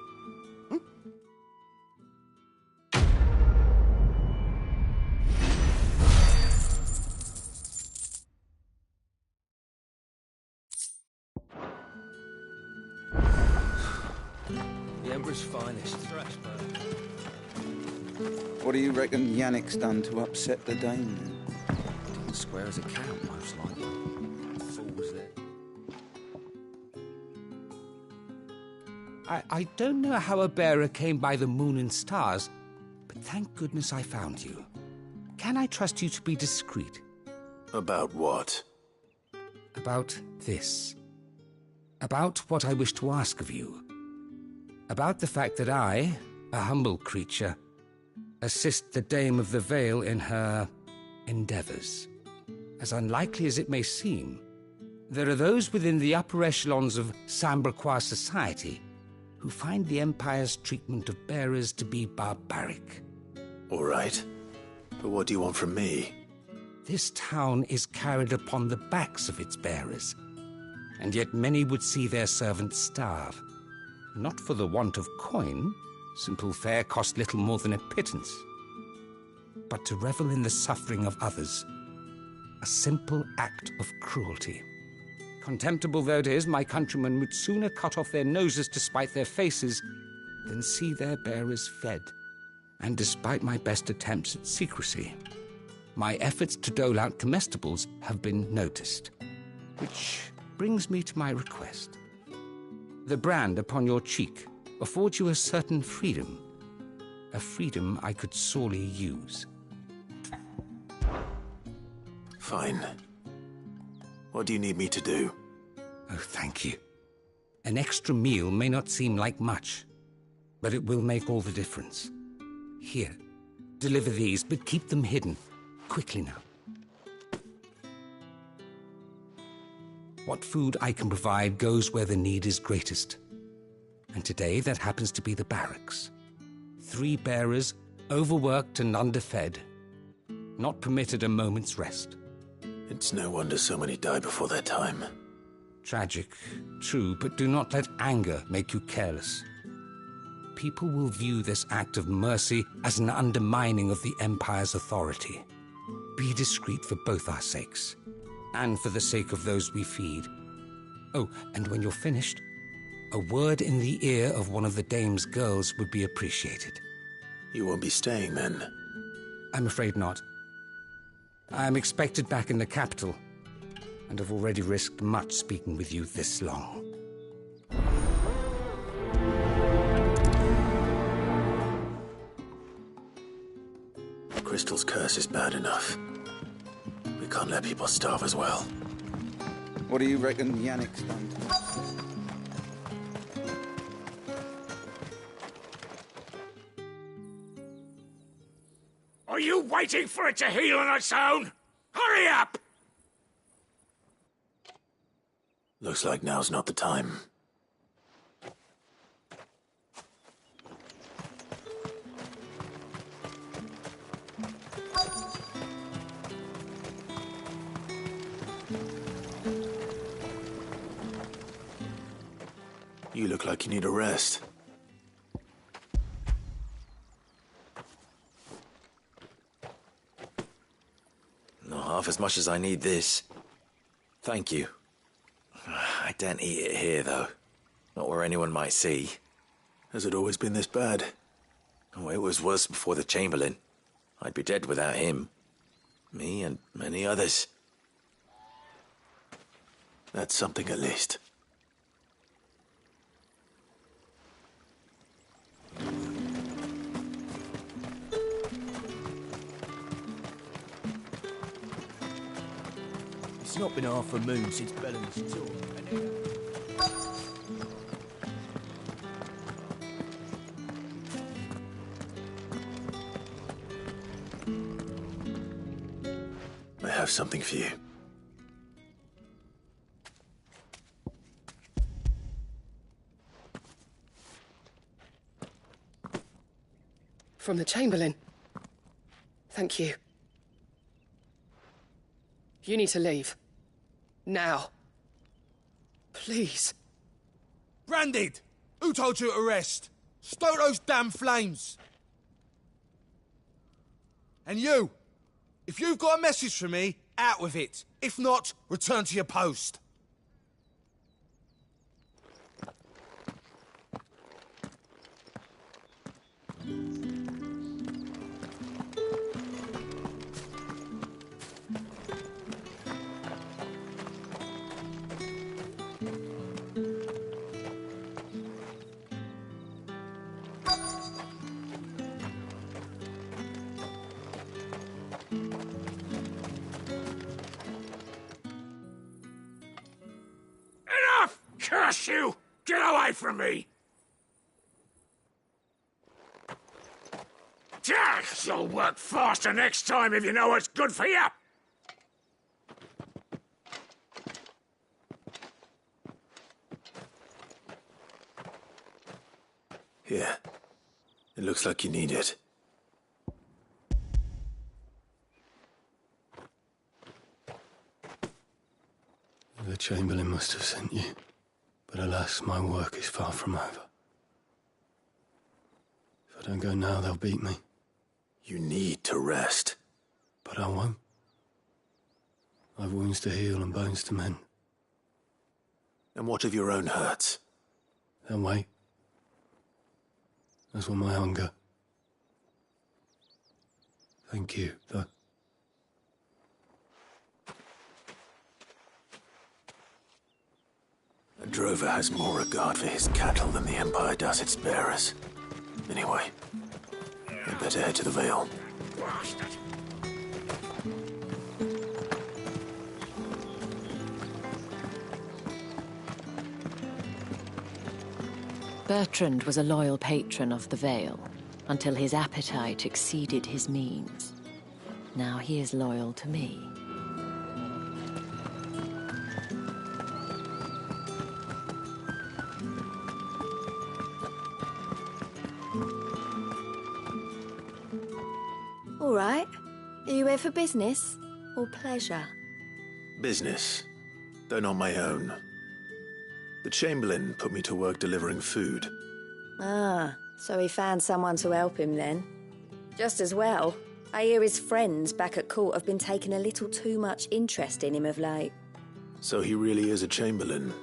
The Emperor's finest. What do you reckon Yannick's done to upset the dame? Didn't square as a count, most likely. Fools there. I don't know how a bearer came by the moon and stars, but thank goodness I found you. Can I trust you to be discreet? About what? About this. About what I wish to ask of you. About the fact that I, a humble creature, assist the Dame of the Vale in her endeavours. As unlikely as it may seem, there are those within the upper echelons of Sambraquois society who find the Empire's treatment of bearers to be barbaric. All right. But what do you want from me? This town is carried upon the backs of its bearers, and yet many would see their servants starve. Not for the want of coin, simple fare cost little more than a pittance, but to revel in the suffering of others, a simple act of cruelty. Contemptible though it is, my countrymen would sooner cut off their noses to spite their faces than see their bearers fed. And despite my best attempts at secrecy, my efforts to dole out comestibles have been noticed. Which brings me to my request. The brand upon your cheek affords you a certain freedom, a freedom I could sorely use. Fine. What do you need me to do? Oh, thank you. An extra meal may not seem like much, but it will make all the difference. Here, deliver these, but keep them hidden. Quickly now. What food I can provide goes where the need is greatest. And today, that happens to be the barracks. 3 bearers, overworked and underfed, not permitted a moment's rest. It's no wonder so many die before their time. Tragic, true, but do not let anger make you careless. People will view this act of mercy as an undermining of the Empire's authority. Be discreet for both our sakes, and for the sake of those we feed. Oh, and when you're finished, a word in the ear of one of the dame's girls would be appreciated. You won't be staying, then? I'm afraid not. I'm expected back in the capital, and have already risked much speaking with you this long. Crystal's curse is bad enough. We can't let people starve as well. What do you reckon Yannick's done? Are you waiting for it to heal on its own? Hurry up! Looks like now's not the time. You look like you need a rest. Not half as much as I need this. Thank you. I daren't eat it here, though. Not where anyone might see. Has it always been this bad? Oh, it was worse before the Chamberlain. I'd be dead without him. Me and many others. That's something at least. It's not been half a moon since Bellamy's tour. I have something for you. From the Chamberlain. Thank you. You need to leave. Now. Please. Branded! Who told you to rest? Stoke those damn flames! And you! If you've got a message for me, out with it. If not, return to your post. Curse you! Get away from me! You'll work faster next time if you know what's good for you! Here. It looks like you need it. The Chamberlain must have sent you. But alas, my work is far from over. If I don't go now, they'll beat me. You need to rest. But I won't. I've wounds to heal and bones to mend. And what of your own hurts? They'll wait. As will my hunger. Thank you, though. A drover has more regard for his cattle than the Empire does its bearers. Anyway, I'd better head to the Vale. Bertrand was a loyal patron of the Vale, until his appetite exceeded his means. Now he is loyal to me. All right. Are you here for business or pleasure? Business, though not my own. The Chamberlain put me to work delivering food. Ah, so he found someone to help him then. Just as well. I hear his friends back at court have been taking a little too much interest in him of late. So he really is a Chamberlain.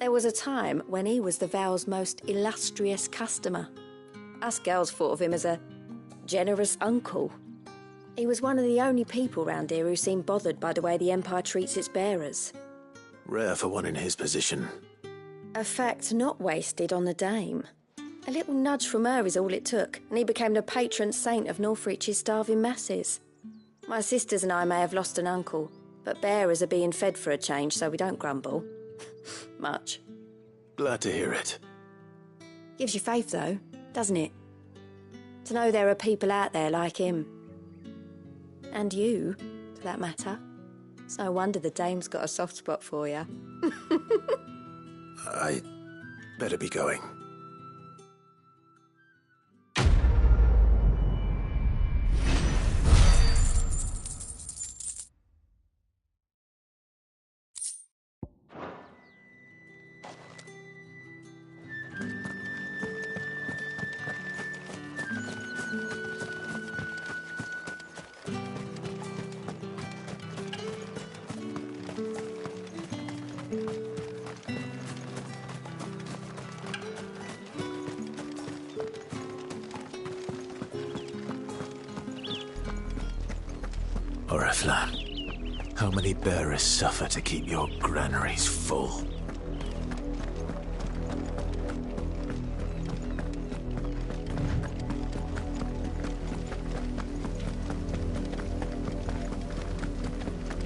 There was a time when he was the Vale's most illustrious customer. Us girls thought of him as a generous uncle. He was one of the only people round here who seemed bothered by the way the Empire treats its bearers. Rare for one in his position. A fact not wasted on the dame. A little nudge from her is all it took, and he became the patron saint of Northreach's starving masses. My sisters and I may have lost an uncle, but bearers are being fed for a change, so we don't grumble. Much. Glad to hear it. Gives you faith, though, doesn't it? To know there are people out there like him. And you, for that matter. It's no wonder the dame's got a soft spot for you. I better be going. Oriflamme, how many bearers suffer to keep your granaries full?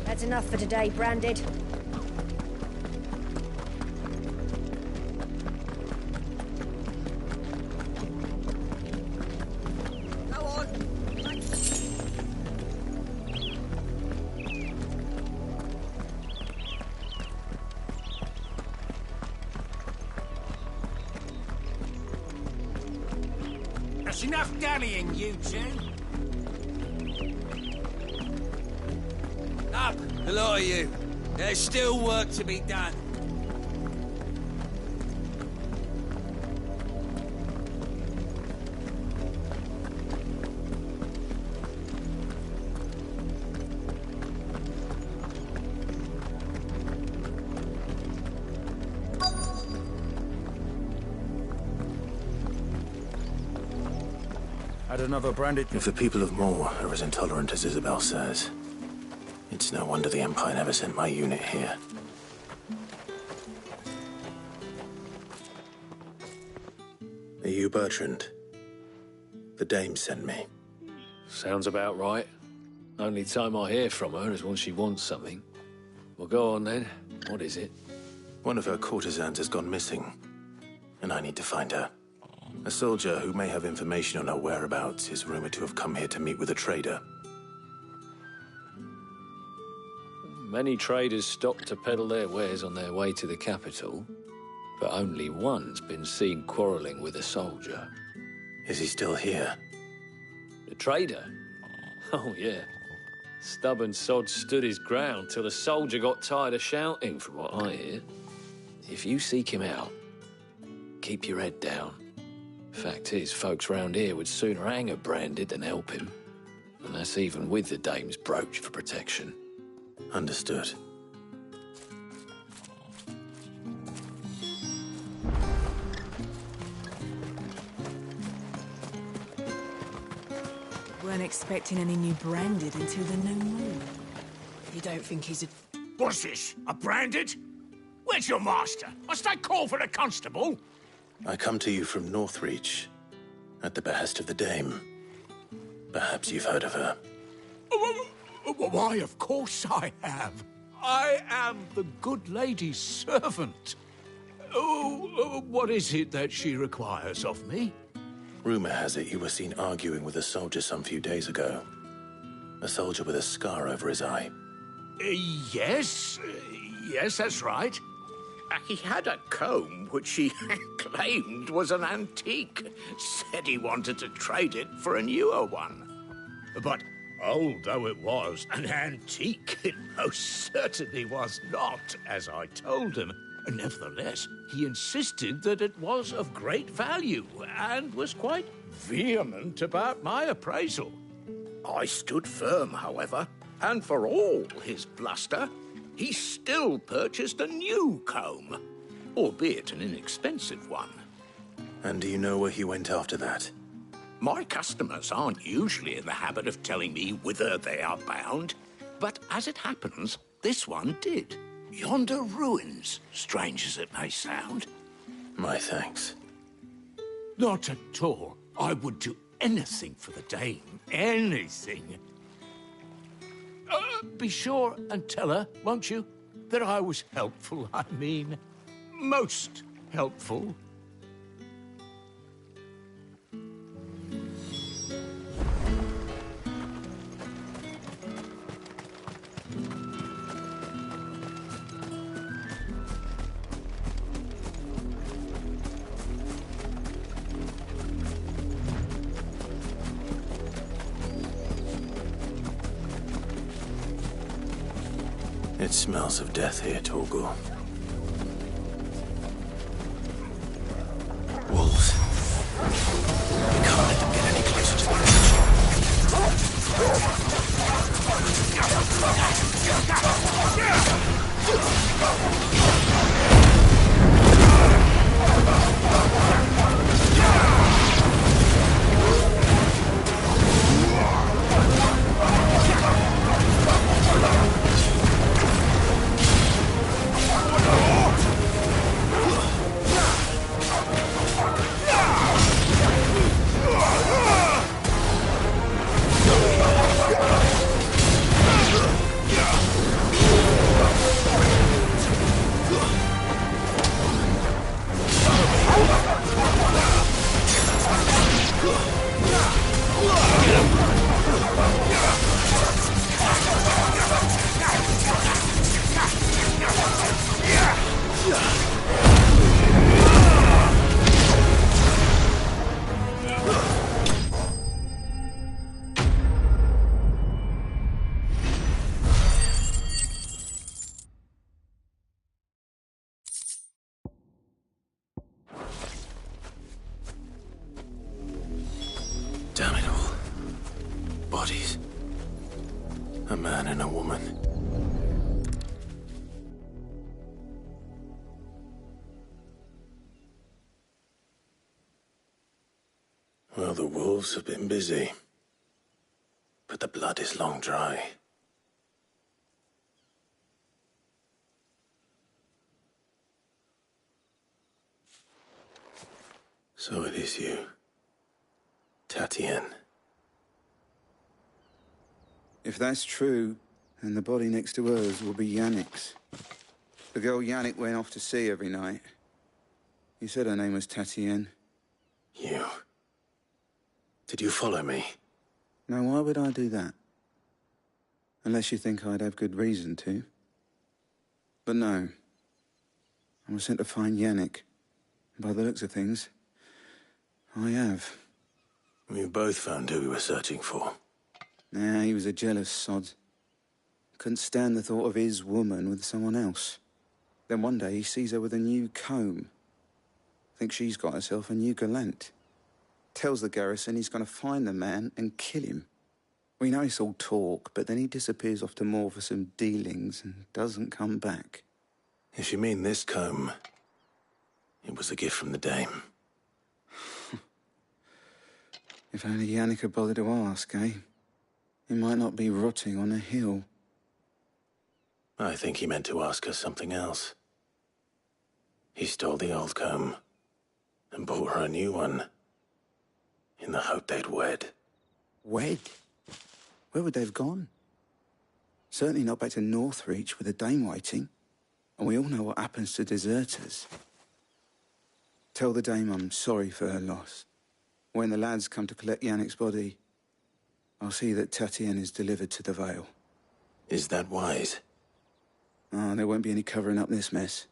That's enough for today, Branded. That's enough dallying, you two. Up, the lot of you. There's still work to be done. Had another branded... If the people of Moor are as intolerant as Isabel says, it's no wonder the Empire never sent my unit here. Are you Bertrand? The dame sent me. Sounds about right. Only time I hear from her is when she wants something. Well, go on then. What is it? One of her courtesans has gone missing, and I need to find her. A soldier who may have information on her whereabouts is rumored to have come here to meet with a trader. Many traders stop to peddle their wares on their way to the capital, but only one's been seen quarrelling with a soldier. Is he still here? The trader? Oh, yeah. Stubborn sod stood his ground till the soldier got tired of shouting, from what I hear. If you seek him out, keep your head down. Fact is, folks round here would sooner hang a Branded than help him. And that's even with the dame's brooch for protection. Understood. Weren't expecting any new Branded until the new moon. You don't think he's a... What's this? A Branded? Where's your master? Must I call for the constable? I come to you from Northreach, at the behest of the dame. Perhaps you've heard of her. Why, of course I have. I am the good lady's servant. What is it that she requires of me? Rumor has it you were seen arguing with a soldier some few days ago. A soldier with a scar over his eye. Yes. Yes, that's right. He had a comb which he claimed was an antique. Said he wanted to trade it for a newer one. But old though it was, an antique it most certainly was not, as I told him. Nevertheless, he insisted that it was of great value and was quite vehement about my appraisal. I stood firm, however, and for all his bluster, he still purchased a new comb, albeit an inexpensive one. And do you know where he went after that? My customers aren't usually in the habit of telling me whither they are bound, but as it happens, this one did. Yonder ruins, strange as it may sound. My thanks. Not at all. I would do anything for the dame. Anything. Be sure and tell her, won't you, that I was helpful. I mean, most helpful. It smells of death here, Torgal. Wolves. We can't let them get any closer to the Damn it all. Bodies. A man and a woman. Well, the wolves have been busy. But the blood is long dry. So it is you. Tatienne. If that's true, then the body next to hers will be Yannick's. The girl Yannick went off to see every night. You said her name was Tatienne. You. Did you follow me? Now, why would I do that? Unless you think I'd have good reason to. But no. I was sent to find Yannick. By the looks of things, I have. We both found who we were searching for. Nah, he was a jealous sod. Couldn't stand the thought of his woman with someone else. Then one day he sees her with a new comb. Thinks she's got herself a new gallant. Tells the garrison he's going to find the man and kill him. We know it's all talk, but then he disappears off to Moor for some dealings and doesn't come back. If you mean this comb, it was a gift from the dame. If only Yannick had bothered to ask, eh? He might not be rotting on a hill. I think he meant to ask her something else. He stole the old comb and bought her a new one in the hope they'd wed. Wed? Where would they have gone? Certainly not back to Northreach with a dame waiting. And we all know what happens to deserters. Tell the dame I'm sorry for her loss. When the lads come to collect Yannick's body, I'll see that Tatienne is delivered to the Vale. Is that wise? Ah, there won't be any covering up this mess.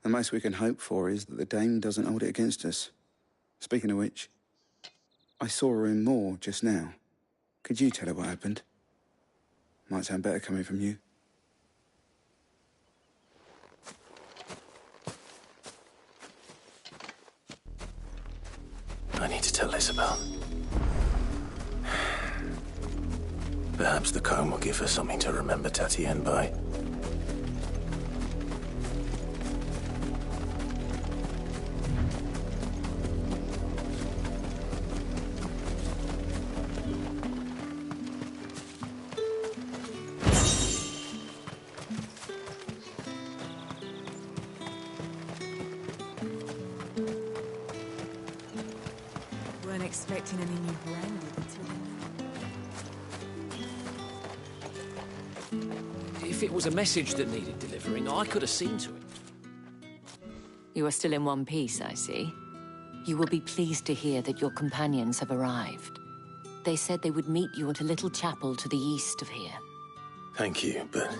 The most we can hope for is that the dame doesn't hold it against us. Speaking of which, I saw her in Moor just now. Could you tell her what happened? Might sound better coming from you. I need to tell Isabel. Perhaps the comb will give her something to remember Tatienne by. Weren't expecting any new branded until If it was a message that needed delivering, I could have seen to it. You are still in one piece, I see. You will be pleased to hear that your companions have arrived. They said they would meet you at a little chapel to the east of here. Thank you, but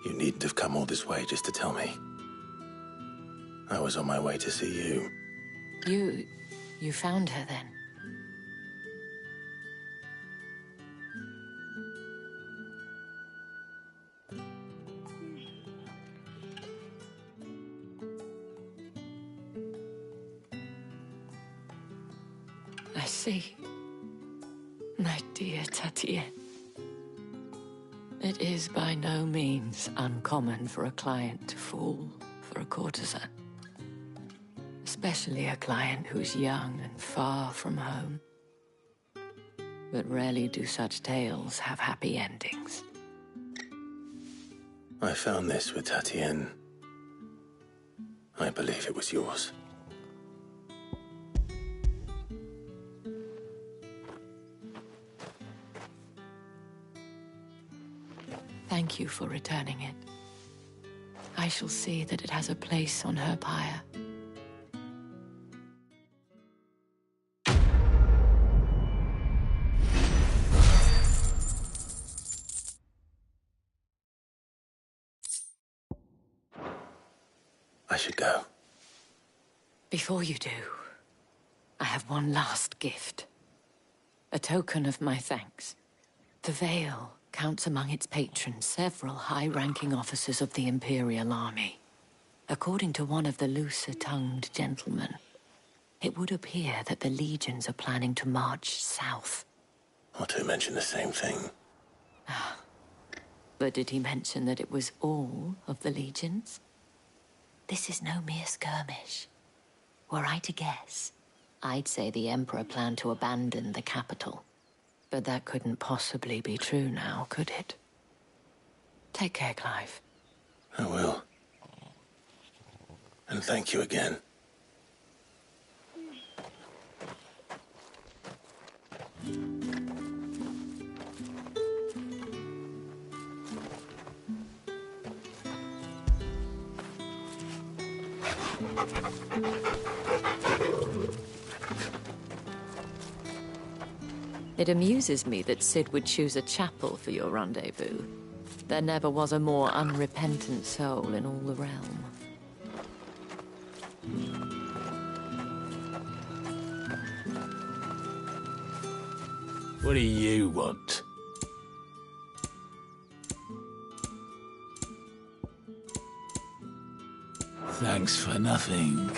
you needn't have come all this way just to tell me. I was on my way to see you. You found her then? I see. My dear Tatienne. It is by no means uncommon for a client to fall for a courtesan. Especially a client who's young and far from home. But rarely do such tales have happy endings. I found this with Tatienne. I believe it was yours. Thank you for returning it. I shall see that it has a place on her pyre. I should go. Before you do, I have one last gift. A token of my thanks. The Vale counts among its patrons several high-ranking officers of the Imperial Army. According to one of the looser-tongued gentlemen, it would appear that the legions are planning to march south. Or to mention the same thing. But did he mention that it was all of the legions? This is no mere skirmish. Were I to guess, I'd say the Emperor planned to abandon the capital. But that couldn't possibly be true now, could it? Take care, Clive. I will. And thank you again. It amuses me that Cid would choose a chapel for your rendezvous. There never was a more unrepentant soul in all the realm. What do you want? Thanks for nothing.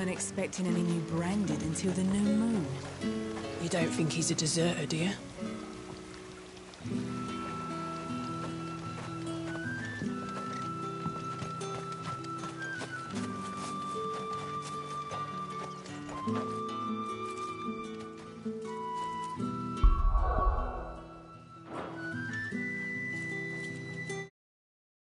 weren't expecting any new branded until the new moon. You don't think he's a deserter, do you?